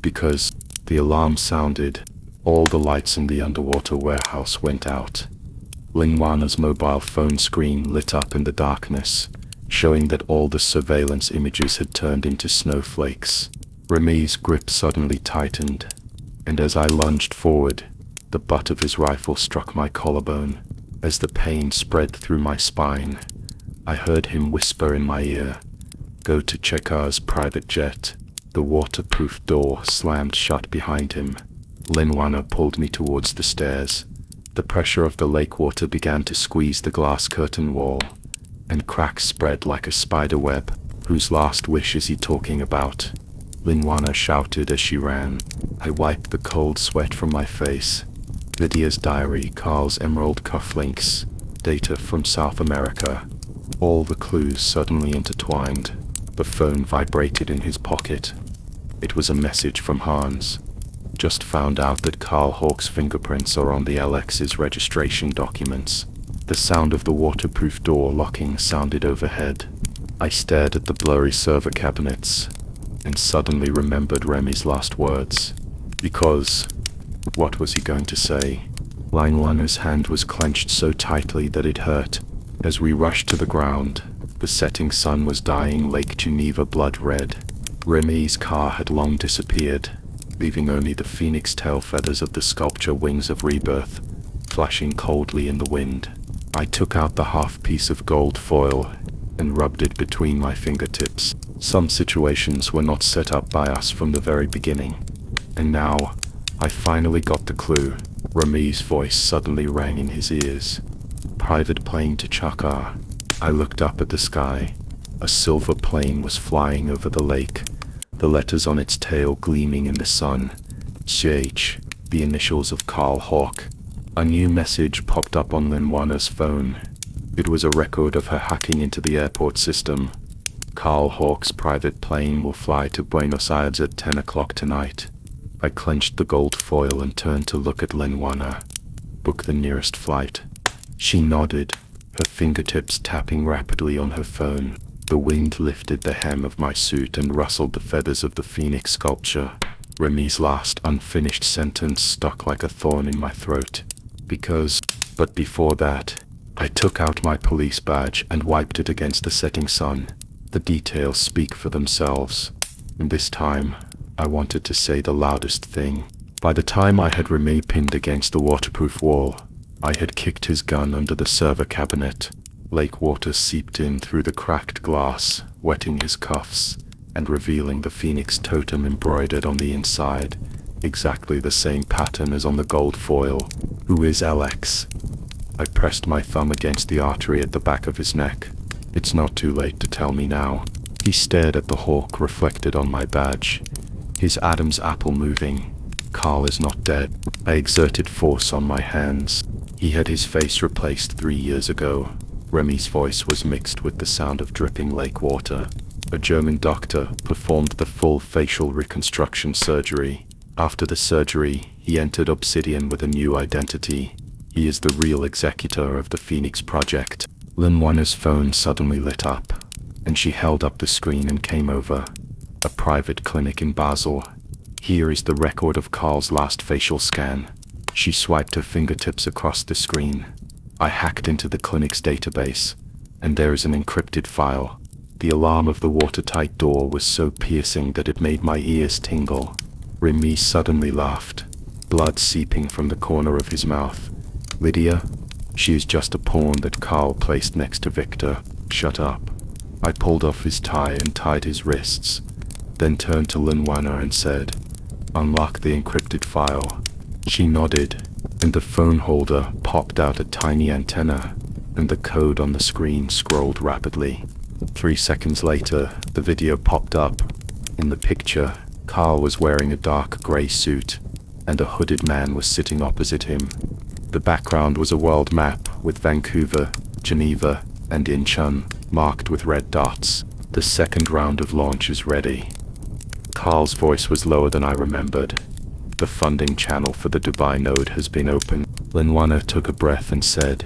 because the alarm sounded. All the lights in the underwater warehouse went out. Lenwana's mobile phone screen lit up in the darkness, showing that all the surveillance images had turned into snowflakes. Remy's grip suddenly tightened, and as I lunged forward, the butt of his rifle struck my collarbone. As the pain spread through my spine, I heard him whisper in my ear, "Go to Chekhar's private jet." The waterproof door slammed shut behind him. Linwana pulled me towards the stairs. The pressure of the lake water began to squeeze the glass curtain wall, and cracks spread like a spider web. "Whose last wish is he talking about?" Linwana shouted as she ran. I wiped the cold sweat from my face. Lydia's diary, Carl's emerald cufflinks, data from South America. All the clues suddenly intertwined. The phone vibrated in his pocket. It was a message from Hans. "Just found out that Carl Hawk's fingerprints are on the LX's registration documents." The sound of the waterproof door locking sounded overhead. I stared at the blurry server cabinets, and suddenly remembered Remy's last words. Because, what was he going to say? Linwana's hand was clenched so tightly that it hurt. As we rushed to the ground, the setting sun was dyeing Lake Geneva blood red. Remy's car had long disappeared, leaving only the phoenix tail feathers of the sculpture Wings of Rebirth, flashing coldly in the wind. I took out the half piece of gold foil and rubbed it between my fingertips. Some situations were not set up by us from the very beginning. And now, I finally got the clue. Remy's voice suddenly rang in his ears. "Private plane to Chakar." I looked up at the sky. A silver plane was flying over the lake, the letters on its tail gleaming in the sun. CH, the initials of Carl Hawk. A new message popped up on Linwana's phone. It was a record of her hacking into the airport system. "Carl Hawk's private plane will fly to Buenos Aires at 10 o'clock tonight." I clenched the gold foil and turned to look at Linwana. "Book the nearest flight." She nodded, her fingertips tapping rapidly on her phone. The wind lifted the hem of my suit and rustled the feathers of the phoenix sculpture. Remy's last unfinished sentence stuck like a thorn in my throat. But before that, I took out my police badge and wiped it against the setting sun. The details speak for themselves. And this time, I wanted to say the loudest thing. By the time I had Remy pinned against the waterproof wall, I had kicked his gun under the server cabinet. Lake water seeped in through the cracked glass, wetting his cuffs, and revealing the phoenix totem embroidered on the inside, exactly the same pattern as on the gold foil. "Who is LX?" I pressed my thumb against the artery at the back of his neck. "It's not too late to tell me now." He stared at the hawk reflected on my badge, his Adam's apple moving. "Carl is not dead." I exerted force on my hands. He had his face replaced 3 years ago. Remy's voice was mixed with the sound of dripping lake water. A German doctor performed the full facial reconstruction surgery. After the surgery, he entered Obsidian with a new identity. He is the real executor of the Phoenix Project. Linwana's phone suddenly lit up, and she held up the screen and came over. "A private clinic in Basel. Here is the record of Carl's last facial scan." She swiped her fingertips across the screen. I hacked into the clinic's database, and there is an encrypted file. The alarm of the watertight door was so piercing that it made my ears tingle. Remy suddenly laughed, blood seeping from the corner of his mouth. "Lydia, she is just a pawn that Carl placed next to Victor. Shut up." I pulled off his tie and tied his wrists, then turned to Linwana and said, "Unlock the encrypted file." She nodded, and the phone holder popped out a tiny antenna, and the code on the screen scrolled rapidly. 3 seconds later, the video popped up. In the picture, Carl was wearing a dark grey suit, and a hooded man was sitting opposite him. The background was a world map with Vancouver, Geneva, and Incheon marked with red dots. The second round of launch is ready. Carl's voice was lower than I remembered. "The funding channel for the Dubai node has been opened." Linwana took a breath and said,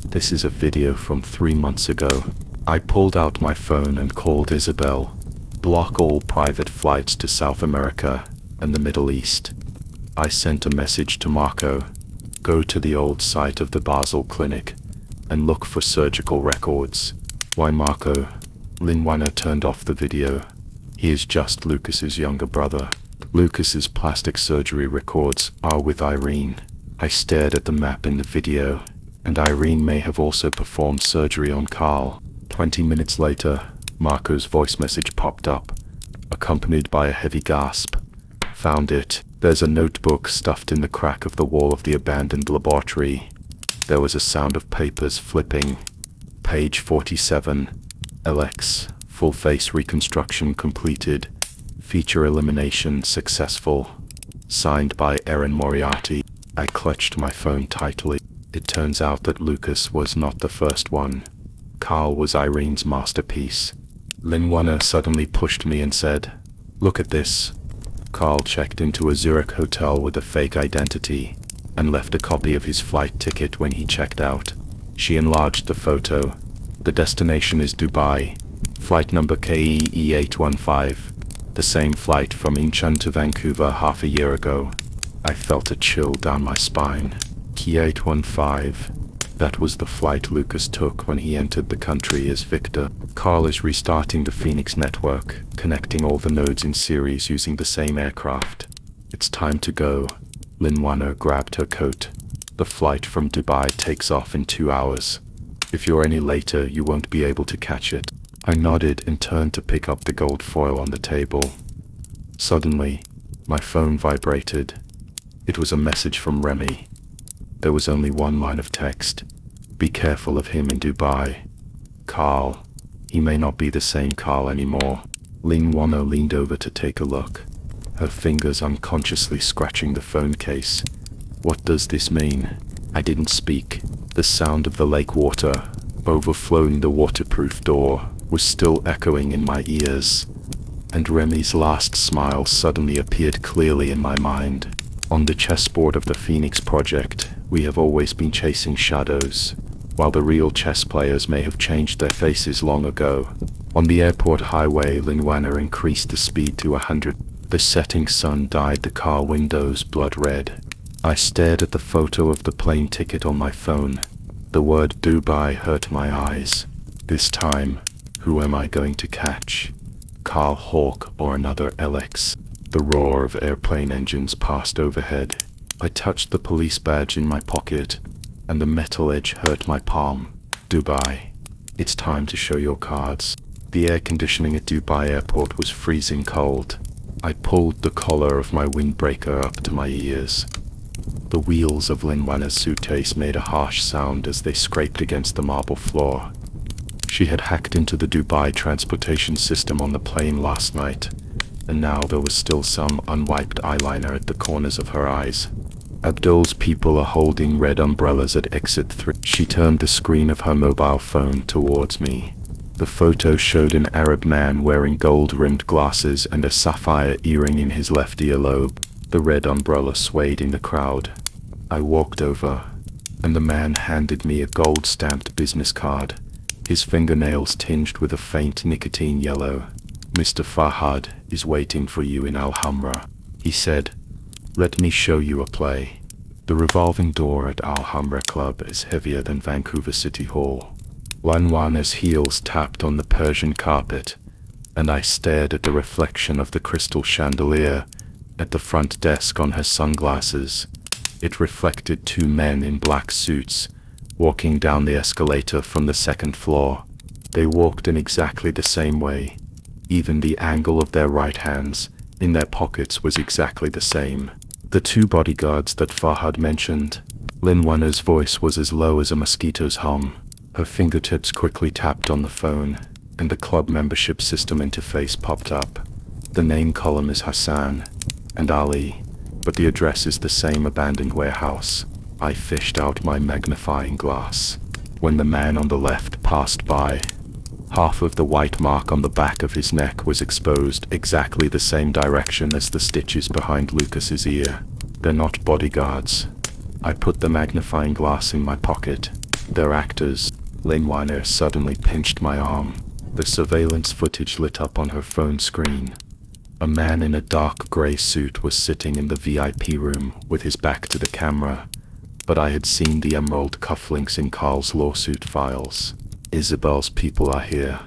"This is a video from 3 months ago." I pulled out my phone and called Isabel. "Block all private flights to South America and the Middle East." I sent a message to Marco. "Go to the old site of the Basel clinic and look for surgical records." "Why, Marco?" Linwana turned off the video. "He is just Lucas's younger brother. Lucas's plastic surgery records are with Irene." I stared at the map in the video, and Irene may have also performed surgery on Carl. 20 minutes later, Marco's voice message popped up, accompanied by a heavy gasp. Found it. There's a notebook stuffed in the crack of the wall of the abandoned laboratory. There was a sound of papers flipping. Page 47. LX. Full face reconstruction completed. Feature elimination successful. Signed by Erin Moriarty. I clutched my phone tightly. It turns out that Lucas was not the first one. Carl was Irene's masterpiece. Lynn Warner suddenly pushed me and said, "Look at this." Carl checked into a Zurich hotel with a fake identity and left a copy of his flight ticket when he checked out. She enlarged the photo. The destination is Dubai. Flight number KEE 815. The same flight from Incheon to Vancouver half a year ago. I felt a chill down my spine. Key 815. That was the flight Lucas took when he entered the country as Victor. Carl is restarting the Phoenix network, connecting all the nodes in series using the same aircraft. It's time to go. Lynn Warner grabbed her coat. The flight from Dubai takes off in 2 hours. If you're any later, you won't be able to catch it. I nodded and turned to pick up the gold foil on the table. Suddenly, my phone vibrated. It was a message from Remy. There was only one line of text. Be careful of him in Dubai. Carl. He may not be the same Carl anymore. Lynn Warner leaned over to take a look, her fingers unconsciously scratching the phone case. What does this mean? I didn't speak. The sound of the lake water, overflowing the waterproof door, was still echoing in my ears. And Remy's last smile suddenly appeared clearly in my mind. On the chessboard of the Phoenix project, we have always been chasing shadows, while the real chess players may have changed their faces long ago. On the airport highway, Lynn Warner increased the speed to 100. The setting sun dyed the car windows blood red. I stared at the photo of the plane ticket on my phone. The word Dubai hurt my eyes. This time, who am I going to catch? Carl Hawk or another LX? The roar of airplane engines passed overhead. I touched the police badge in my pocket, and the metal edge hurt my palm. Dubai. It's time to show your cards. The air conditioning at Dubai airport was freezing cold. I pulled the collar of my windbreaker up to my ears. The wheels of Lynn Warner's suitcase made a harsh sound as they scraped against the marble floor. She had hacked into the Dubai transportation system on the plane last night, and now there was still some unwiped eyeliner at the corners of her eyes. Abdul's people are holding red umbrellas at exit 3. She turned the screen of her mobile phone towards me. The photo showed an Arab man wearing gold-rimmed glasses and a sapphire earring in his left earlobe. The red umbrella swayed in the crowd. I walked over, and the man handed me a gold-stamped business card, his fingernails tinged with a faint nicotine yellow. "Mr. Farhad is waiting for you in Al-Hamra," he said. "Let me show you a play." The revolving door at Al-Hamra Club is heavier than Vancouver City Hall. Lynn Warner's heels tapped on the Persian carpet, and I stared at the reflection of the crystal chandelier at the front desk on her sunglasses. It reflected two men in black suits, walking down the escalator from the second floor. They walked in exactly the same way. Even the angle of their right hands in their pockets was exactly the same. The two bodyguards that Farhad mentioned. Lynn Warner's voice was as low as a mosquito's hum. Her fingertips quickly tapped on the phone, and the club membership system interface popped up. The name column is Hassan and Ali, but the address is the same abandoned warehouse. I fished out my magnifying glass. When the man on the left passed by, half of the white mark on the back of his neck was exposed exactly the same direction as the stitches behind Lucas's ear. They're not bodyguards. I put the magnifying glass in my pocket. They're actors. Lynn Warner suddenly pinched my arm. The surveillance footage lit up on her phone screen. A man in a dark gray suit was sitting in the VIP room with his back to the camera, but I had seen the emerald cufflinks in Carl's lawsuit files. "Isabel's people are here."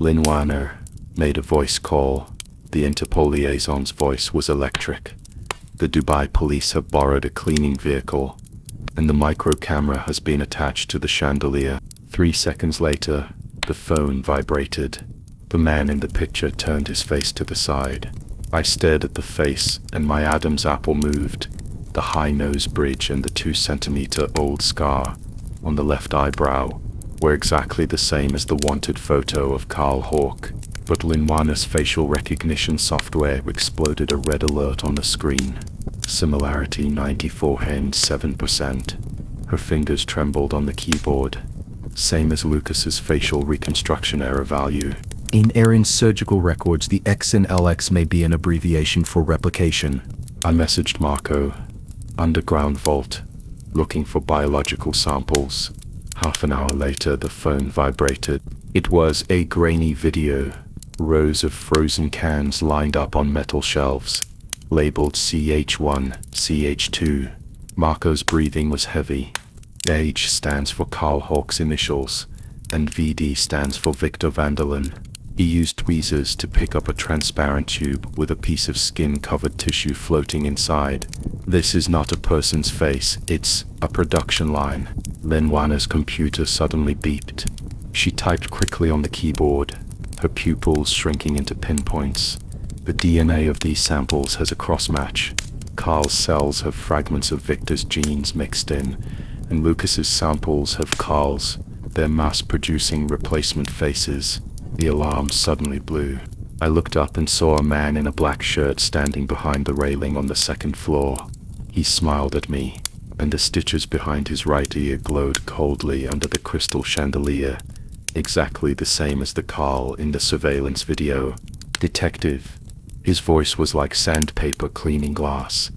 Lynn Warner made a voice call. The Interpol liaison's voice was electric. "The Dubai police have borrowed a cleaning vehicle. and the micro camera has been attached to the chandelier. 3 seconds later, the phone vibrated. The man in the picture turned his face to the side. I stared at the face, and my Adam's apple moved. The high nose bridge and the 2-centimeter-old scar on the left eyebrow were exactly the same as the wanted photo of Carl Hawk, but Linwana's facial recognition software exploded a red alert on the screen. Similarity 94.7%. Her fingers trembled on the keyboard, same as Lucas's facial reconstruction error value. In Erin's surgical records, the X in LX may be an abbreviation for replication. I messaged Marco. Underground vault, looking for biological samples. Half an hour later, the phone vibrated. It was a grainy video. Rows of frozen cans lined up on metal shelves, labeled CH1, CH2. Marco's breathing was heavy. H stands for Carl Hawk's initials, and VD stands for Victor Vanderlyn. He used tweezers to pick up a transparent tube with a piece of skin-covered tissue floating inside. This is not a person's face, it's a production line. Linwana's computer suddenly beeped. She typed quickly on the keyboard, her pupils shrinking into pinpoints. The DNA of these samples has a cross-match. Carl's cells have fragments of Victor's genes mixed in, and Lucas's samples have Carl's. They're mass-producing replacement faces. The alarm suddenly blew. I looked up and saw a man in a black shirt standing behind the railing on the second floor. He smiled at me, and the stitches behind his right ear glowed coldly under the crystal chandelier, exactly the same as the Carl in the surveillance video. Detective. His voice was like sandpaper cleaning glass.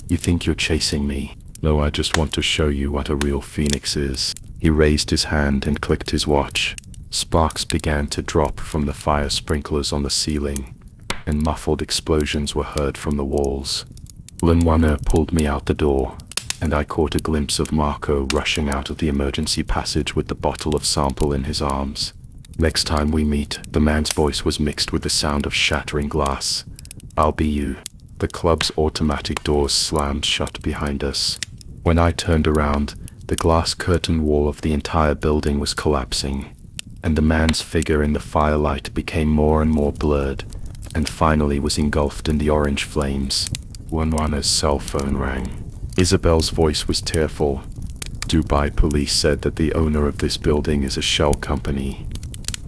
You think you're chasing me? No, I just want to show you what a real phoenix is. He raised his hand and clicked his watch. Sparks began to drop from the fire sprinklers on the ceiling, and muffled explosions were heard from the walls. Linwana pulled me out the door, and I caught a glimpse of Marco rushing out of the emergency passage with the bottle of sample in his arms. Next time we meet, the man's voice was mixed with the sound of shattering glass. I'll be you. The club's automatic doors slammed shut behind us. When I turned around, the glass curtain wall of the entire building was collapsing, and the man's figure in the firelight became more and more blurred, and finally was engulfed in the orange flames. Linwana's cell phone rang. Isabel's voice was tearful. Dubai police said that the owner of this building is a shell company.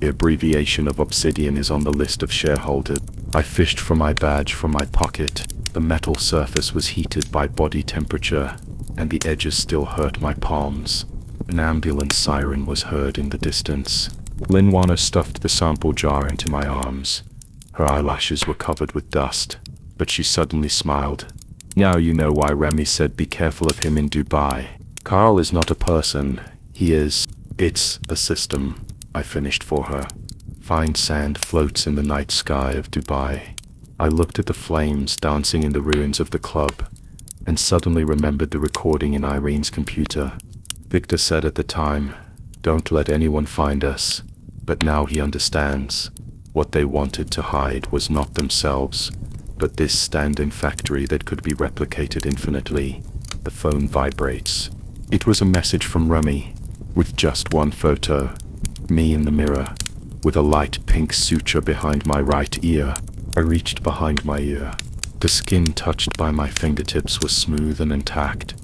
The abbreviation of Obsidian is on the list of shareholders. I fished for my badge from my pocket. The metal surface was heated by body temperature, and the edges still hurt my palms. An ambulance siren was heard in the distance. Linwana stuffed the sample jar into my arms. Her eyelashes were covered with dust, but she suddenly smiled. Now you know why Remy said be careful of him in Dubai. Carl is not a person. It's a system. I finished for her. Fine sand floats in the night sky of Dubai. I looked at the flames dancing in the ruins of the club, and suddenly remembered the recording in Irene's computer. Victor said at the time, "Don't let anyone find us." But now he understands. What they wanted to hide was not themselves, but this stand-in factory that could be replicated infinitely. The phone vibrates. It was a message from Remy, with just one photo. Me in the mirror, with a light pink suture behind my right ear. I reached behind my ear. The skin touched by my fingertips was smooth and intact,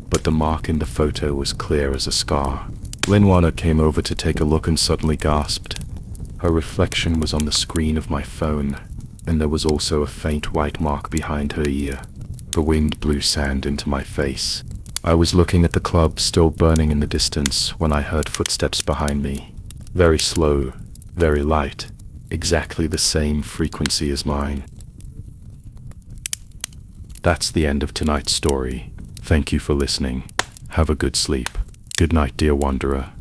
but the mark in the photo was clear as a scar. Linwana came over to take a look and suddenly gasped. Her reflection was on the screen of my phone, and there was also a faint white mark behind her ear. The wind blew sand into my face. I was looking at the club still burning in the distance when I heard footsteps behind me. Very slow, very light, exactly the same frequency as mine. That's the end of tonight's story. Thank you for listening. Have a good sleep. Good night, dear wanderer.